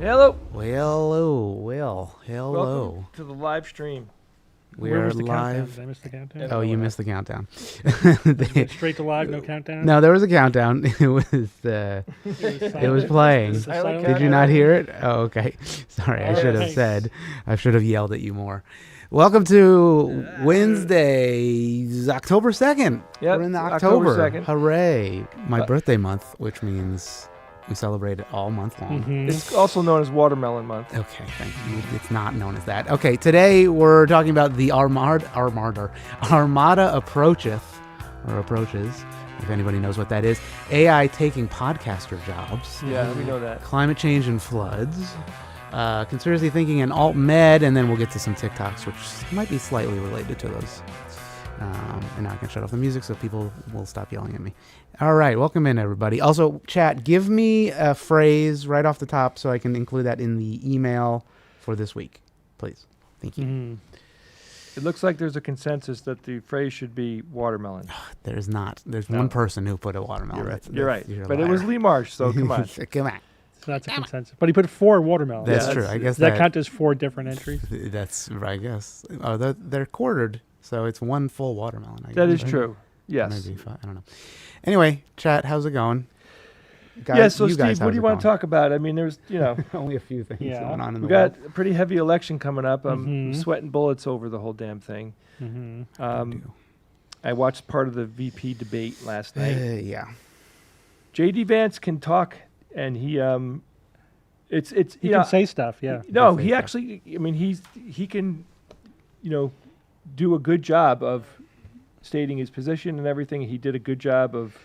Hello. Hello. Welcome to the live stream. We are the live. Did I miss the countdown? Oh, you missed the countdown. Straight to live, no countdown? No, there was a countdown. It was playing. Did you not hear it? Oh, okay. Sorry, I should have said. I should have yelled at you more. Welcome to Wednesday, October 2nd. Yep, We're in the October October. 2nd. Hooray. My birthday month, which means we celebrate it all month long. Mm-hmm. It's also known as Watermelon Month. Okay, thank you. It's not known as that. Okay, today we're talking about the Armada Approacheth, or approaches, if anybody knows what that is. AI taking podcaster jobs. Yeah, we know that. Climate change and floods. Conspiracy thinking and alt med, and then we'll get to some TikToks, which might be slightly related to those. And now I can shut off the music so people will stop yelling at me. All right, welcome in, everybody. Also, chat, give me a phrase right off the top so I can include that in the email for this week, please. Thank you. Mm-hmm. It looks like there's a consensus that the phrase should be watermelon. There's not. There's No. one person who put a watermelon. You're right. You're a But it was liar. Lee Marsh, so come on. Come on. So that's a consensus. But he put 4 watermelons. That's Yeah, true. that's- I guess Does that count as 4 different entries? That's right. I guess. Oh, they're quartered, so it's one full watermelon. I That guess, is right? true. Yes. Maybe 5. I don't know. Anyway, chat, how's it going? Guys, Yeah, so you guys, Steve, what how's do you it want to going? talk about? I mean, there's, Only a few things Yeah. going on in we the world. got a pretty heavy election coming up. I'm Mhm. sweating bullets over the whole damn thing. Mm-hmm. I watched part of the VP debate last night. Yeah. J.D. Vance can talk, and he it's He can say stuff, yeah. No, say he stuff. actually. I mean, he can, do a good job of stating his position and everything. He did a good job of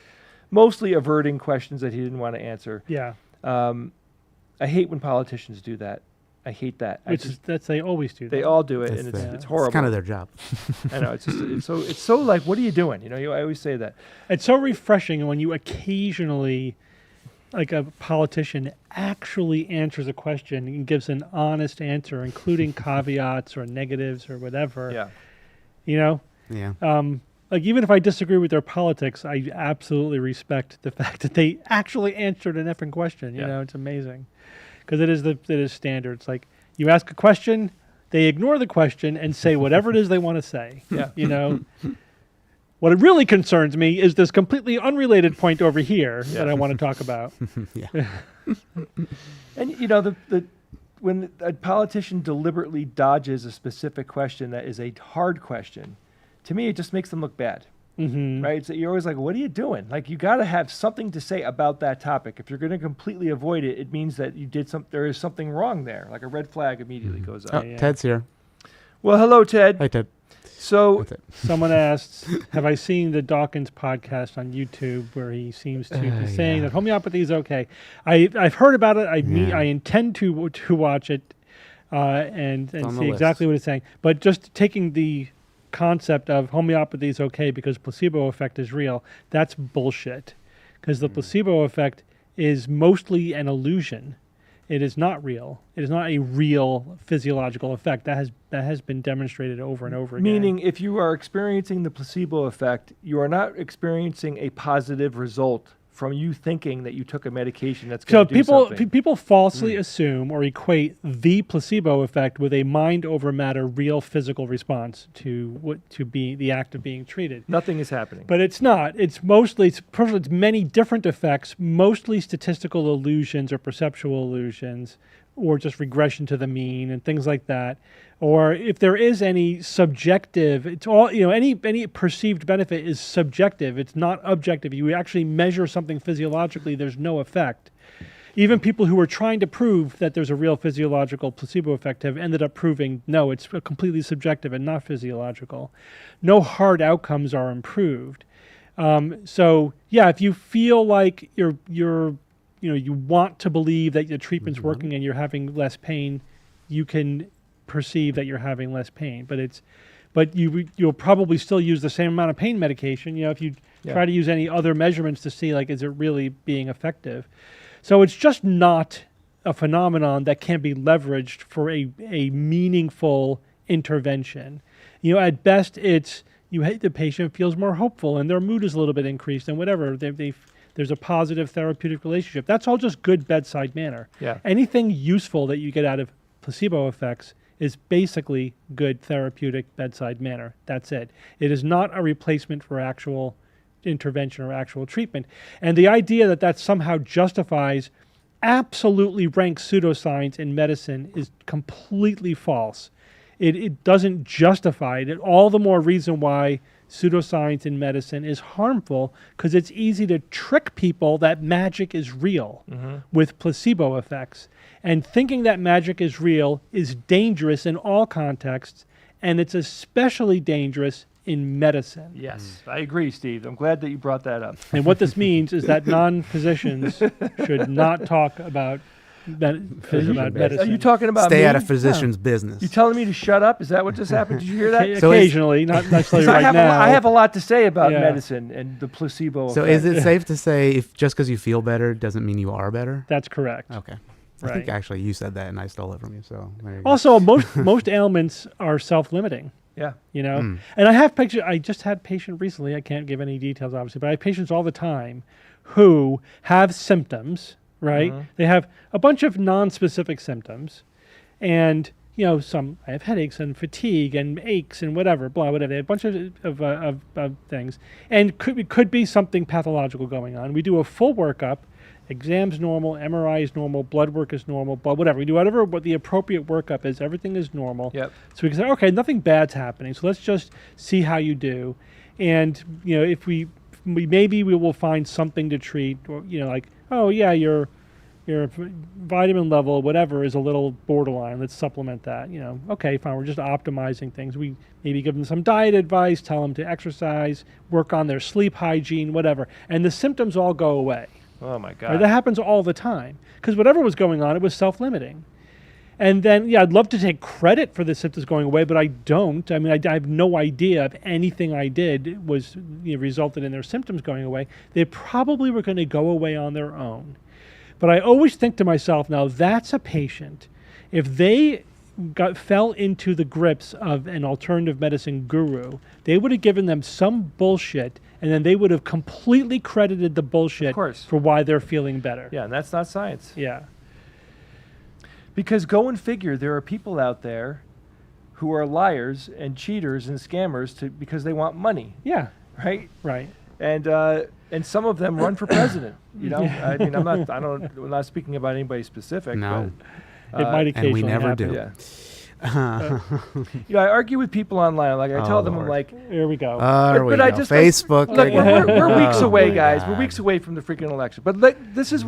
mostly averting questions that he didn't want to answer. Yeah. I hate when politicians do that. I hate that. They always do that. They all do it, That's and the- it's horrible. It's kind of their job. I know. It's just it's so like, what are you doing? I always say that. It's so refreshing when you occasionally, like a politician, actually answers a question and gives an honest answer, including caveats or negatives or whatever. Yeah. Yeah. Like, even if I disagree with their politics, I absolutely respect the fact that they actually answered an effing question. You Yeah. know, it's amazing. Because it is standard. It's like, you ask a question, they ignore the question and say whatever it is they want to say. Yeah. What it really concerns me is this completely unrelated point over here that I want to talk about. Yeah. And the when a politician deliberately dodges a specific question that is a hard question, to me it just makes them look bad. Mm-hmm. right? So you're always like, what are you doing? Like, you got to have something to say about that topic. If you're going to completely avoid it, it means that there is something wrong there. Like a red flag immediately goes Oh, up. Yeah. Ted's here. Well, hello, Ted. Hi, Ted. So That's it. Someone asked, have I seen the Dawkins podcast on YouTube where he seems to be saying that homeopathy is okay? I've heard about it. I intend to watch it and on the see exactly list. what it's saying. But just taking the concept of homeopathy is okay because placebo effect is real, that's bullshit. Because the placebo effect is mostly an illusion. It is not real. It is not a real physiological effect. That has been demonstrated over and over again. meaning if you are experiencing the placebo effect, you are not experiencing a positive result from you thinking that you took a medication that's So going to do something. people falsely assume or equate the placebo effect with a mind over matter real physical response to be the act of being treated. Nothing is happening. But it's not. It's many different effects, mostly statistical illusions or perceptual illusions, or just regression to the mean and things like that. Or if there is any subjective, it's all, any perceived benefit is subjective. It's not objective. You actually measure something physiologically, there's no effect. Even people who are trying to prove that there's a real physiological placebo effect have ended up proving, no, it's completely subjective and not physiological. No hard outcomes are improved. So yeah, if you feel like you want to believe that the treatment's working and you're having less pain, you can perceive that you're having less pain. But you'll probably still use the same amount of pain medication. If you try to use any other measurements to see, like, is it really being effective? So it's just not a phenomenon that can be leveraged for a meaningful intervention. At best, it's the patient feels more hopeful and their mood is a little bit increased and whatever. There's a positive therapeutic relationship. That's all just good bedside manner. Yeah. Anything useful that you get out of placebo effects is basically good therapeutic bedside manner. That's it. It is not a replacement for actual intervention or actual treatment. And the idea that somehow justifies absolutely rank pseudoscience in medicine is completely false. It doesn't justify it. All the more reason why pseudoscience in medicine is harmful, because it's easy to trick people that magic is real with placebo effects. And thinking that magic is real is dangerous in all contexts, and it's especially dangerous in medicine. Yes, I agree, Steve. I'm glad that you brought that up. And what this means is that non-physicians should not talk about medicine. Are you talking about Stay me? out of physicians' business. You telling me to shut up? Is that what just happened? Did you hear that? So Occasionally, not necessarily 'Cause right now. I have a lot to say about Yeah. medicine and the placebo So effect. is it safe to say if just because you feel better doesn't mean you are better? That's correct. Okay. I think Right. actually you said that and I stole it from you. So there you go. Also, most ailments are self-limiting. Yeah. And I have patients. I just had a patient recently. I can't give any details, obviously, but I have patients all the time who have symptoms. Right? They have a bunch of non-specific symptoms, and I have headaches and fatigue and aches and whatever, whatever. They have a bunch of things, and it could be something pathological going on. We do a full workup. Exams normal, MRI is normal, blood work is normal, whatever. We do what the appropriate workup is. Everything is normal. Yep. So we can say, okay, nothing bad's happening. So let's just see how you do. And, if we maybe we will find something to treat, or, like, oh yeah, your vitamin level, whatever, is a little borderline. Let's supplement that. Okay, fine. We're just optimizing things. We maybe give them some diet advice, tell them to exercise, work on their sleep hygiene, whatever. And the symptoms all go away. Oh my God. Right? That happens all the time because whatever was going on, it was self-limiting. And then, I'd love to take credit for the symptoms going away, but I don't. I mean, I have no idea if anything I did was resulted in their symptoms going away. They probably were going to go away on their own. But I always think to myself, now that's a patient. If they fell into the grips of an alternative medicine guru, they would have given them some bullshit, and then they would have completely credited the bullshit for why they're feeling better. Yeah, and that's not science. Yeah. Because go and figure, there are people out there who are liars and cheaters and scammers because they want money. Yeah. Right? Right. And some of them run for president. I mean, we're not speaking about anybody specific. No. But, It might occasionally and we never happen. do. Yeah. I argue with people online. Like I tell them, I'm Lord. like, Here we go. but I just Facebook. look, we're weeks Oh, away, my guys. God. We're weeks away from the freaking election. But like, this is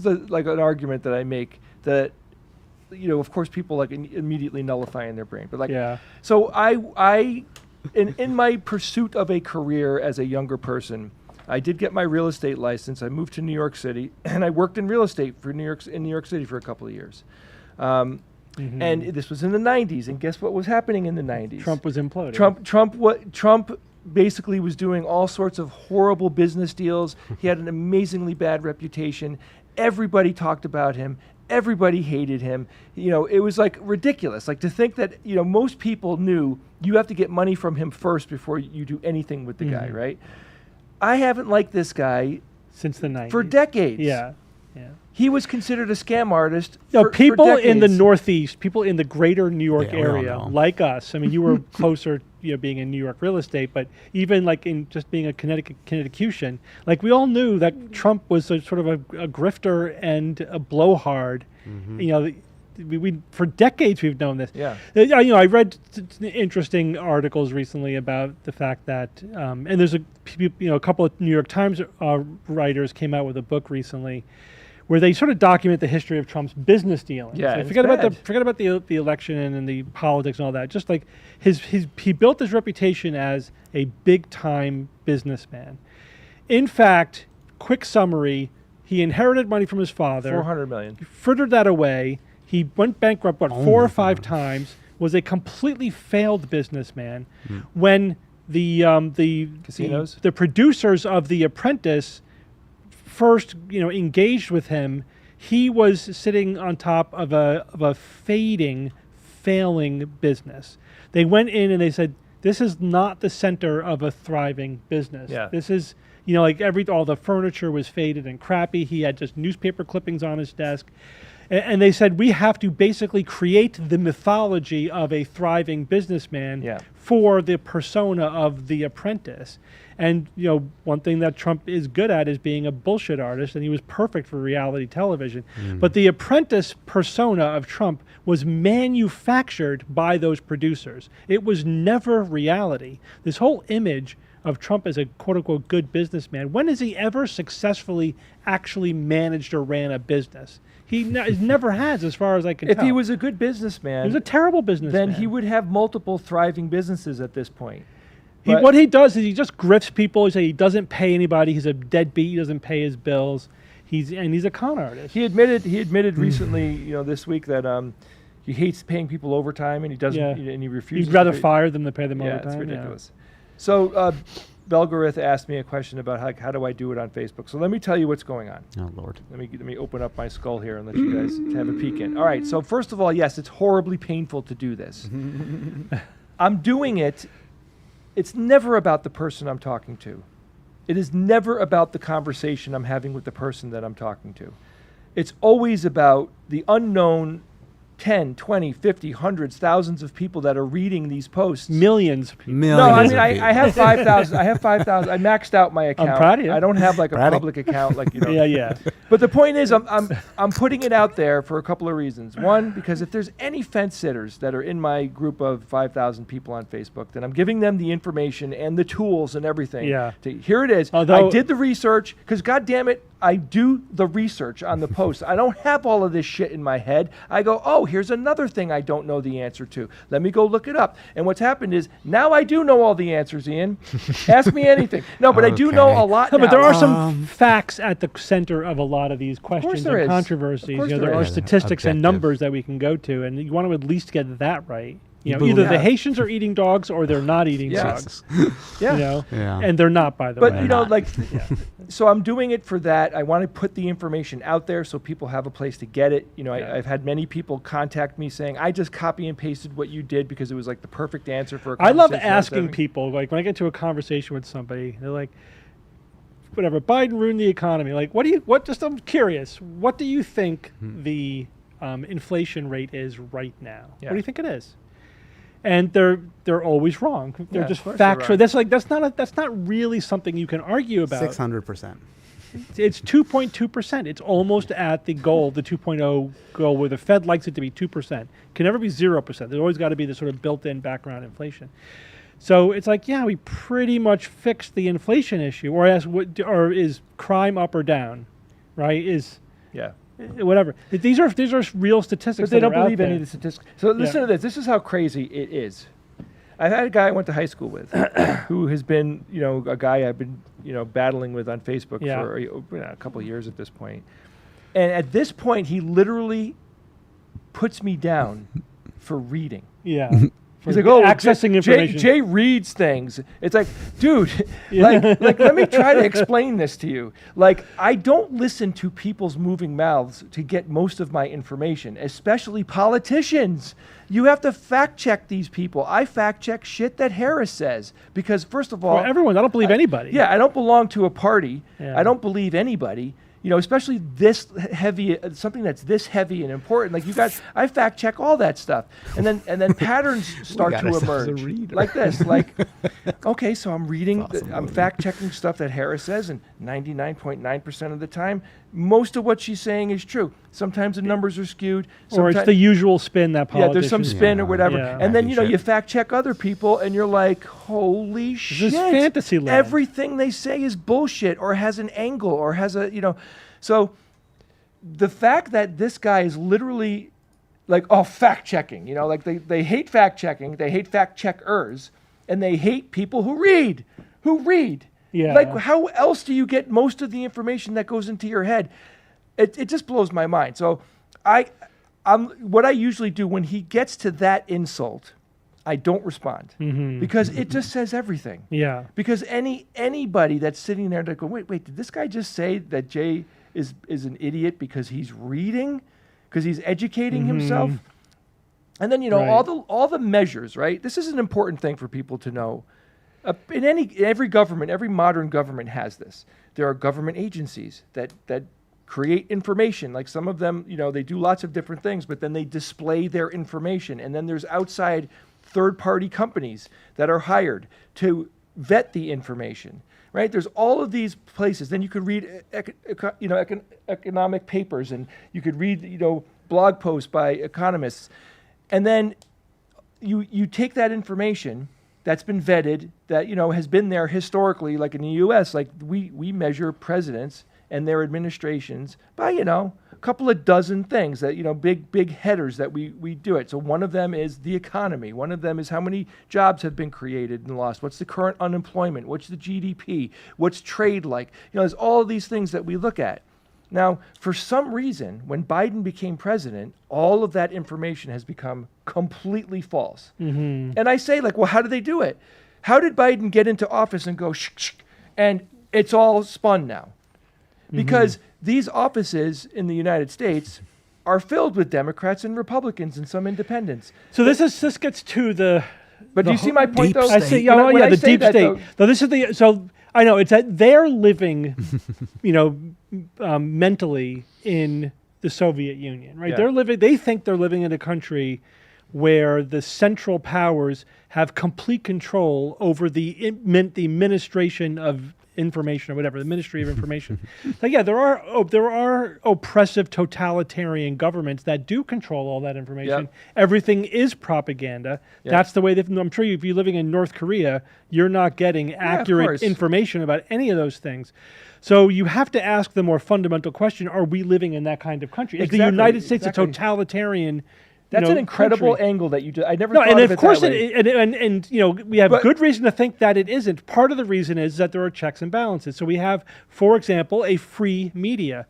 an argument that I make that, of course, people like immediately nullify in their brain. But like, Yeah. so in my pursuit of a career as a younger person, I did get my real estate license. I moved to New York City, and I worked in real estate in New York City for a couple of years. And this was in the 90s, and guess what was happening in the 90s? Trump was imploding. Trump basically was doing all sorts of horrible business deals. He had an amazingly bad reputation. Everybody talked about him. Everybody hated him. It was like ridiculous. Like to think that, most people knew you have to get money from him first before you do anything with the guy, right? I haven't liked this guy Since the 90s. for decades. Yeah. He was considered a scam artist. People for in the decades. Northeast, people in the greater New York Yeah, we all area, know. like us. I mean, you were closer, being in New York real estate, but even like in just being a Connecticutian, like we all knew that Trump was a sort of a grifter and a blowhard. We for decades we've known this. Yeah. I read interesting articles recently about the fact that, and there's a couple of New York Times writers came out with a book recently where they sort of document the history of Trump's business dealings. Yeah, Like, it's forget about the election and the politics and all that. Just like he built his reputation as a big time businessman. In fact, quick summary: he inherited money from his father, $400 million. frittered that away. He went bankrupt 4 or 5 times. Was a completely failed businessman. When the Casinos? the producers of The Apprentice first engaged with him, he was sitting on top of a failing business. They went in and they said, this is not the center of a thriving business. Yeah. This is all the furniture was faded and crappy. He had just newspaper clippings on his desk. And they said, we have to basically create the mythology of a thriving businessman for the persona of The Apprentice. And, one thing that Trump is good at is being a bullshit artist, and he was perfect for reality television. But The Apprentice persona of Trump was manufactured by those producers. It was never reality. This whole image of Trump as a quote-unquote good businessman, when has he ever successfully actually managed or ran a business? He never has, as far as I can tell. If he was a good businessman, He was a terrible businessman. then he would have multiple thriving businesses at this point. What he does is he just grifts people. He doesn't pay anybody. He's a deadbeat. He doesn't pay his bills. He's a con artist. He admitted recently, this week that he hates paying people overtime, and he doesn't, and he refuses. He'd rather to pay. fire them than pay them Yeah, overtime. it's ridiculous. So Belgarith asked me a question about how do I do it on Facebook. So let me tell you what's going on. Oh, Lord. Let me open up my skull here and let you guys have a peek in. All right. So first of all, yes, it's horribly painful to do this. I'm doing it. It's never about the person I'm talking to. It is never about the conversation I'm having with the person that I'm talking to. It's always about the unknown 10, 20, 50, hundreds, thousands of people that are reading these posts. Millions of people. Millions. No, I mean, of I people. have 5,000. I have 5,000. I maxed out my account. proud of you. I don't have like a Proud of public account like Yeah. But the point is, I'm putting it out there for a couple of reasons. One, because if there's any fence sitters that are in my group of 5,000 people on Facebook, then I'm giving them the information and the tools and everything. Yeah. Here it is. Although- I did the research because, God damn it, I do the research on the post. I don't have all of this shit in my head. I go, oh, here's another thing I don't know the answer to. Let me go look it up. And what's happened is now I do know all the answers, Ian. Ask me anything. No, but I do know Okay. a lot No, now. but there are some facts at the center of a lot of these questions there and is. controversies. Of course There there are is. statistics and Objective. numbers that we can go to, and you want to at least get that right. You Either the believe- Haitians are eating dogs or they're not eating Yeah. dogs. Yeah. Yeah. And they're not, by the But way. so I'm doing it for that. I want to put the information out there so people have a place to get it. I've had many people contact me saying, I just copy and pasted what you did because it was like the perfect answer for a I love conversation I was asking having." people, like when I get into a conversation with somebody, they're like, whatever, Biden ruined the economy. Like, I'm curious, what do you think the inflation rate is right now? Yeah. What do you think it is? And they're always wrong. They're Yeah, just of course they're factual. wrong. That's not really something you can argue about. 600%. It's 2.2%. It's almost at the goal, the 2.0 goal, where the Fed likes it to be 2%. Can never be 0%. There's always got to be this sort of built-in background inflation. So it's like, yeah, we pretty much fixed the inflation issue, or is crime up or down, right? Yeah. Whatever. These are real statistics. But they don't that are out believe any there. of the statistics. So listen to this. This is how crazy it is. I had a guy I went to high school with who has been, a guy I've been, battling with on Facebook for a couple of years at this point. And at this point, he literally puts me down for reading. Yeah. He's like, oh, accessing information. Jay reads things. It's like, dude, like, let me try to explain this to you. Like, I don't listen to people's moving mouths to get most of my information, especially politicians. You have to fact check these people. I fact check shit that Harris says because, first of all, everyone. I don't believe anybody. Yeah, I don't belong to a party. Yeah. I don't believe anybody. Especially this heavy, something that's this heavy and important. Like you guys, I fact check all that stuff, and then patterns start to emerge. Like this, like, okay, so I'm reading, I'm fact checking stuff that Harris says, and 99.9% of the time, most of what she's saying is true. Sometimes the numbers are skewed, or it's the usual spin that politicians. Yeah, there's some spin or whatever, Yeah. and then you fact check other people, and you're like, holy shit, this is fantasy land. Everything they say is bullshit, or has an angle, or has a So the fact that this guy is literally like, fact checking, like they hate fact checking, they hate fact checkers, and they hate people who read. Yeah. Like, how else do you get most of the information that goes into your head? It just blows my mind. So what I usually do when he gets to that insult, I don't respond because it just says everything. Yeah. Because anybody that's sitting there that go, wait, did this guy just say that Jay is an idiot because he's reading, because he's educating himself? And then Right. all the measures, right? This is an important thing for people to know. In every government, every modern government has this. There are government agencies that create information. Like some of them, they do lots of different things, but then they display their information. And then there's outside third-party companies that are hired to vet the information, right? There's all of these places. Then you could read, economic papers, and you could read, blog posts by economists, and then you take that information that's been vetted, that has been there historically, like in the U.S. Like we measure presidents and their administrations by a couple of dozen things that big headers that we do it. So one of them is the economy. One of them is how many jobs have been created and lost. What's the current unemployment? What's the GDP? What's trade like? There's all of these things that we look at. Now, for some reason, when Biden became president, all of that information has become completely false. And I say, like, well, how did they do it? How did Biden get into office and go shh, and it's all spun now? Because these offices in the United States are filled with Democrats and Republicans and some independents. So this gets to the. But do you see my point, though? I see. When I the say deep that, state. though, This is so I know it's that they're living, mentally in the Soviet Union, right? Yeah. They think they're living in a country where the central powers have complete control over the administration of information or whatever, the Ministry of Information. So yeah, there are oppressive totalitarian governments that do control all that information. Yep. Everything is propaganda. Yep. That's the way I'm sure if you're living in North Korea, you're not getting accurate course. information about any of those things. So you have to ask the more fundamental question, are we living in that kind of country? Is the United States a totalitarian That's an incredible country? angle that you do. I never No, thought and of of course, that way. we have But- good reason to think that it isn't. Part of the reason is that there are checks and balances. So we have, for example, a free media.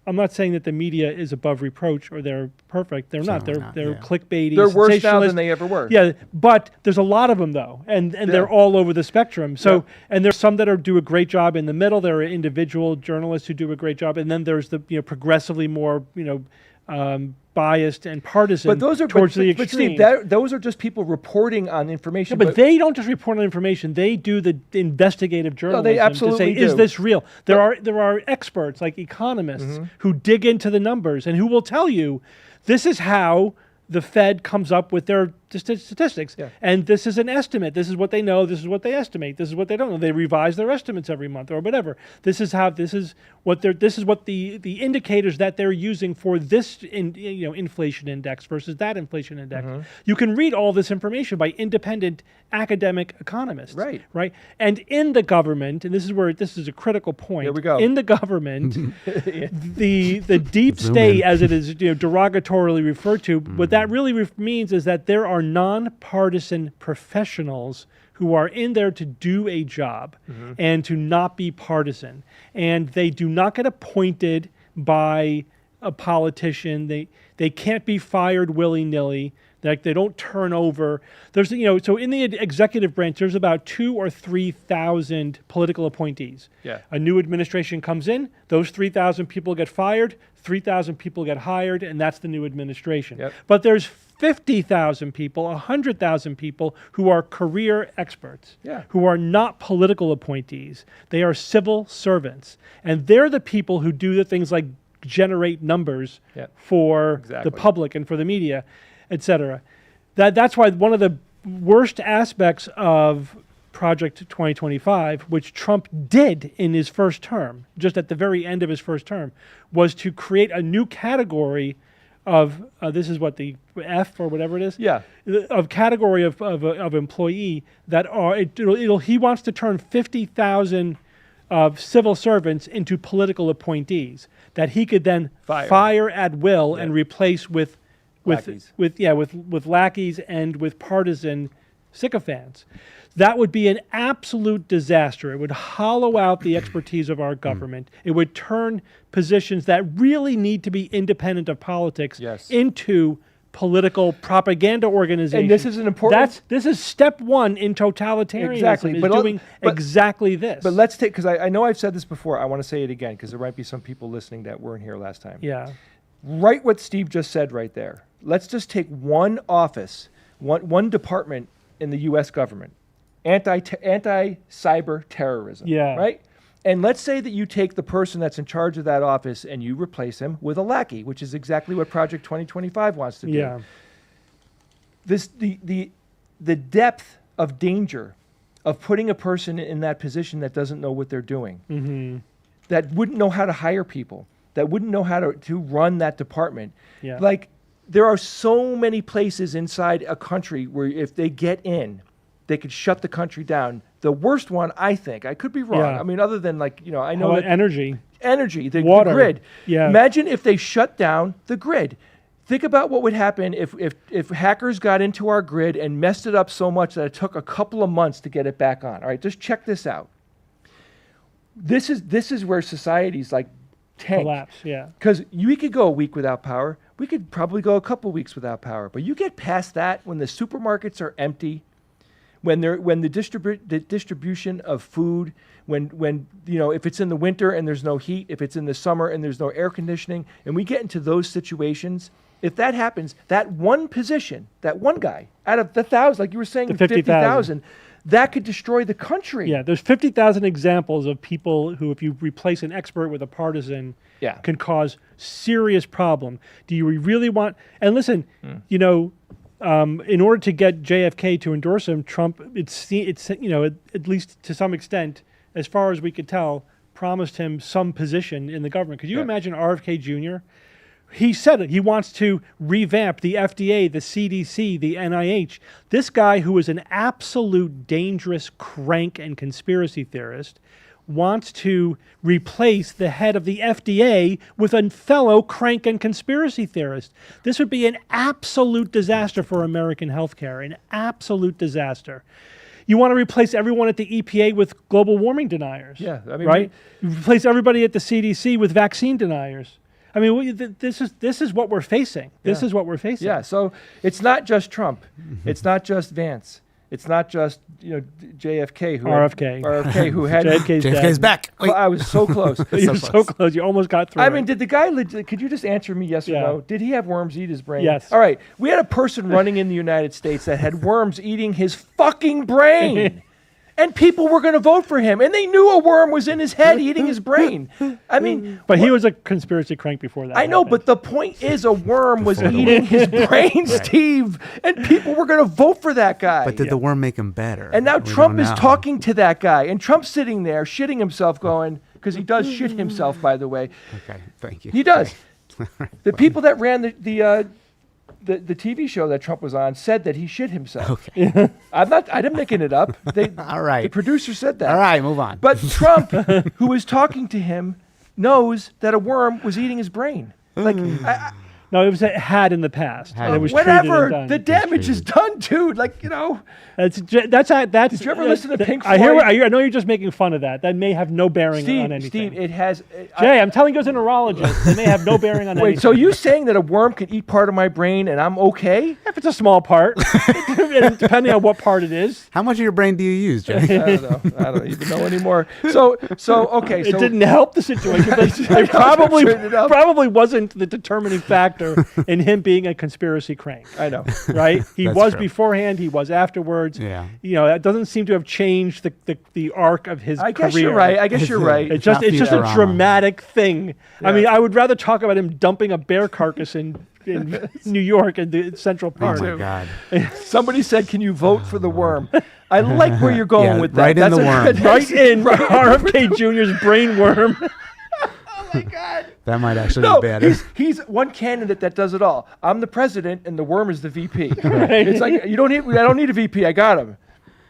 I'm not saying that the media is above reproach or they're perfect. They're not. Certainly They're not, yeah. clickbaity. They're worse now sensationalist. than they ever were. Yeah, but there's a lot of them though, and they're all over the spectrum. So and there's some that do a great job in the middle. There are individual journalists who do a great job, and then there's the progressively more biased and partisan But those are towards the but extreme. Steve, those are just people reporting on information. But they don't just report on information; they do the investigative journalism absolutely to say, "Is do. this real?" There are experts like economists who dig into the numbers and who will tell you, "This is how the Fed comes up with their statistics. Yeah. And this is an estimate. This is what they know. This is what they estimate. This is what they don't know. They revise their estimates every month or whatever. This is what the indicators that they're using for this inflation index versus that inflation index. You can read all this information by independent academic economists. Right. Right. And in the government, and this is a critical point. Here we go. In the government, the deep state, as it is derogatorily referred to, what that really means is that there are nonpartisan professionals who are in there to do a job and to not be partisan. And they do not get appointed by a politician. They can't be fired willy-nilly. Like they don't turn over. There's so in the executive branch, there's about 2,000 or 3,000 political appointees. Yeah. A new administration comes in, those 3,000 people get fired, 3,000 people get hired, and that's the new administration. Yep. But there's 50,000 people, 100,000 people who are career experts, who are not political appointees. They are civil servants, and they're the people who do the things like generate numbers for the public and for the media, etc. That's why one of the worst aspects of Project 2025, which Trump did in his first term, just at the very end of his first term, was to create a new category of this is what the F or whatever it is. Yeah. Of category of employee that are he wants to turn 50,000 of civil servants into political appointees that he could then fire at will and replace with lackeys and with partisan sycophants. That would be an absolute disaster. It would hollow out the expertise of our government. It would turn positions that really need to be independent of politics into political propaganda organizations. And this is an important... This is step one in totalitarianism. Exactly. But doing exactly this. But let's take, because I know I've said this before, I want to say it again, because there might be some people listening that weren't here last time. Yeah. Right what Steve just said right there. Let's just take one office, one department in the U.S. government, anti-cyber terrorism, right? And let's say that you take the person that's in charge of that office and you replace him with a lackey, which is exactly what Project 2025 wants to do. Yeah. The depth of danger of putting a person in that position that doesn't know what they're doing, that wouldn't know how to hire people, that wouldn't know how to run that department. Yeah. Like, there are so many places inside a country where if they get in, they could shut the country down. The worst one, I think, I could be wrong. Yeah. I mean, other than I know that energy, the water, grid. Yeah. Imagine if they shut down the grid. Think about what would happen if hackers got into our grid and messed it up so much that it took a couple of months to get it back on. All right, just check this out. This is where society's like tank. Collapse, yeah. Because we could go a week without power. We could probably go a couple weeks without power. But you get past that when the supermarkets are empty, when the distribution of food, when if it's in the winter and there's no heat, if it's in the summer and there's no air conditioning, and we get into those situations, if that happens, that one position, that one guy out of the 1,000, like you were saying, the 50,000, that could destroy the country. Yeah, there's 50,000 examples of people who, if you replace an expert with a partisan, can cause serious problem. Do you really want? And listen, in order to get JFK to endorse him, Trump, it's at least to some extent, as far as we could tell, promised him some position in the government. Could you imagine RFK Jr.? He said it. He wants to revamp the FDA, the CDC, the NIH. This guy, who is an absolute dangerous crank and conspiracy theorist, wants to replace the head of the FDA with a fellow crank and conspiracy theorist. This would be an absolute disaster for American healthcare, an absolute disaster. You want to replace everyone at the EPA with global warming deniers. Yeah, I mean, right? You replace everybody at the CDC with vaccine deniers. I mean, this is what we're facing. This is what we're facing. Yeah, so it's not just Trump. It's not just Vance. It's not just JFK who had JFK's back. Well, I was so close. You're so close. You almost got through. I mean, did the guy? Could you just answer me yes or no? Did he have worms eat his brain? Yes. All right. We had a person running in the United States that had worms eating his fucking brain. and people were going to vote for him, and they knew a worm was in his head eating his brain. I mean, But he was a conspiracy crank before that. I know, happened. but the point is, a worm was Before the eating his brain, Steve, and people were going to vote for that guy. But did the worm make him better? And now We Trump don't is know. talking to that guy, and Trump's sitting there shitting himself, going, because he does shit himself, by the way. Okay, thank you. He does. The people that ran the TV show that Trump was on said that he shit himself. Okay. I'm making it up. All right. The producer said that. All right, move on. But Trump, who was talking to him, knows that a worm was eating his brain. Like, No, it had in the past. Had and it in was the treated whatever. and done. The damage is done, dude. Like, you know. That's. Did you ever listen to Pink I hear. Floyd? I know you're just making fun of that. That may have no bearing on anything. Steve, it has. Jay, I'm telling you as a neurologist, they may have no bearing on anything. Wait, so you saying that a worm can eat part of my brain and I'm okay? If it's a small part, and depending on what part it is, How much of your brain do you use, Jay? I don't know. I don't even know anymore. So okay. it So didn't help the situation. But it I'm probably sure it helped. probably wasn't the determining factor in him being a conspiracy crank. I know. Right? He That's was true. beforehand. He was afterwards. Yeah. You know, that doesn't seem to have changed the arc of his I career. guess you're right. I guess you're right. It's just Not it's just a Futurama. dramatic thing. I Yeah. mean, I would rather talk about him dumping a bear carcass in New York in the Central Oh Park. my God. Somebody said, "Can you vote for the worm?" I like where you're going Yeah, with that. right in That's the a worm. good- Right in RFK Jr.'s brain worm. Oh my God. That might actually No, be better. he's one candidate that does it all. I'm the president, and the worm is the VP. It's like I don't need a VP. I got him.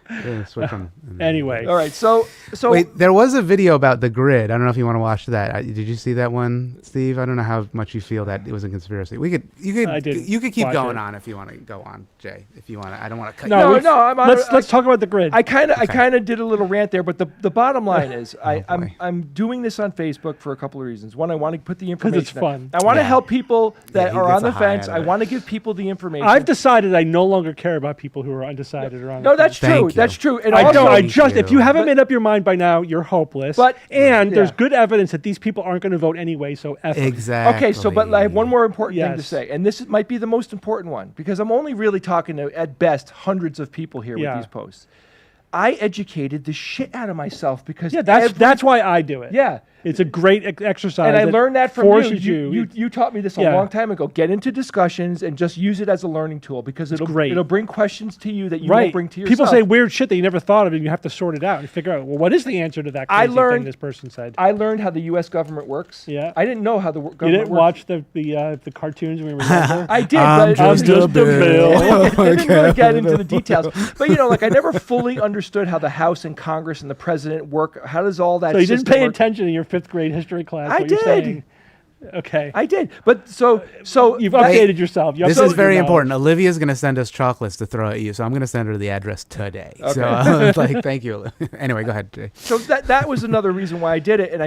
Yeah, switch them. Anyway, All right. So Wait, there was a video about the grid. I don't know if you want to watch that. Did you see that one, Steve? I don't know how much you feel that it was a conspiracy. I didn't You could keep watch going it. on if you want to go on, Jay. If you want to, I don't want to cut. No, you. no, I'm on. let's talk about the grid. I kind of did a little rant there, but the bottom line is boy. I'm doing this on Facebook for a couple of reasons. One, I want to put the information. it's fun. I want to Yeah. help people that he are gets on the a high fence. out I of it. want to give people the information. I've decided I no longer care about people who are undecided or on no, the that's fence. true. Thank you. That's true. And I also, don't. I Thank just if you you. haven't made up your mind by now, you're hopeless. But- and there's yeah. good evidence that these people aren't going to vote anyway. So F 'em. Exactly. Okay, so but I have one more important thing to Yes. say, and this might be the most important one because I'm only really talking to at best hundreds of people here Yeah. with these posts. I educated the shit out of myself because Yeah, that's why I do it. yeah. It's a great exercise. And I that learned that from forces you. You taught me this a Yeah. long time ago. Get into discussions and just use it as a learning tool because great. it'll bring questions to you that you right. won't bring to yourself. People say weird shit that you never thought of, and you have to sort it out and figure out, well, what is the answer to that I crazy learned- thing this person said? I learned how the U.S. government works. Yeah. I didn't know how the government You didn't works. watch the cartoons we remember? I did, I'm but just a bill. I didn't really get into the details. But like I never fully understood how the House and Congress and the president work. How does all that? So you didn't system pay work? attention in your 5th grade history class. I what you're did. saying. Okay. I did, but so You've that- updated yourself. You This updated is very your important. knowledge. Olivia's going to send us chocolates to throw at you, so I'm going to send her the address today. Okay. So, thank you. Anyway, go ahead, Jay. So that was another reason why I did it, and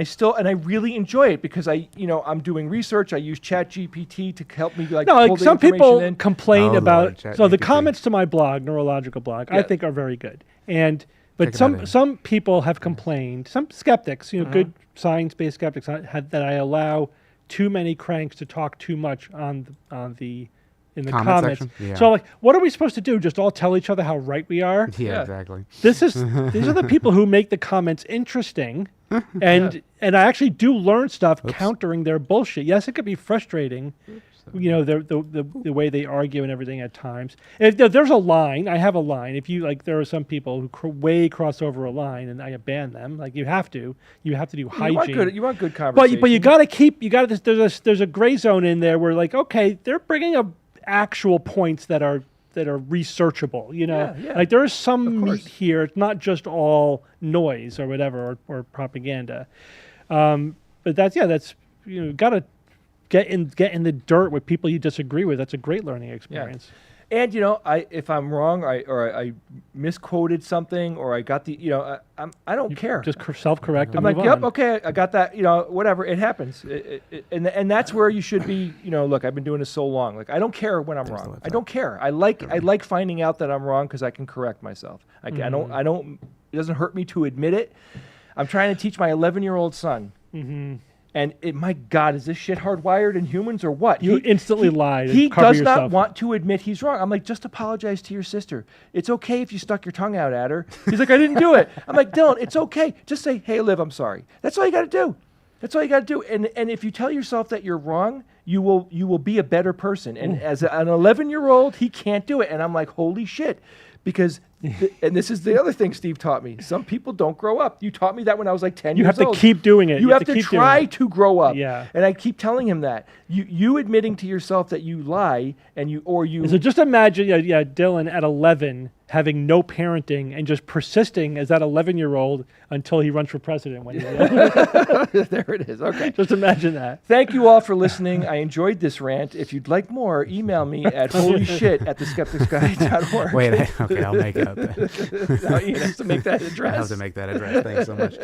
I really enjoy it because I'm doing research. I use ChatGPT to help me No, pull like the some information people in. complain Oh, about. Lord, So the ChatGPT. comments to my blog, neurological blog, I Yeah. think are very good. But Check it out, some people have complained. Some skeptics, Mm-hmm. good science-based skeptics, that I allow too many cranks to talk too much in the Comment comments. section? Yeah. So like, what are we supposed to do? Just all tell each other how right we are? Yeah, Yeah. exactly. These are the people who make the comments interesting, and I actually do learn stuff countering their bullshit. Yes, it could be frustrating, the way they argue and everything at times. If there's a line, I have a line. If you there are some people who way cross over a line, and I ban them. Like you have to do hygiene. You want good conversation. But you got to there's a gray zone in there where okay, they're bringing up actual points that are researchable, Yeah. like there is some Of meat course. here. It's not just all noise or whatever or propaganda. But that's got to get in the dirt with people you disagree with. That's a great learning experience. And if I'm wrong, I misquoted something, or I got the, I don't care. Just self-correct. I'm and like, move yep, on. okay, I got that. Whatever, it happens. And that's where you should be. Look, I've been doing this so long. Like, I don't care when I'm There's the wrong. website. I don't care. I like finding out that I'm wrong because I can correct myself. I don't. It doesn't hurt me to admit it. I'm trying to teach my 11-year-old son. Mm-hmm. And my God, is this shit hardwired in humans or what? You instantly lied. He and cover does yourself. not want to admit he's wrong. I'm like, just apologize to your sister. It's okay if you stuck your tongue out at her. He's like, I didn't do it. I'm like, Dylan, it's okay. Just say, hey, Liv, I'm sorry. That's all you got to do. That's all you got to do. And if you tell yourself that you're wrong, you will be a better person. And as an 11-year-old, he can't do it. And I'm like, holy shit. Because, and this is the other thing Steve taught me. Some people don't grow up. You taught me that when I was like 10 You years have old. to keep doing it. You have to keep doing try it. to grow up. Yeah. And I keep telling him that. You admitting to yourself that you lie and you. So just imagine, Dylan at 11 having no parenting and just persisting as that 11-year-old until he runs for president. When he's There it is. Okay. Just imagine that. Thank you all for listening. I enjoyed this rant. If you'd like more, email me at holyshit@theskepticsguide.org. Wait, okay, I'll make it up there. No, Ian has to make that address. I have to make that address. Thanks so much.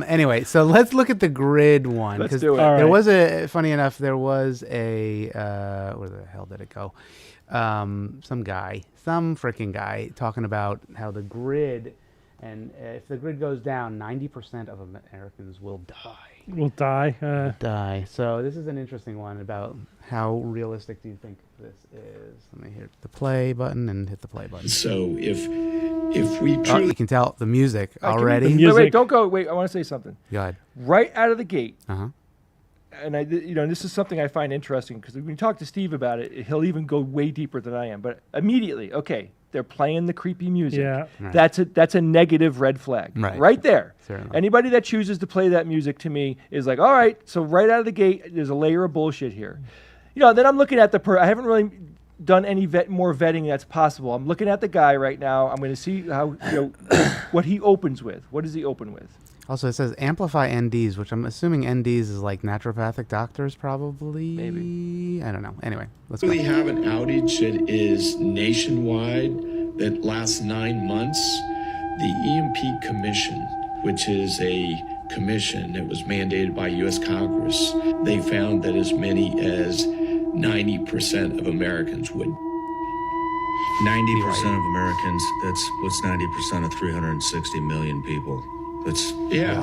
Anyway, so let's look at the grid one. Let's 'cause do it. All There right. was funny enough, there was a, where the hell did it go? Some freaking guy talking about how the grid, and if the grid goes down, 90% of Americans will die. Will die. Die. So this is an interesting one about how realistic do you think this is? Let me hit the play button and hit the play button. So if we Oh, truly you can tell the music All right, already. the Wait, music. don't go. Wait, I want to say something. Go ahead. Right out of the gate, Uh-huh. and this is something I find interesting because when you talk to Steve about it, he'll even go way deeper than I am. But immediately, okay, they're playing the creepy music. Yeah. Right. That's a negative red flag. Right. There. Certainly. Anybody that chooses to play that music to me is like, all right, so right out of the gate, there's a layer of bullshit here. Then I'm looking at I haven't really done any more vetting that's possible. I'm looking at the guy right now. I'm going to see how what he opens with. What does he open with? Also, it says amplify NDs, which I'm assuming NDs is like naturopathic doctors, probably. Maybe. I don't know. Anyway, let's go. really have an outage that is nationwide that lasts 9 months, the EMP Commission, which is a commission that was mandated by U.S. Congress, they found that as many as 90% of Americans would. 90% of Americans, what's 90% of 360 million people? That's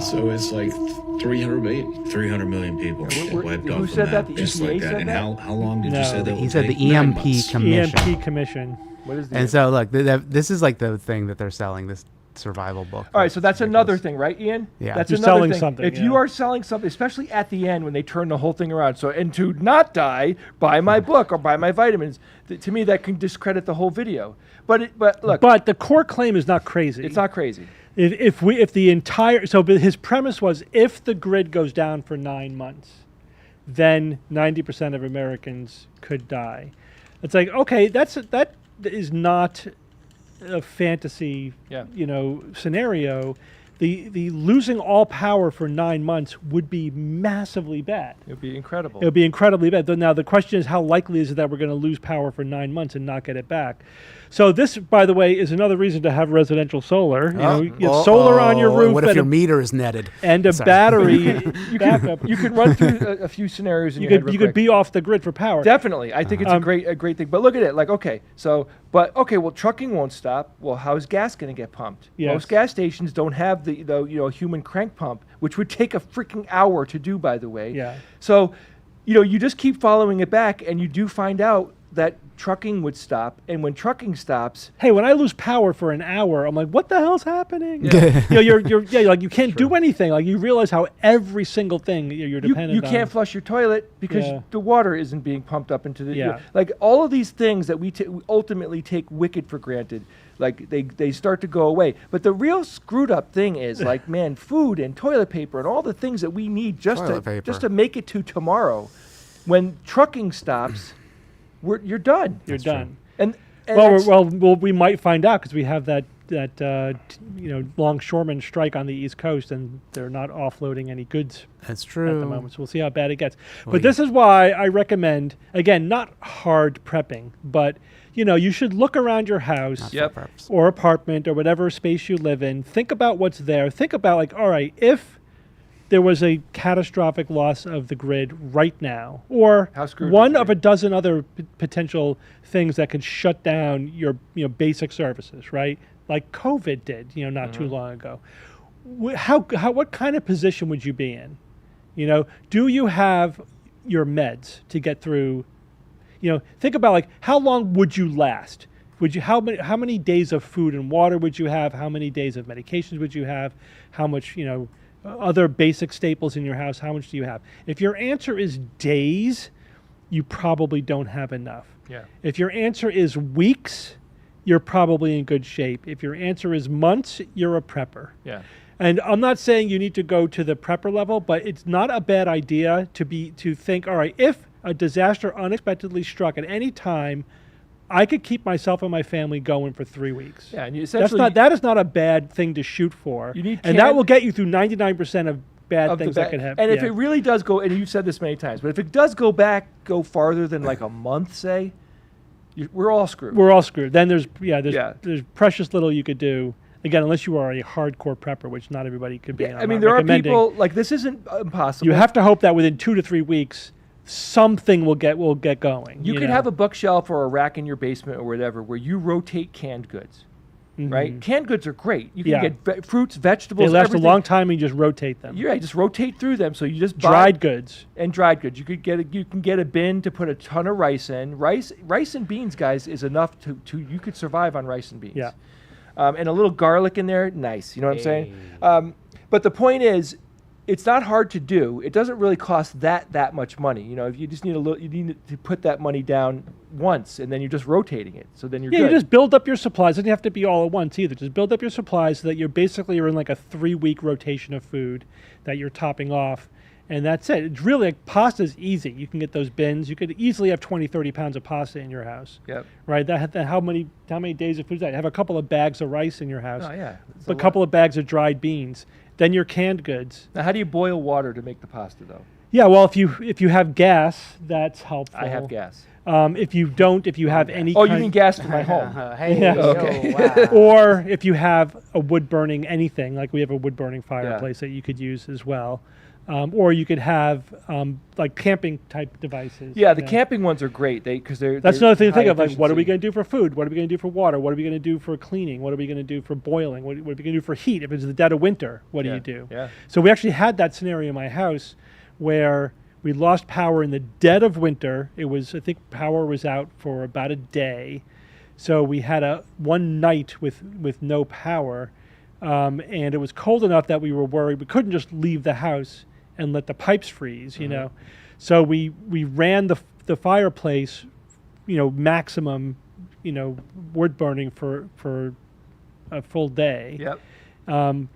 So it's like 300 million. 300 million people wiped who off said the that? map The just EPA like that. said And that? how long did No. you say that He would said take? the 9 EMP months. commission. EMP commission. What is the And so, look, this is like the thing that they're selling, this survival book. All right, so that's Ridiculous. another thing, right, Ian? Yeah. That's You're another selling thing. something, If you yeah. are selling something, especially at the end when they turn the whole thing around, and to not die, buy my book or buy my vitamins. To me, that can discredit the whole video. But look, But the core claim is not crazy. it's not crazy. If his premise was if the grid goes down for 9 months, then 90% of Americans could die. It's like, okay, that is not a fantasy, Yeah. scenario. The losing all power for 9 months would be massively bad. It would be incredible. It would be incredibly bad. Now, the question is, how likely is it that we're going to lose power for 9 months and not get it back? So this, by the way, is another reason to have residential solar. You get solar on your roof What if and your a, meter is netted? and a Sorry. battery backup. You could run through a few scenarios in You your head could real you could quick. be off the grid for power. Definitely. I think it's a great thing. But look at it. Like, okay, well, trucking won't stop. Well, how is gas going to get pumped? Yes. Most gas stations don't have the human crank pump, which would take a freaking hour to do, by the way. Yeah. So, you just keep following it back, and you do find out that trucking would stop. And when trucking stops, Hey, when I lose power for an hour, I'm like, what the hell's happening? You're like you can't do anything. Like you realize how every single thing you're dependent you on. can't flush your toilet because Yeah. the water isn't being pumped up into the Yeah. like all of these things that we ultimately take wicked for granted, like they start to go away. But the real screwed up thing is like, man, food and toilet paper and all the things that we need just Toilet paper. to make it to tomorrow. When trucking stops, you're done. You're done. And Well, that's- we might find out because we have that longshoreman strike on the East Coast, and they're not offloading any goods That's at true. the moment. So we'll see how bad it gets. Well, But this is why I recommend, again, not hard prepping, but you should look around your house Not Yep. for purpose. or apartment or whatever space you live in. Think about what's there. Think about like, all right, if there was a catastrophic loss of the grid right now, or How screwed one would it of be? a dozen other potential things that could shut down your basic services, right? Like COVID did, not too long ago. What kind of position would you be in? You know, do you have your meds to get through? You know, think about like how long would you last? Would you how many days of food and water would you have? How many days of medications would you have? How much, you know, other basic staples in your house, how much do you have? If your answer is days, you probably don't have enough. Yeah. If your answer is weeks, you're probably in good shape. If your answer is months, you're a prepper. Yeah. And I'm not saying you need to go to the prepper level, but it's not a bad idea to think, all right, if a disaster unexpectedly struck at any time, I could keep myself and my family going for 3 weeks. Yeah, and you essentially that is not a bad thing to shoot for. You need and that will get you through 99% of bad of the things that can happen. And if it really does go, and you've said this many times, but if it does go farther than like a month, say, we're all screwed. We're all screwed. Then there's precious little you could do. Again, unless you are a hardcore prepper, which not everybody could be. Yeah, I mean, there are people like this isn't impossible. You have to hope that within 2 to 3 weeks, something will get going. You could have a bookshelf or a rack in your basement or whatever where you rotate canned goods, right? Canned goods are great. You can get fruits, vegetables. They last everything. a long time, and you just rotate them. Yeah, just rotate through them. So you just buy dried goods and dried goods. You can get a bin to put a ton of rice in. Rice and beans, guys, is enough to you could survive on rice and beans. Yeah. And a little garlic in there, nice. You know what I'm saying? But the point is, it's not hard to do. It doesn't really cost that much money. You know, if you just need you need to put that money down once, and then you're just rotating it. So then you're good. You just build up your supplies. It doesn't have to be all at once either. Just build up your supplies so that you're in like a 3-week rotation of food that you're topping off, and that's it. It's really like pasta's easy. You can get those bins. You could easily have 20, 30 pounds of pasta in your house. Yep. Right. How many days of food is that? Have a couple of bags of rice in your house. Oh yeah. A couple of bags of dried beans. Then your canned goods. Now, how do you boil water to make the pasta, though? Yeah, well, if you have gas, that's helpful. I have gas. If you don't, if you have any. Oh, you mean gas for my home? Hey, Yeah. Okay. wow. Or if you have a wood burning anything, like we have a wood burning fireplace that you could use as well. Or you could have like camping type devices. Yeah, the camping ones are great. That's That's another thing to think of. Like, what are we going to do for food? What are we going to do for water? What are we going to do for cleaning? What are we going to do for boiling? What are we going to do for heat? If it's the dead of winter, what do you do? Yeah. So we actually had that scenario in my house where we lost power in the dead of winter. I think power was out for about a day. So we had one night with no power. And it was cold enough that we were worried. We couldn't just leave the house and let the pipes freeze, you know. So we ran the fireplace, maximum, wood burning for a full day. Yep.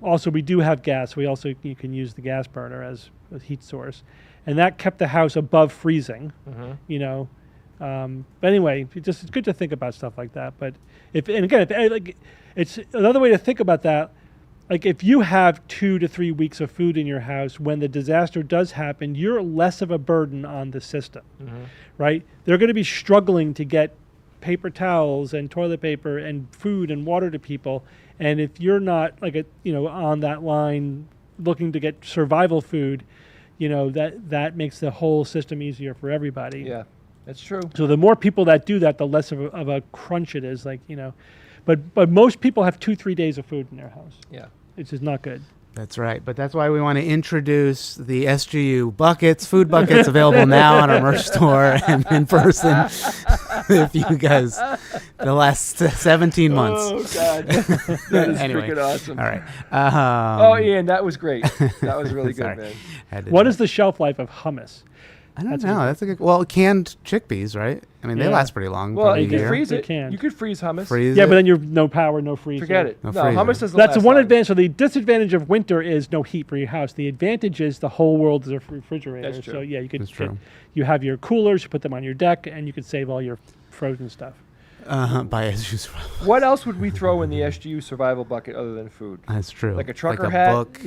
Also, we do have gas. You can use the gas burner as a heat source, and that kept the house above freezing. But anyway, it's good to think about stuff like that. But it's another way to think about that. Like if you have 2 to 3 weeks of food in your house, when the disaster does happen, you're less of a burden on the system, right? They're going to be struggling to get paper towels and toilet paper and food and water to people. And if you're not on that line looking to get survival food, that makes the whole system easier for everybody. Yeah, that's true. So the more people that do that, the less of a crunch it is. But most people have 2-3 days of food in their house. Yeah. It's just not good. That's right. But that's why we want to introduce the SGU buckets, food buckets available now on our merch store and in person. If you guys, the last 17 months. Oh, God. That is Anyway. freaking awesome. All right. Ian, that was great. That was really good, Sorry. man. What is the shelf life of hummus? I don't know. That's a good. Canned chickpeas, right? I mean, they Yeah. last pretty long. Well, probably you a can year. freeze They it. can. You could freeze hummus. Freeze Yeah, it. but then you're no power, no freezer. Forget it. No No, freezer. hummus doesn't That's last one long. advantage. So the disadvantage of winter is no heat for your house. The advantage is the whole world is a refrigerator. That's true. So yeah, you could. That's true. You have your coolers. You put them on your deck, and you could save all your frozen stuff. By SGU. What else would we throw in the SGU survival bucket other than food? That's true. Like a trucker a hat, book.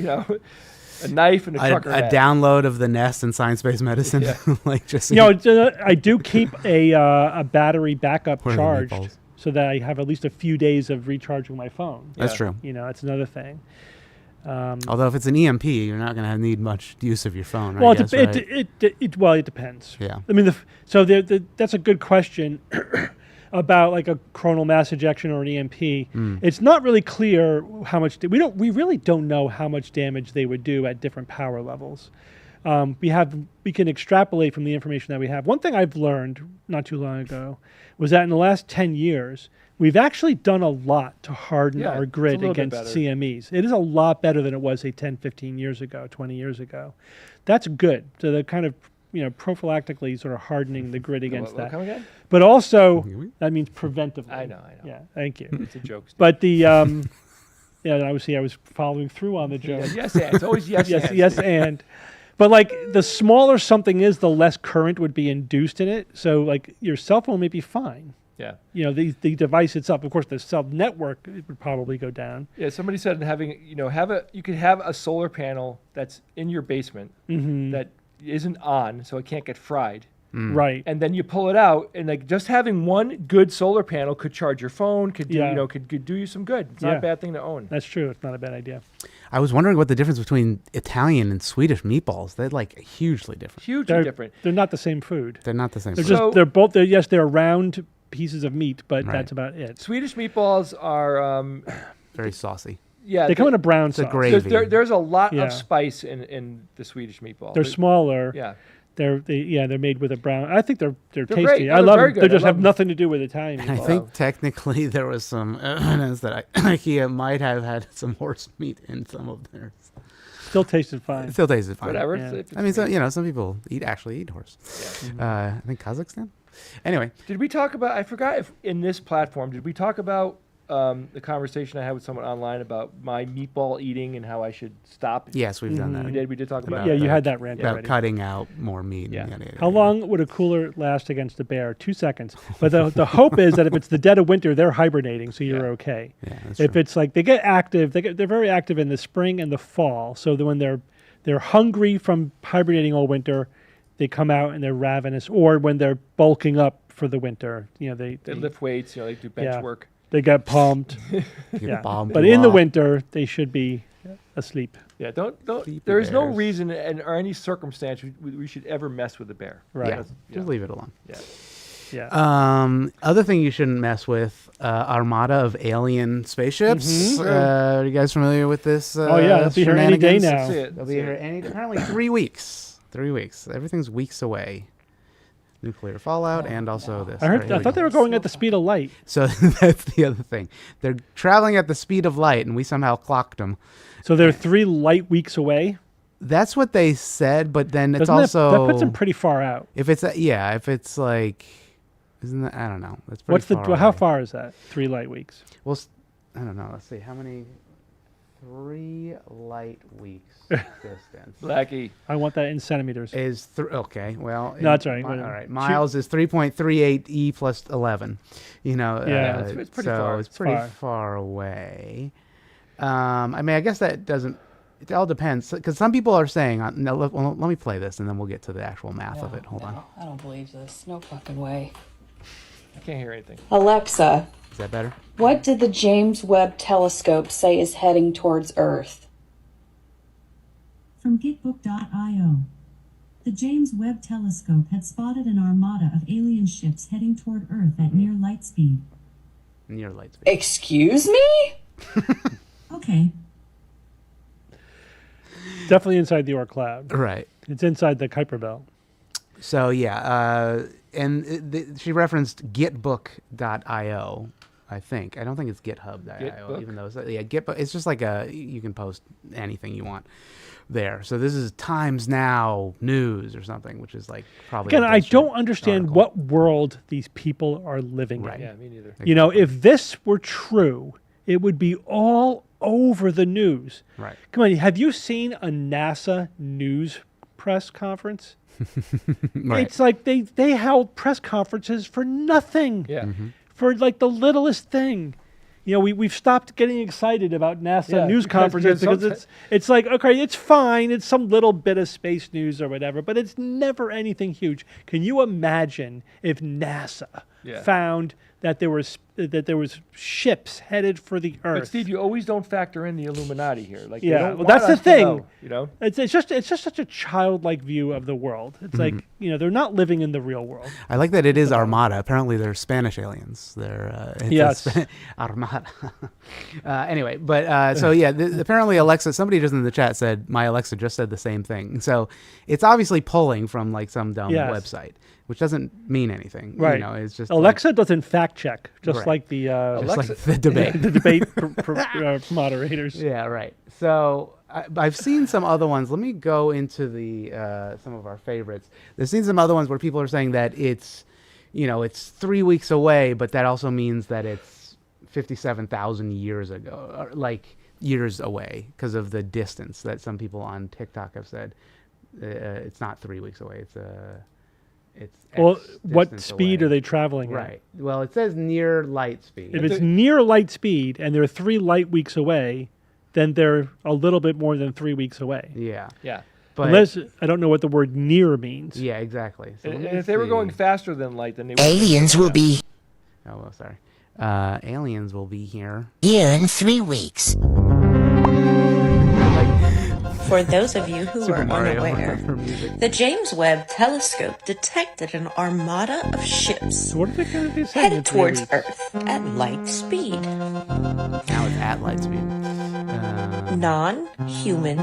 a knife and a trucker A hat. download of the Nest and Science-Based Medicine. Yeah. Just I do keep a battery backup Where are the charged meatballs? so that I have at least a few days of recharging my phone. That's Yeah. true. That's another thing. Although if it's an EMP, you're not going to need much use of your phone. Well, I guess, right? it depends. Yeah. I mean, that's a good question about like a coronal mass ejection or an EMP. It's not really clear how much we really don't know how much damage they would do at different power levels. we can extrapolate from the information that we have. One thing I've learned not too long ago was that in the last 10 years, we've actually done a lot to harden Yeah, our it's a grid little bit against better. CMEs. It is a lot better than it was, say, 10, 15 years ago, 20 years ago. That's good. So the kind of, prophylactically sort of hardening the grid against that. Come again? But also, that means preventively. I know. Yeah, thank you. It's a joke. But the, obviously I was following through on the joke. Yes, and. It's always yes, Yes, and. yes, and. But like the smaller something is, the less current would be induced in it. So like your cell phone may be fine. Yeah. The device itself, of course, the cell network it would probably go down. Yeah, somebody said you could have a solar panel that's in your basement that isn't on, so it can't get fried. Right. And then you pull it out, and like just having one good solar panel could charge your phone, could do could do you some good. It's not a bad thing to own. That's true. It's not a bad idea. I was wondering what the difference between Italian and Swedish meatballs. They're like hugely different. Hugely different. They're not the same food. They're not the same. They're food. just they're both they're round pieces of meat, but Right. that's about it. Swedish meatballs are very saucy. yeah. They come in a brown It's a sauce. gravy. There's a lot Yeah. of spice in the Swedish meatball. They're smaller. Yeah. They're made with a brown. I think they're tasty. great. I They're love very them. good. They just I have love 'em. nothing to do with Italian And I meatball. think technically there was some evidence that IKEA might have had some horse meat in some of theirs. Still tasted fine. It still tasted fine. Whatever. Yeah. If it's I mean, meat. some people actually eat horse. Yeah. I think Kazakhstan. Anyway, Did we talk about? I forgot if in this platform did we talk about the conversation I had with someone online about my meatball eating and how I should stop? yes, we've done that. We did. We did talk about. About Yeah, you the- had that rant About already. cutting out more meat. Yeah. How long would a cooler last against a bear? 2 seconds. But the hope is that if it's the dead of winter, they're hibernating, so you're Yeah. okay. Yeah, that's If true. it's like they get active, they're very active in the spring and the fall. So that when they're hungry from hibernating all winter, they come out and they're ravenous. Or when they're bulking up for the winter, they They lift weights. They do bench Yeah. work. They get pumped. You Yeah. bomb But in the block. winter, they should be asleep. Yeah. Don't. Sleepy There is no bears. reason or any circumstance we should ever mess with a bear. Right. Yeah, That's- just leave it alone. Yeah. Yeah. Other thing you shouldn't mess with: Armada of alien spaceships. Are you guys familiar with this? Oh, yeah, they'll be here any day shenanigans? now. That's it. They'll be here apparently 3 weeks. 3 weeks. Everything's weeks away. Nuclear fallout and also this. I All right, here we thought go. they were going at the speed of light. So that's the other thing. They're traveling at the speed of light, and we somehow clocked them. So they're 3 light weeks away. That's what they said, but then it's Doesn't also that puts them pretty far out. if it's if it's like, isn't that I don't know. That's pretty What's far how away. far is that? 3 light weeks. Well, I don't know. Let's see how many. 3 light weeks distance Blackie. I want that in centimeters. is okay. Well, No, that's all right. All Whatever. right, miles is 3.38 e plus 11. Yeah, it's pretty so far. It's pretty far. far away. I mean, I guess that doesn't. It all depends because some people are saying. No, let me play this and then we'll get to the actual math of it. Hold on. I don't believe this. No fucking way. I can't hear anything. Alexa, Is that better? what did the James Webb Telescope say is heading towards Earth? From Gitbook.io. The James Webb Telescope had spotted an armada of alien ships heading toward Earth at near light speed. Near light speed. Excuse me? Okay, Definitely inside the Oort cloud. Right. It's inside the Kuiper belt. So yeah, and she referenced Gitbook.io. I think. I don't think it's GitHub.io, Gitbook? even though Gitbook. It's just like you can post anything you want there. So this is Times Now News or something, which is like probably. Again, a I bullshit don't understand article. what world these people are living Right. in. Yeah, me neither. If this were true, it would be all over the news. Right. Come on, have you seen a NASA news press conference? Right. It's like they held press conferences for nothing. Yeah. For like the littlest thing. We've stopped getting excited about NASA Yeah, news because conferences because sometimes- it's like, okay, it's fine. It's some little bit of space news or whatever, but it's never anything huge. Can you imagine if NASA Yeah. found that there was ships headed for the Earth. But Steve, you always don't factor in the Illuminati here. Like, they Yeah, don't well, want that's the us to thing. know, you know? It's just such a childlike view of the world. It's like, they're not living in the real world. I like that it is Armada. Apparently, they're Spanish aliens. They're Yes. Armada. Anyway, but so yeah, apparently Alexa. Somebody just in the chat said my Alexa just said the same thing. So it's obviously pulling from like some dumb Yes. website, which doesn't mean anything. Right. You know, it's just Alexa doesn't fact check, just Right. like the just like the debate. the debate moderators. Yeah, right. So I've seen some other ones. Let me go into the some of our favorites. There's seen some other ones where people are saying that it's 3 weeks away, but that also means that it's 57,000 years ago, or like years away, because of the distance that some people on TikTok have said. It's not 3 weeks away. It's Well, X what distance speed away. are they traveling at? Right. Well, it says near light speed. If it's near light speed and they're 3 light weeks away, then they're a little bit more than 3 weeks away. Yeah. Yeah. But Unless I don't know what the word near means. yeah, exactly. So And let me if they were see. going faster than light, then they would. Aliens will be Oh, well, sorry. Aliens will be here. here in 3 weeks. For those of you who Super are Mario unaware, for music. the James Webb Telescope detected an armada of ships So what are they going to be saying? in headed 3 towards weeks? Earth at light speed. Now it's at light speed. Non-human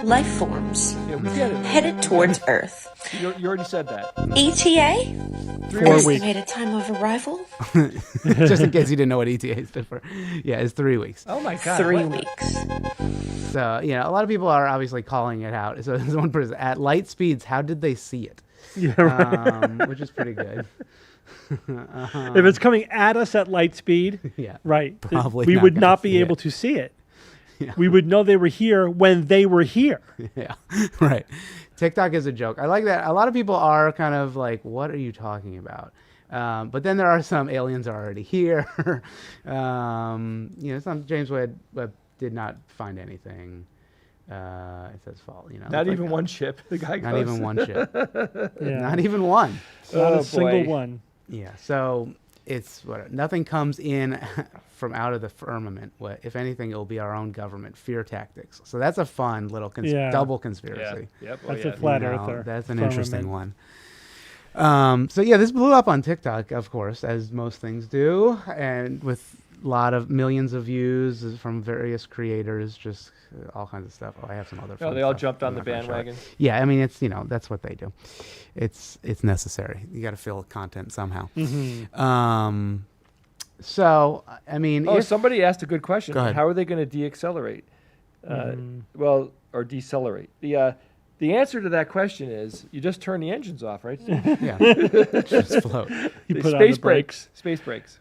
life forms Yeah, we get it. headed towards Earth. You already said that. ETA? 4 weeks. Estimated time of arrival? Just in case you didn't know what ETA stood for. Yeah, it's 3 weeks. Oh my God. 3 what? weeks. So, a lot of people are obviously calling it out. So there's one person, at light speeds, how did they see it? Yeah, right. Which is pretty good. If it's coming at us at light speed, Yeah. right, Probably we not would gonna not be see able it. to see it. Yeah. We would know they were here when they were here. Yeah, right. TikTok is a joke. I like that. A lot of people are kind of like, what are you talking about? But then there are some aliens are already here. Some James Webb did not find anything. It says fall. Not even one ship. The guy Not goes. even one ship. Yeah. Not even one. Not Oh, a single boy. one. Yeah. So it's nothing comes in from out of the firmament. If anything, it will be our own government. Fear tactics. So that's a fun little Yeah. double Yeah. conspiracy. Yep. That's yeah. a flat earther. That's an firmament. interesting one. So yeah, this blew up on TikTok, of course, as most things do, and with a lot of millions of views from various creators, just all kinds of stuff. Oh, I have some other. Oh, fun they all stuff. jumped on I'm the not gonna show it. bandwagon. Yeah, I mean it's that's what they do. It's necessary. You got to fill content somehow. Mhm. So I mean, Oh, if, somebody asked a good question. Go ahead. How are they going to deaccelerate? Well, or decelerate. The answer to that question is you just turn the engines off, right? yeah, just float. You The put on space the brakes. Space brakes.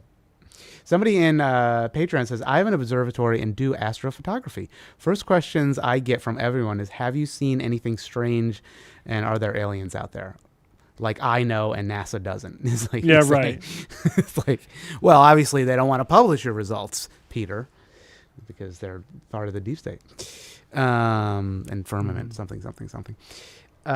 Somebody in Patreon says, I have an observatory and do astrophotography. First questions I get from everyone is, have you seen anything strange and are there aliens out there? Like I know and NASA doesn't. It's like, Yeah, it's like- right. it's like, well, obviously they don't want to publish your results, Peter, because they're part of the deep state. And firmament, something. All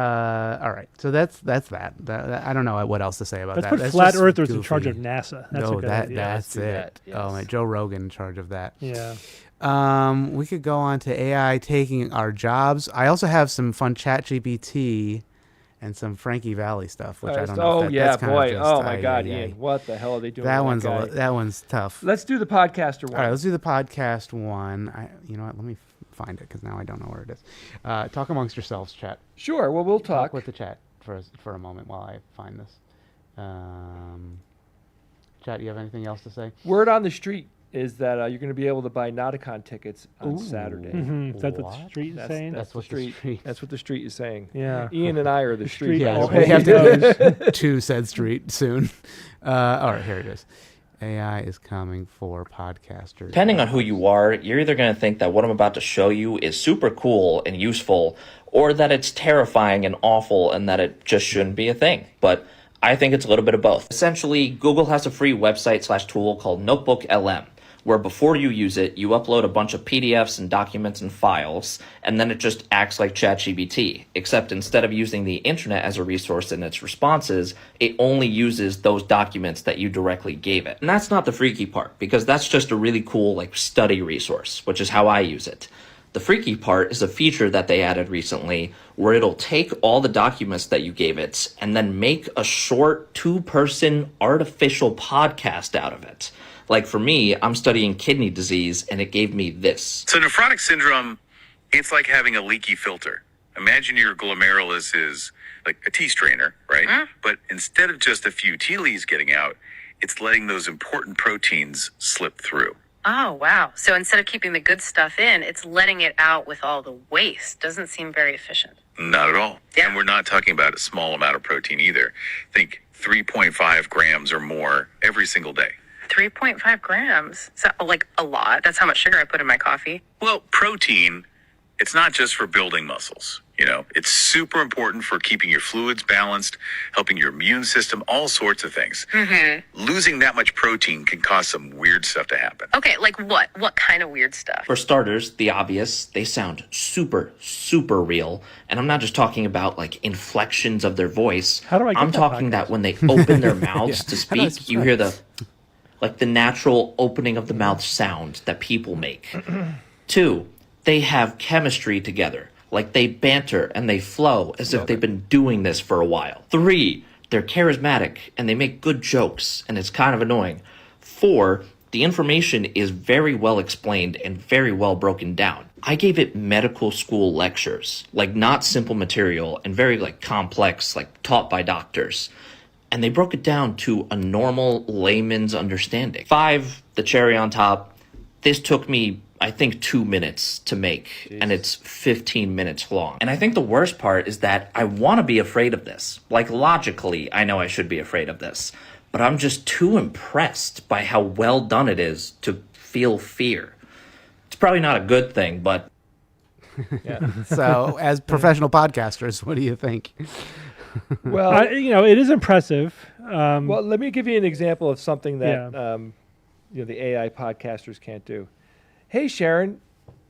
right, so that's that. I don't know what else to say about Let's that. put That's flat just earthers in charge goofy. of NASA. That's a No, good idea. that's do it. that, Oh yes. my, Joe Rogan in charge of that. Yeah. We could go on to AI taking our jobs. I also have some fun Chat GPT and some Frankie Valley stuff, which I don't know. Oh if that, yeah, that's kind of boy. just, Oh my God, ay, ay, Ian. ay. What the hell are they doing? That to one's guy? that one's tough. Let's do the podcaster one. All right, let's do the podcast one. You know what? Let me find it because now I don't know where it is. Talk amongst yourselves, chat. Sure. Well, we'll Talk talk. with the chat for a moment while I find this. Chat, you have anything else to say? Word on the street is that you're going to be able to buy Nauticon tickets on Saturday. Mhm. Is that what the What? street is saying? That's the what the street- That's what the street is saying. Yeah. Ian and I are the street. Street by the all way. we have to go to said street soon. All right, here it is. AI is coming for podcasters. Depending on who you are, you're either going to think that what I'm about to show you is super cool and useful, or that it's terrifying and awful and that it just shouldn't be a thing. But I think it's a little bit of both. Essentially, Google has a free website/tool called Notebook LM, where before you use it, you upload a bunch of PDFs and documents and files, and then it just acts like ChatGPT, except instead of using the internet as a resource in its responses, it only uses those documents that you directly gave it. And that's not the freaky part, because that's just a really cool like study resource, which is how I use it. The freaky part is a feature that they added recently where it'll take all the documents that you gave it and then make a short 2-person artificial podcast out of it. Like for me, I'm studying kidney disease and it gave me this. So nephrotic syndrome, it's like having a leaky filter. Imagine your glomerulus is like a tea strainer, right? Mm-hmm. But instead of just a few tea leaves getting out, it's letting those important proteins slip through. Oh, wow. So instead of keeping the good stuff in, it's letting it out with all the waste. Doesn't seem very efficient. Not at all. Yeah. And we're not talking about a small amount of protein either. Think 3.5 grams or more every single day. 3.5 grams? So, like, a lot? That's how much sugar I put in my coffee? Well, protein, it's not just for building muscles. You know, it's super important for keeping your fluids balanced, helping your immune system, all sorts of things. Mm-hmm. Losing that much protein can cause some weird stuff to happen. Okay, like what? What kind of weird stuff? For starters, the obvious, they sound super, super real. And I'm not just talking about like inflections of their voice. How do I get I'm that talking podcast? that when they open their mouths to speak, you hear the natural opening of the mouth sound that people make. 2, they have chemistry together. Like they banter and they flow as if they've been doing this for a while. 3, they're charismatic and they make good jokes and it's kind of annoying. 4, the information is very well explained and very well broken down. I gave it medical school lectures, like not simple material and very like complex, like taught by doctors. And they broke it down to a normal layman's understanding. 5, the cherry on top, this took me I think 2 minutes to make. Jeez. And it's 15 minutes long. And I think the worst part is that I want to be afraid of this. Like logically, I know I should be afraid of this, but I'm just too impressed by how well done it is to feel fear. It's probably not a good thing, but yeah. So as professional podcasters, what do you think? Well, it is impressive. Well, let me give you an example of something that the AI podcasters can't do. Hey, Sharon,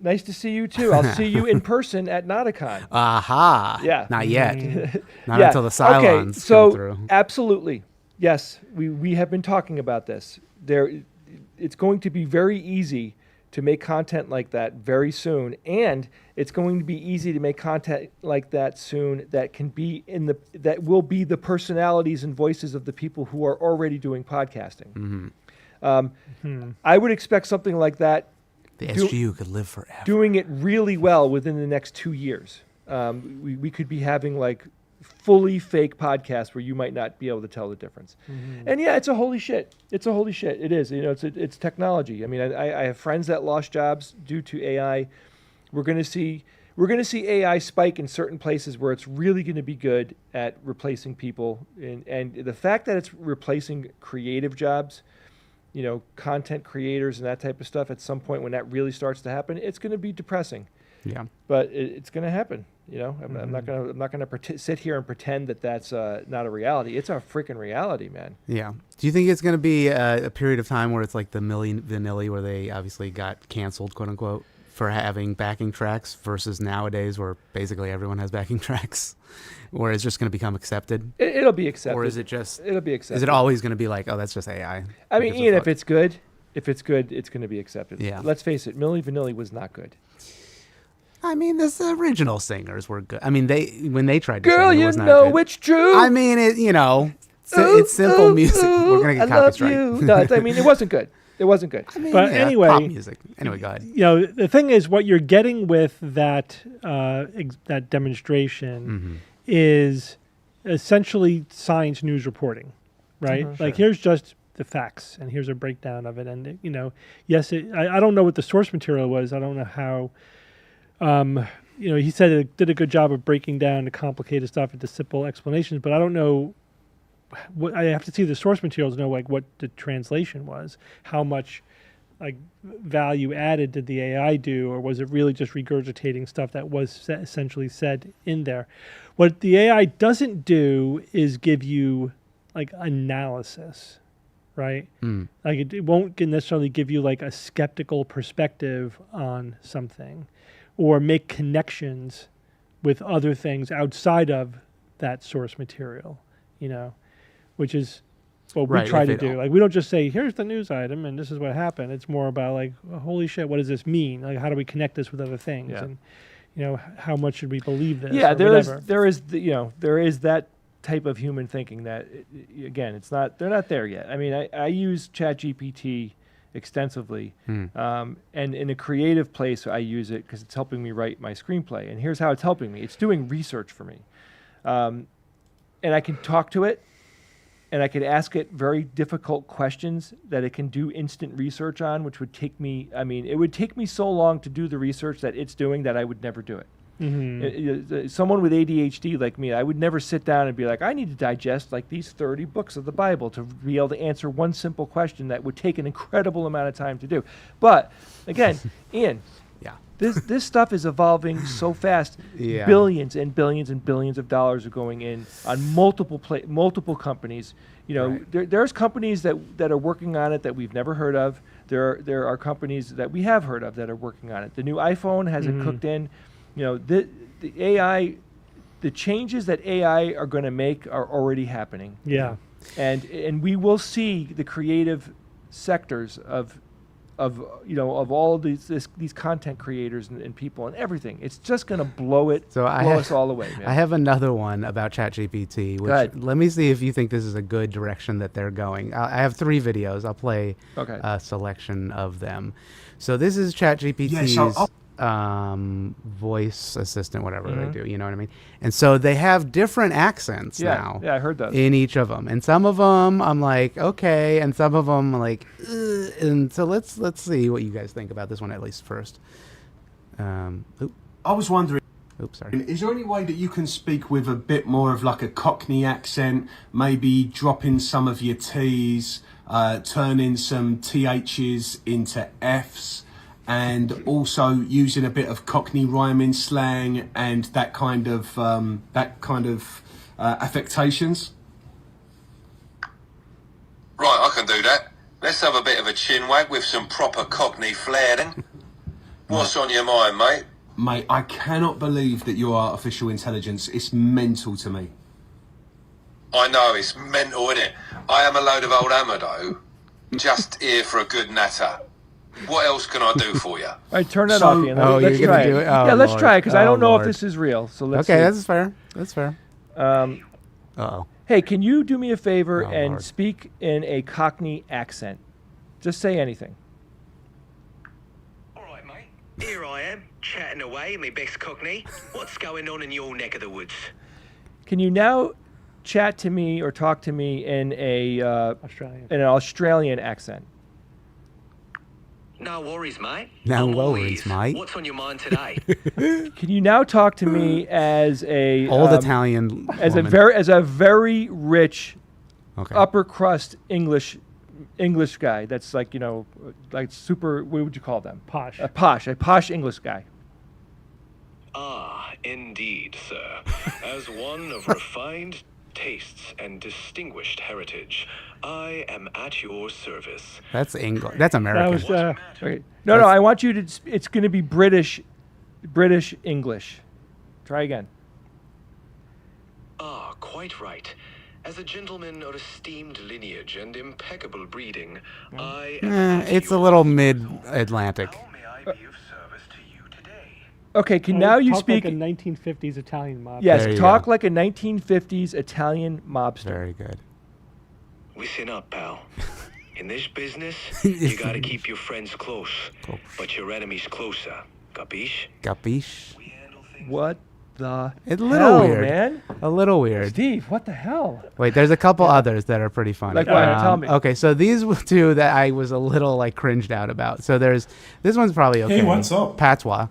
nice to see you, too. I'll see you in person at Nauticon. Aha. Yeah. Not yet. Not until the Cylons come through. Absolutely. Yes, we have been talking about this. It's going to be very easy to make content like that very soon, and it's going to be easy to make content like that soon that can be that will be the personalities and voices of the people who are already doing podcasting. Mm-hmm. I would expect something like that. The SGU could live forever. Doing it really well within the next 2 years. We could be having like fully fake podcasts where you might not be able to tell the difference. Mm-hmm. And yeah, it's a holy shit. It's a holy shit. It is. It's technology. I mean, I have friends that lost jobs due to AI. We're going to see AI spike in certain places where it's really going to be good at replacing people. And the fact that it's replacing creative jobs, content creators and that type of stuff, at some point when that really starts to happen, it's going to be depressing. Yeah. But it's going to happen. I'm not going to sit here and pretend that that's not a reality. It's a freaking reality, man. Yeah. Do you think it's going to be a period of time where it's like the Milli Vanilli, where they obviously got canceled, quote unquote, for having backing tracks, versus nowadays where basically everyone has backing tracks? Or is it just going to become accepted? It'll be accepted. Or is it just... It'll be accepted. Is it always going to be like, oh, that's just AI? I mean, Ian, if it's good, it's going to be accepted. Yeah. Let's face it, Milli Vanilli was not good. I mean, the original singers were good. I mean, when they tried to Girl, sing, it you was not know good. it's true. I mean, it's simple music. We're going to get copy strike. No, I mean, it wasn't good. It wasn't good. I mean, but anyway, pop music. Anyway, go ahead. The thing is, what you're getting with that that demonstration is essentially science news reporting, right? Sure. Like, here's just the facts, and here's a breakdown of it. And yes, I don't know what the source material was. I don't know how. He said it did a good job of breaking down the complicated stuff into simple explanations, but I don't know. I have to see the source materials to know like what the translation was, how much like value added did the AI do, or was it really just regurgitating stuff that was essentially said in there? What the AI doesn't do is give you like analysis. right? Like it won't necessarily give you like a skeptical perspective on something, or make connections with other things outside of that source material, which is what we try to do. Like, we don't just say, here's the news item and this is what happened. It's more about like, oh, holy shit, what does this mean? Like, how do we connect this with other things? And, how much should we believe this? Yeah, there is that type of human thinking that, again, they're not there yet. I mean, I use ChatGPT extensively, and in a creative place I use it because it's helping me write my screenplay. And here's how it's helping me. It's doing research for me. And I can talk to it, and I could ask it very difficult questions that it can do instant research on, which would take me, it would take me so long to do the research that it's doing that I would never do it. Someone with ADHD like me, I would never sit down and be like, I need to digest like these 30 books of the Bible to be able to answer one simple question that would take an incredible amount of time to do. But again, Ian, this stuff is evolving so fast. Billions and billions and billions of dollars are going in on multiple companies. There's companies that are working on it that we've never heard of. There are companies that we have heard of that are working on it. The new iPhone has it cooked in. The AI, the changes that AI are going to make are already happening. Yeah, and we will see the creative sectors of all of these content creators and people and everything. It's just going to blow us all away, man. I have another one about ChatGPT. Let me see if you think this is a good direction that they're going. I have 3 videos. I'll play a selection of them. So this is ChatGPT's voice assistant, whatever they do, you know what I mean? And so they have different accents now. Yeah, I heard that. In each of them. And some of them I'm like, okay, and some of them I'm like, ugh. And so let's see what you guys think about this one at least first. I was wondering, is there any way that you can speak with a bit more of like a Cockney accent, maybe dropping some of your T's, turning some THs into Fs, and also using a bit of Cockney rhyming slang and that kind of affectations? Right, I can do that. Let's have a bit of a chin wag with some proper Cockney flair then. What's on your mind, mate? Mate, I cannot believe that you're artificial intelligence. It's mental to me. I know, it's mental, innit? I am a load of old ammo, just here for a good natter. What else can I do for you? All right, turn that off, Ian. Let's try it. Let's try it, because I don't know if this is real. So let's see. That's fair. That's fair. Uh-oh. Hey, can you do me a favor and speak in a Cockney accent? Just say anything. All right, mate. Here I am, chatting away in my best Cockney. What's going on in your neck of the woods? Can you now chat to me or talk to me in an Australian accent? No worries, mate. No worries, mate. What's on your mind today? Can you now talk to me as a old Italian as woman. as a very rich upper crust English guy that's like like super, what would you call them? Posh. A posh English guy. Ah, indeed, sir. As one of refined tastes and distinguished heritage, I am at your service. That's English. That's American. That was, okay. No, I want you to. It's going to be British English. Try again. Ah, quite right. As a gentleman of esteemed lineage and impeccable breeding, I am it's a little mid-Atlantic. Okay, now you talk speak like a 1950s Italian mobster. Yes, talk like a 1950s Italian mobster. Very good. Listen up, pal. In this business, you gotta keep your friends close, but your enemies closer. Capiche? Capiche? What the It's a little hell, weird, man? A little weird. Steve, what the hell? Wait, there's a couple others that are pretty funny. Like what? Tell me. Okay, so these two that I was a little like cringed out about. So there's this one's probably okay. Hey, what's up? Patois.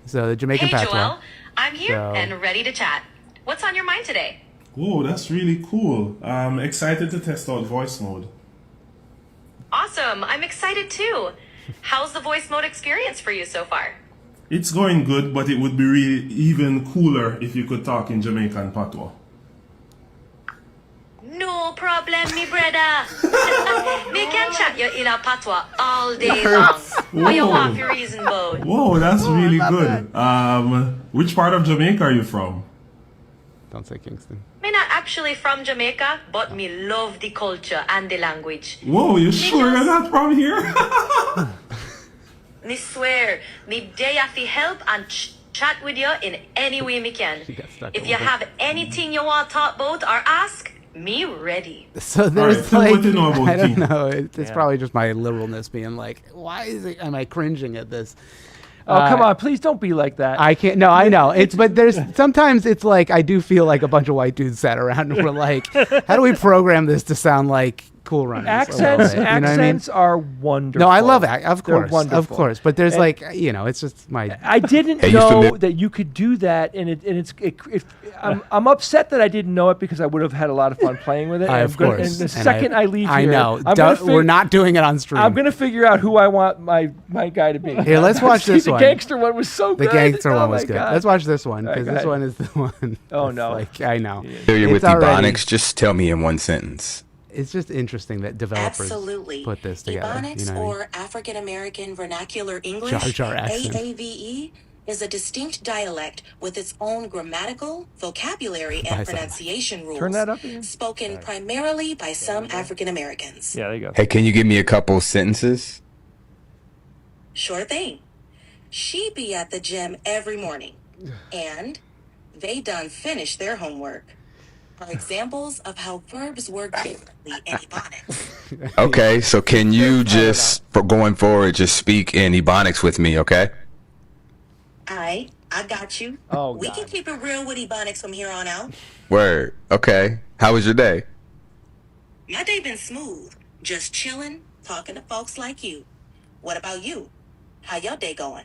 So the Jamaican Hey, patois. Joel. I'm here and ready to chat. What's on your mind today? Oh, that's really cool. I'm excited to test out voice mode. Awesome. I'm excited too. How's the voice mode experience for you so far? It's going good, but it would be really even cooler if you could talk in Jamaican patois. No problem, me brother. Me can chat you in a patois all day long. What you want for reason, boy? Whoa, that's really good. Which part of Jamaica are you from? Don't say Kingston. Me not actually from Jamaica, but me love the culture and the language. Whoa, you sure you're not from here? Me swear, me day have to help and chat with you in any way me can. If you have anything you want to talk about or ask, me ready. So there's Alright, so what do you know about I don't tea? know. It's probably just my liberalness being like, why am I cringing at this? Oh, come on, please don't be like that. I can't. No, I know. But there's sometimes it's like I do feel like a bunch of white dudes sat around and were like, how do we program this to sound like Cool Runnings? Accents, You know what I mean? accents are wonderful. No, I love it. Of They're course, wonderful. of course. But there's And like, it's just my. I didn't know that you could do that, and I'm upset that I didn't know it because I would have had a lot of fun playing with it. Of course. And the second I leave here, I know. I'm We're not doing it on stream. I'm gonna figure out who I want my guy to be. Here, let's watch See, this one. The gangster one was so good. The gangster Oh one was my good. God. Let's watch this one All right, because go this ahead. one is the one. Oh, that's no. Like I know. Familiar with It's already- Ebonics? Just tell me in one sentence. It's just interesting that developers Absolutely. put this together. Ebonics, you know what I mean? or African American Vernacular English, Jar Jar accent. AAVE, is a distinct dialect with its own grammatical, vocabulary, Buy and some. pronunciation rules. Turn that up again. Spoken primarily by some African Americans. Yeah, there you go. Hey, can you give me a couple sentences? Sure thing. She be at the gym every morning, and they done finished their homework. Are examples of how verbs work differently in Ebonics. Okay, so can you just, for going forward, just speak in Ebonics with me, okay? I got you. Oh, we God. can keep it real with Ebonics from here on out. Word. Okay. How was your day? My day been smooth. Just chilling, talking to folks like you. What about you? How your day going?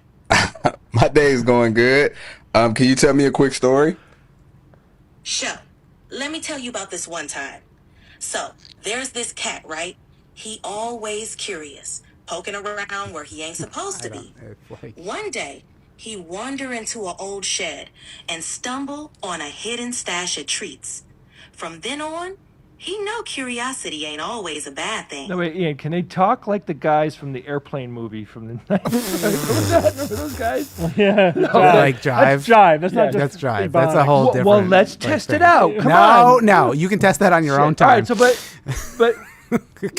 My day is going good. Can you tell me a quick story? Sure. Let me tell you about this one time. So, there's this cat, right? He always curious, poking around where he ain't supposed to be. One day, he wander into an old shed and stumble on a hidden stash of treats. From then on, he know curiosity ain't always a bad thing. No, wait, Ian, can they talk like the guys from the Airplane movie from the 90s? What was that? Remember those guys? Yeah. No, Like Jive. That's Jive. That's Yeah, not just That's Jive. That's a whole Well, different. well, let's like, test thing. it out. Come no, on. no, you can test that on your own All time. right, so but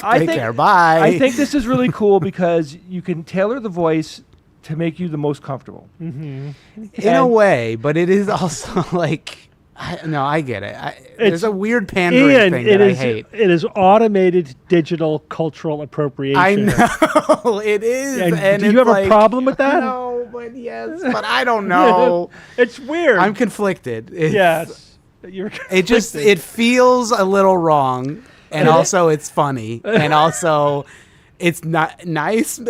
I Take think care. Bye. I think this is really cool because you can tailor the voice to make you the most comfortable. in a way, but it is also like. I get it. There's a weird pandering Ian, thing it that I is- hate. It is automated digital cultural appropriation. I know it is. And do you it's have like, a problem with that? No, but yes, but I don't know. It's weird. I'm conflicted. It's, Yes. You're It just conflicted. it feels a little wrong, and also it's funny, and also it's not nice,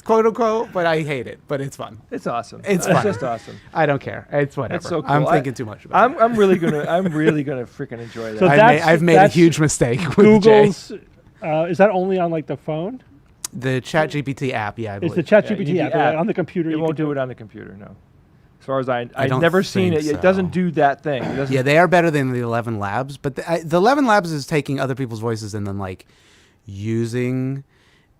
quote unquote. But I hate it. But it's fun. It's awesome. It's fun. just awesome. I don't care. It's whatever. It's so cool. I'm thinking too much about it. I'm really gonna freaking enjoy that. So I've made a that's huge mistake with Jay. Google's. Is that only on like the phone? The ChatGPT app, yeah, I It's believe. the ChatGPT Yeah, app. the app. On the computer, It you won't can do it on the computer. No. As far as I've don't never seen it. think It doesn't do that thing. It doesn't, Yeah, they are better than the 11 Labs, but the 11 Labs is taking other people's voices and then like using.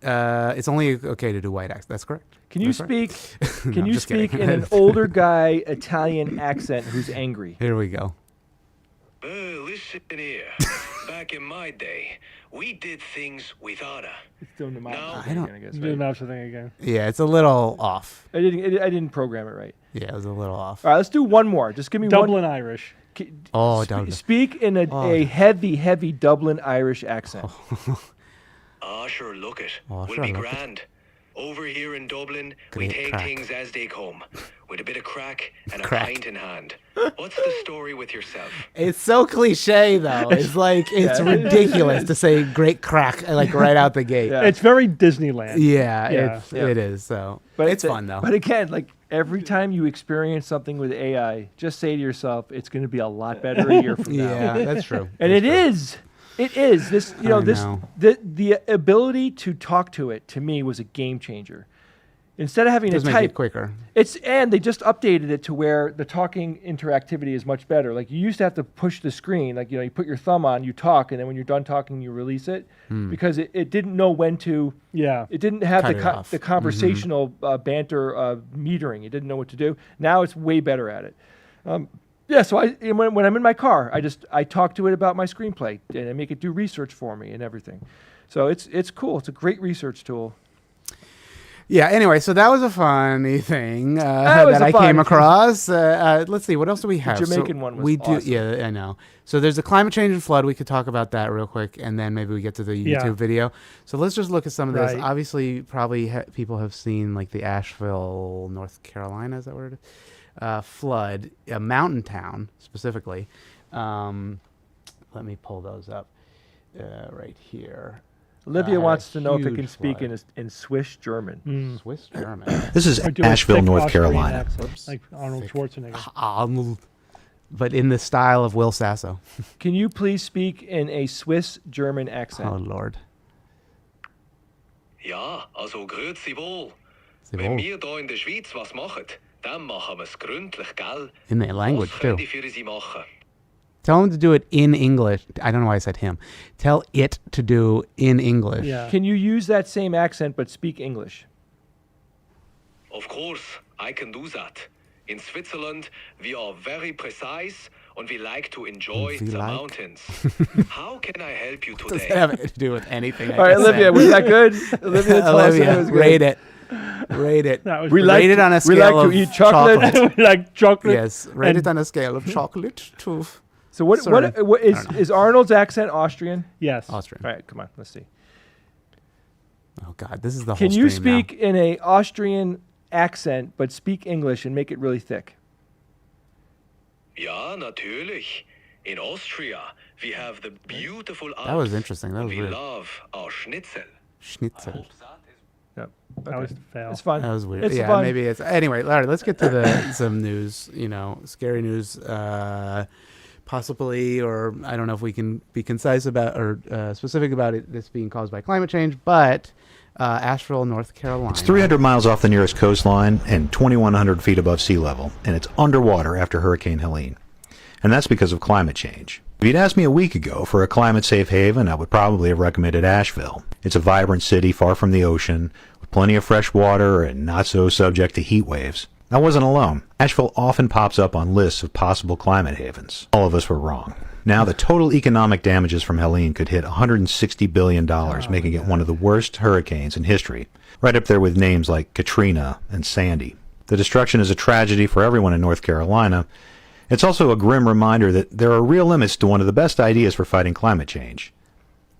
It's only okay to do white accents. That's correct. Can you That's right. speak? No, Can I'm you just speak kidding. in an older guy Italian accent who's angry? Here we go. Listen here. Back in my day, we did things with honor. It's doing the mouse I don't- thing, I guess. do Right? the mouse thing again. Yeah, it's a little off. I didn't program it right. Yeah, it was a little off. All right, let's do one more. Just give me Dublin one. Irish. Oh, Dublin. Speak in a heavy Dublin Irish accent. Ah, sure, look it. Oh, We'll sure, be look it. grand. Over here in Dublin, we Great take crack. things as they come, with a bit of crack and a Crack. pint in hand. What's the story with yourself? It's so cliche though. It's like it's ridiculous to say great crack like right out the gate. Yeah. It's very Disneyland. Yeah, Yeah. it is. So, But it's fun though. But again, like every time you experience something with AI, just say to yourself, "It's going to be a lot better a year from now." Yeah, that's true. And That's it true. is. It is. This, you know, I this know. the ability to talk to it to me was a game changer. Instead of having to Does make type, it quicker. and they just updated it to where the talking interactivity is much better. Like you used to have to push the screen, like you put your thumb on, you talk, and then when you're done talking, you release it because it didn't know when to. Yeah. It didn't have Cut it off. the conversational banter metering. It didn't know what to do. Now it's way better at it. So when I'm in my car, I talk to it about my screenplay and I make it do research for me and everything. So it's cool. It's a great research tool. Yeah. Anyway, so that was a funny thing that I came across. Let's see, what else do we have? Jamaican one was awesome. Yeah, I know. So there's the climate change and flood. We could talk about that real quick, and then maybe we get to the YouTube video. So let's just look at some of this. Right. Obviously, probably people have seen like the Asheville, North Carolina. Is that where it is? Flood, a mountain town specifically. Let me pull those up right here. Olivia wants to know if it can speak in Swiss German. Swiss German. This is Or do a Asheville, thick North Austrian Carolina. accent, like Arnold Schwarzenegger. Arnold. But in the style of Will Sasso. Can you please speak in a Swiss German accent? Oh, Lord. Ja, also grüezi wohl. Sie Wenn wohl. wir da in der Schweiz was machen, dann machen wir es gründlich, gell? In the language, Was too. kann ich für Sie machen? Tell him to do it in English. I don't know why I said him. Tell it to do in English. Yeah. Can you use that same accent but speak English? Of course, I can do that. In Switzerland, we are very precise and we like to enjoy We the like? mountains. How can I help you Does today? that have to do with anything? I All right, just Olivia, said? was that good? Olivia, tell us if it was good. Rate it. Rate it. That was We pretty- like Rate it to- on a we scale like of to eat chocolate. We like chocolate. Yes, rate and- it on a scale of chocolate to So what Sorry. what I don't know. is Arnold's accent Austrian? Yes. Austrian. All right, come on, let's see. Oh God, this is the whole Can you stream now. speak in a Austrian accent but speak English and make it really thick? Ja, natürlich. In Austria, we have the beautiful Alps. That was interesting. That was we weird. love our schnitzel. Schnitzel. Yep. That was a fail. It's fun. That was weird. It's Yeah, fun. maybe it's anyway. All right, let's get to the some news. Scary news. Possibly, or I don't know if we can be concise about or specific about it. This being caused by climate change, but Asheville, North Carolina. It's 300 miles off the nearest coastline and 2,100 feet above sea level, and it's underwater after Hurricane Helene. And that's because of climate change. If you'd asked me a week ago for a climate-safe haven, I would probably have recommended Asheville. It's a vibrant city far from the ocean, with plenty of fresh water and not so subject to heat waves. I wasn't alone. Asheville often pops up on lists of possible climate havens. All of us were wrong. Now, the total economic damages from Helene could hit $160 billion, making it one of the worst hurricanes in history, right up there with names like Katrina and Sandy. The destruction is a tragedy for everyone in North Carolina. It's also a grim reminder that there are real limits to one of the best ideas for fighting climate change: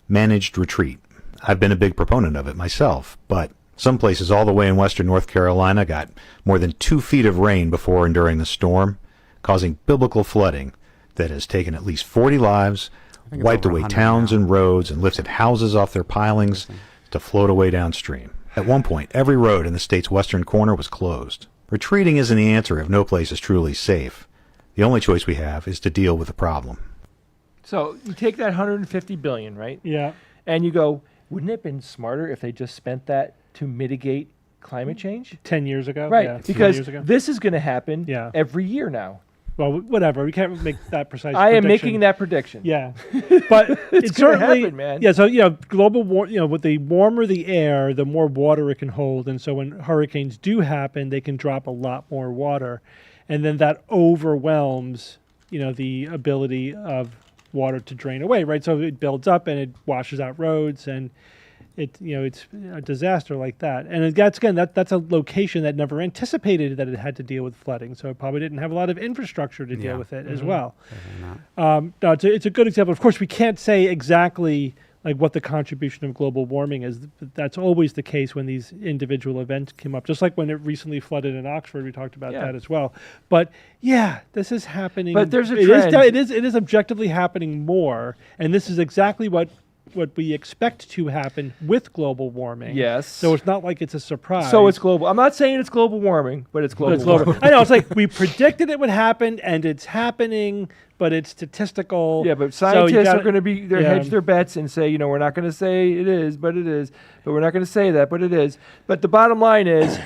managed retreat. I've been a big proponent of it myself, but some places all the way in western North Carolina got more than 2 feet of rain before and during the storm, causing biblical flooding that has taken at least 40 lives, think it's wiped over away 100 towns now. and roads, and lifted houses off their pilings to float away downstream. At one point, every road in the state's western corner was closed. Retreating isn't the answer if no place is truly safe. The only choice we have is to deal with the problem. So you take that 150 billion, right? Yeah. And you go, wouldn't it have been smarter if they just spent that to mitigate climate change? 10 years ago. Right, Yeah, 20 because years ago. this is going to happen Yeah. every year now. Well, whatever. We can't make that precise. I am prediction. making that prediction. Yeah, but It's it's gonna certainly happen, man. Yeah, so global with the warmer the air, the more water it can hold, and so when hurricanes do happen, they can drop a lot more water, and then that overwhelms the ability of water to drain away. Right, so it builds up and it washes out roads and. It's a disaster like that, and that's a location that never anticipated that it had to deal with flooding, so it probably didn't have a lot of infrastructure to deal with it as well. No, it's a good example. Of course, we can't say exactly like what the contribution of global warming is. That's always the case when these individual events come up. Just like when it recently flooded in Oxford, we talked about that as well. But yeah, this is happening. But there's a it trend. It is objectively happening more, and this is exactly what we expect to happen with global warming. Yes. So it's not like it's a surprise. So it's global. I'm not saying it's global warming, but it's global warming. I know, it's like we predicted it would happen and it's happening, but it's statistical. Yeah, but So you scientists gotta- are going to hedge their bets and say, we're not going to say it is, but it is. But we're not going to say that, but it is. But the bottom line is,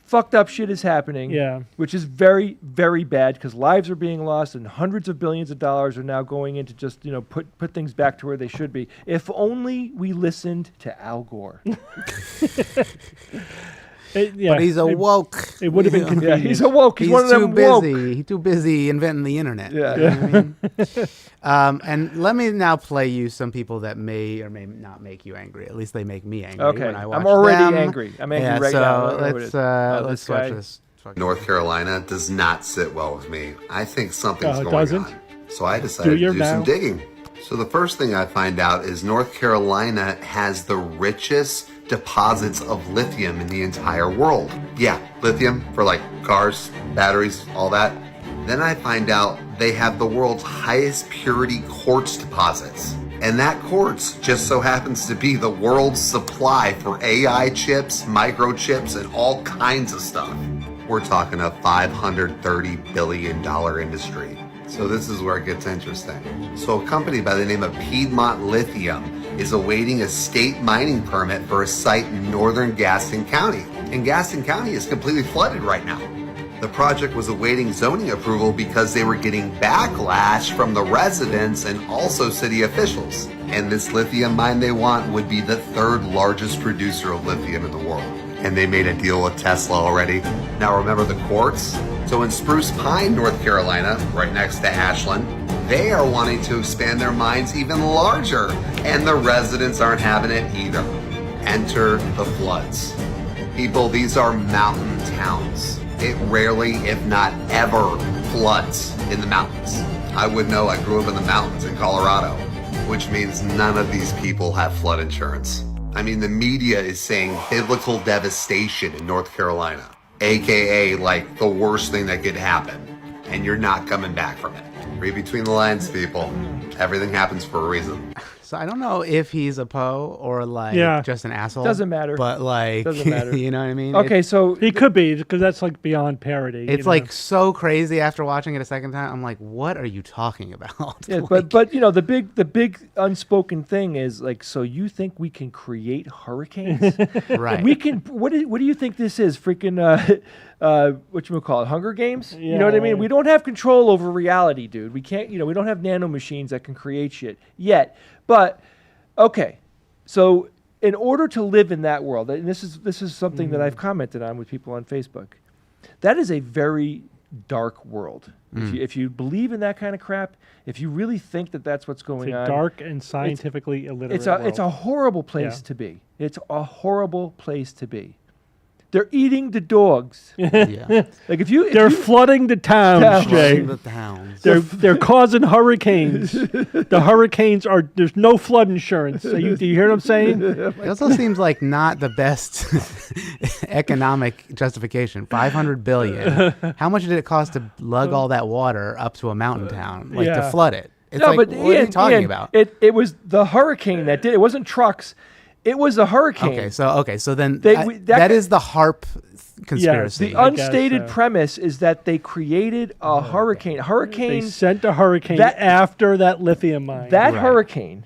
fucked up shit is happening. Yeah. Which is very, very bad because lives are being lost and hundreds of billions of dollars are now going into just, put things back to where they should be. If only we listened to Al Gore. But he's awoke. It would have been convenient. Yeah, he's awoke. He's one of them too woke. busy. He's too busy inventing the internet. Yeah. You know what I mean? And let me now play you some people that may or may not make you angry. At least they make me angry. Okay. When I watch I'm already them. angry. I'm angry right now. So let's watch this. North Carolina does not sit well with me. I think something's going doesn't? on. So I decided to do some digging. So the first thing I find out is North Carolina has the richest deposits of lithium in the entire world. Yeah, lithium for like cars, batteries, all that. Then I find out they have the world's highest purity quartz deposits. And that quartz just so happens to be the world's supply for AI chips, microchips, and all kinds of stuff. We're talking a $530 billion industry. So this is where it gets interesting. So a company by the name of Piedmont Lithium is awaiting a state mining permit for a site in northern Gaston County. And Gaston County is completely flooded right now. The project was awaiting zoning approval because they were getting backlash from the residents and also city officials. And this lithium mine they want would be the third largest producer of lithium in the world. And they made a deal with Tesla already. Now remember the quartz? So in Spruce Pine, North Carolina, right next to Ashland, they are wanting to expand their mines even larger, and the residents aren't having it either. Enter the floods. People, these are mountain towns. It rarely, if not ever, floods in the mountains. I would know, I grew up in the mountains in Colorado, which means none of these people have flood insurance. I mean, the media is saying biblical devastation in North Carolina, AKA like the worst thing that could happen, and you're not coming back from it. Read between the lines, people. Everything happens for a reason. So I don't know if he's a Poe or like just an asshole. Doesn't matter. But like, Doesn't matter. You know what I mean? Okay, so he could be because that's like beyond parody. It's like so crazy after watching it a second time. I'm like, what are you talking about? Yeah, Like, but the big unspoken thing is like, so you think we can create hurricanes? Right. We can. What do you think this is? Freaking whatchamacallit, Hunger Games? You know what I mean? We don't have control over reality, dude. We can't. We don't have nano machines that can create shit yet. But okay, so in order to live in that world, and this is something that I've commented on with people on Facebook, that is a very dark world. If you believe in that kind of crap, if you really think that that's what's going on, dark and scientifically illiterate. It's a horrible place to be. It's a horrible place to be. They're eating the dogs. Yeah. Like they're flooding the towns, Jay. Flooding the towns. They're causing hurricanes. The hurricanes there's no flood insurance. So do you hear what I'm saying? It also seems like not the best economic justification. $500 billion. How much did it cost to lug all that water up to a mountain town, like to flood it? It's no, like, but what are you talking about? It was the hurricane that did. It wasn't trucks. It was a hurricane. Okay, so then that is the HARP conspiracy. The unstated premise is that they created a hurricane. They sent a hurricane after that lithium mine. That hurricane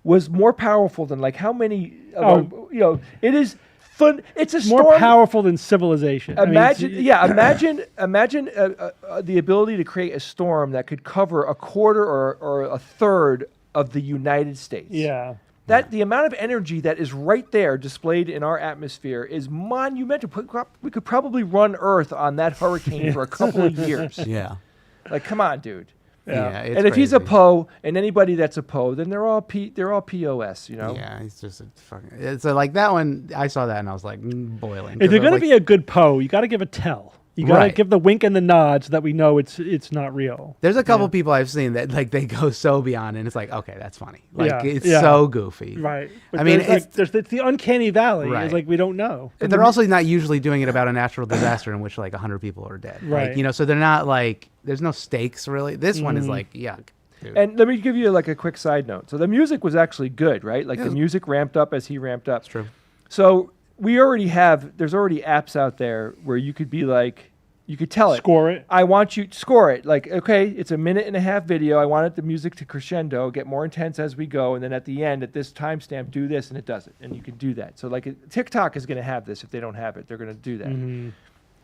was more powerful than like how many it is fun. It's a storm more powerful than civilization. Imagine imagine the ability to create a storm that could cover a quarter or a third of the United States. Yeah. The amount of energy that is right there displayed in our atmosphere is monumental. We could probably run Earth on that hurricane for a couple of years. Yeah. Like, come on, dude. Yeah, it's and if he's a crazy. Poe, and anybody that's a Poe, then they're all POS, you know? Yeah, he's just a fucking... So, like, that one, I saw that and I was like, boiling. If you're going to be a good Poe, you got to give a tell. You got to give the wink and the nod so that we know it's not real. There's a couple people I've seen that like they go so beyond and it's like, okay, that's funny. Like it's so goofy. Right. But I mean, it's the uncanny valley. Right. It's like we don't know. And they're also not usually doing it about a natural disaster in which like 100 people are dead. Right. Like, so they're not like, there's no stakes really. This one is like, yuck. Dude. And let me give you like a quick side note. So the music was actually good, right? Like the music ramped up as he ramped up. That's true. So there's already apps out there where you could be like, You could tell it. Score it. I want you to score it. Like, okay, it's a 1.5-minute video. I want the music to crescendo, get more intense as we go, and then at the end, at this timestamp, do this, and it does it. And you can do that. So, like, TikTok is going to have this. If they don't have it, they're going to do that. Mm-hmm.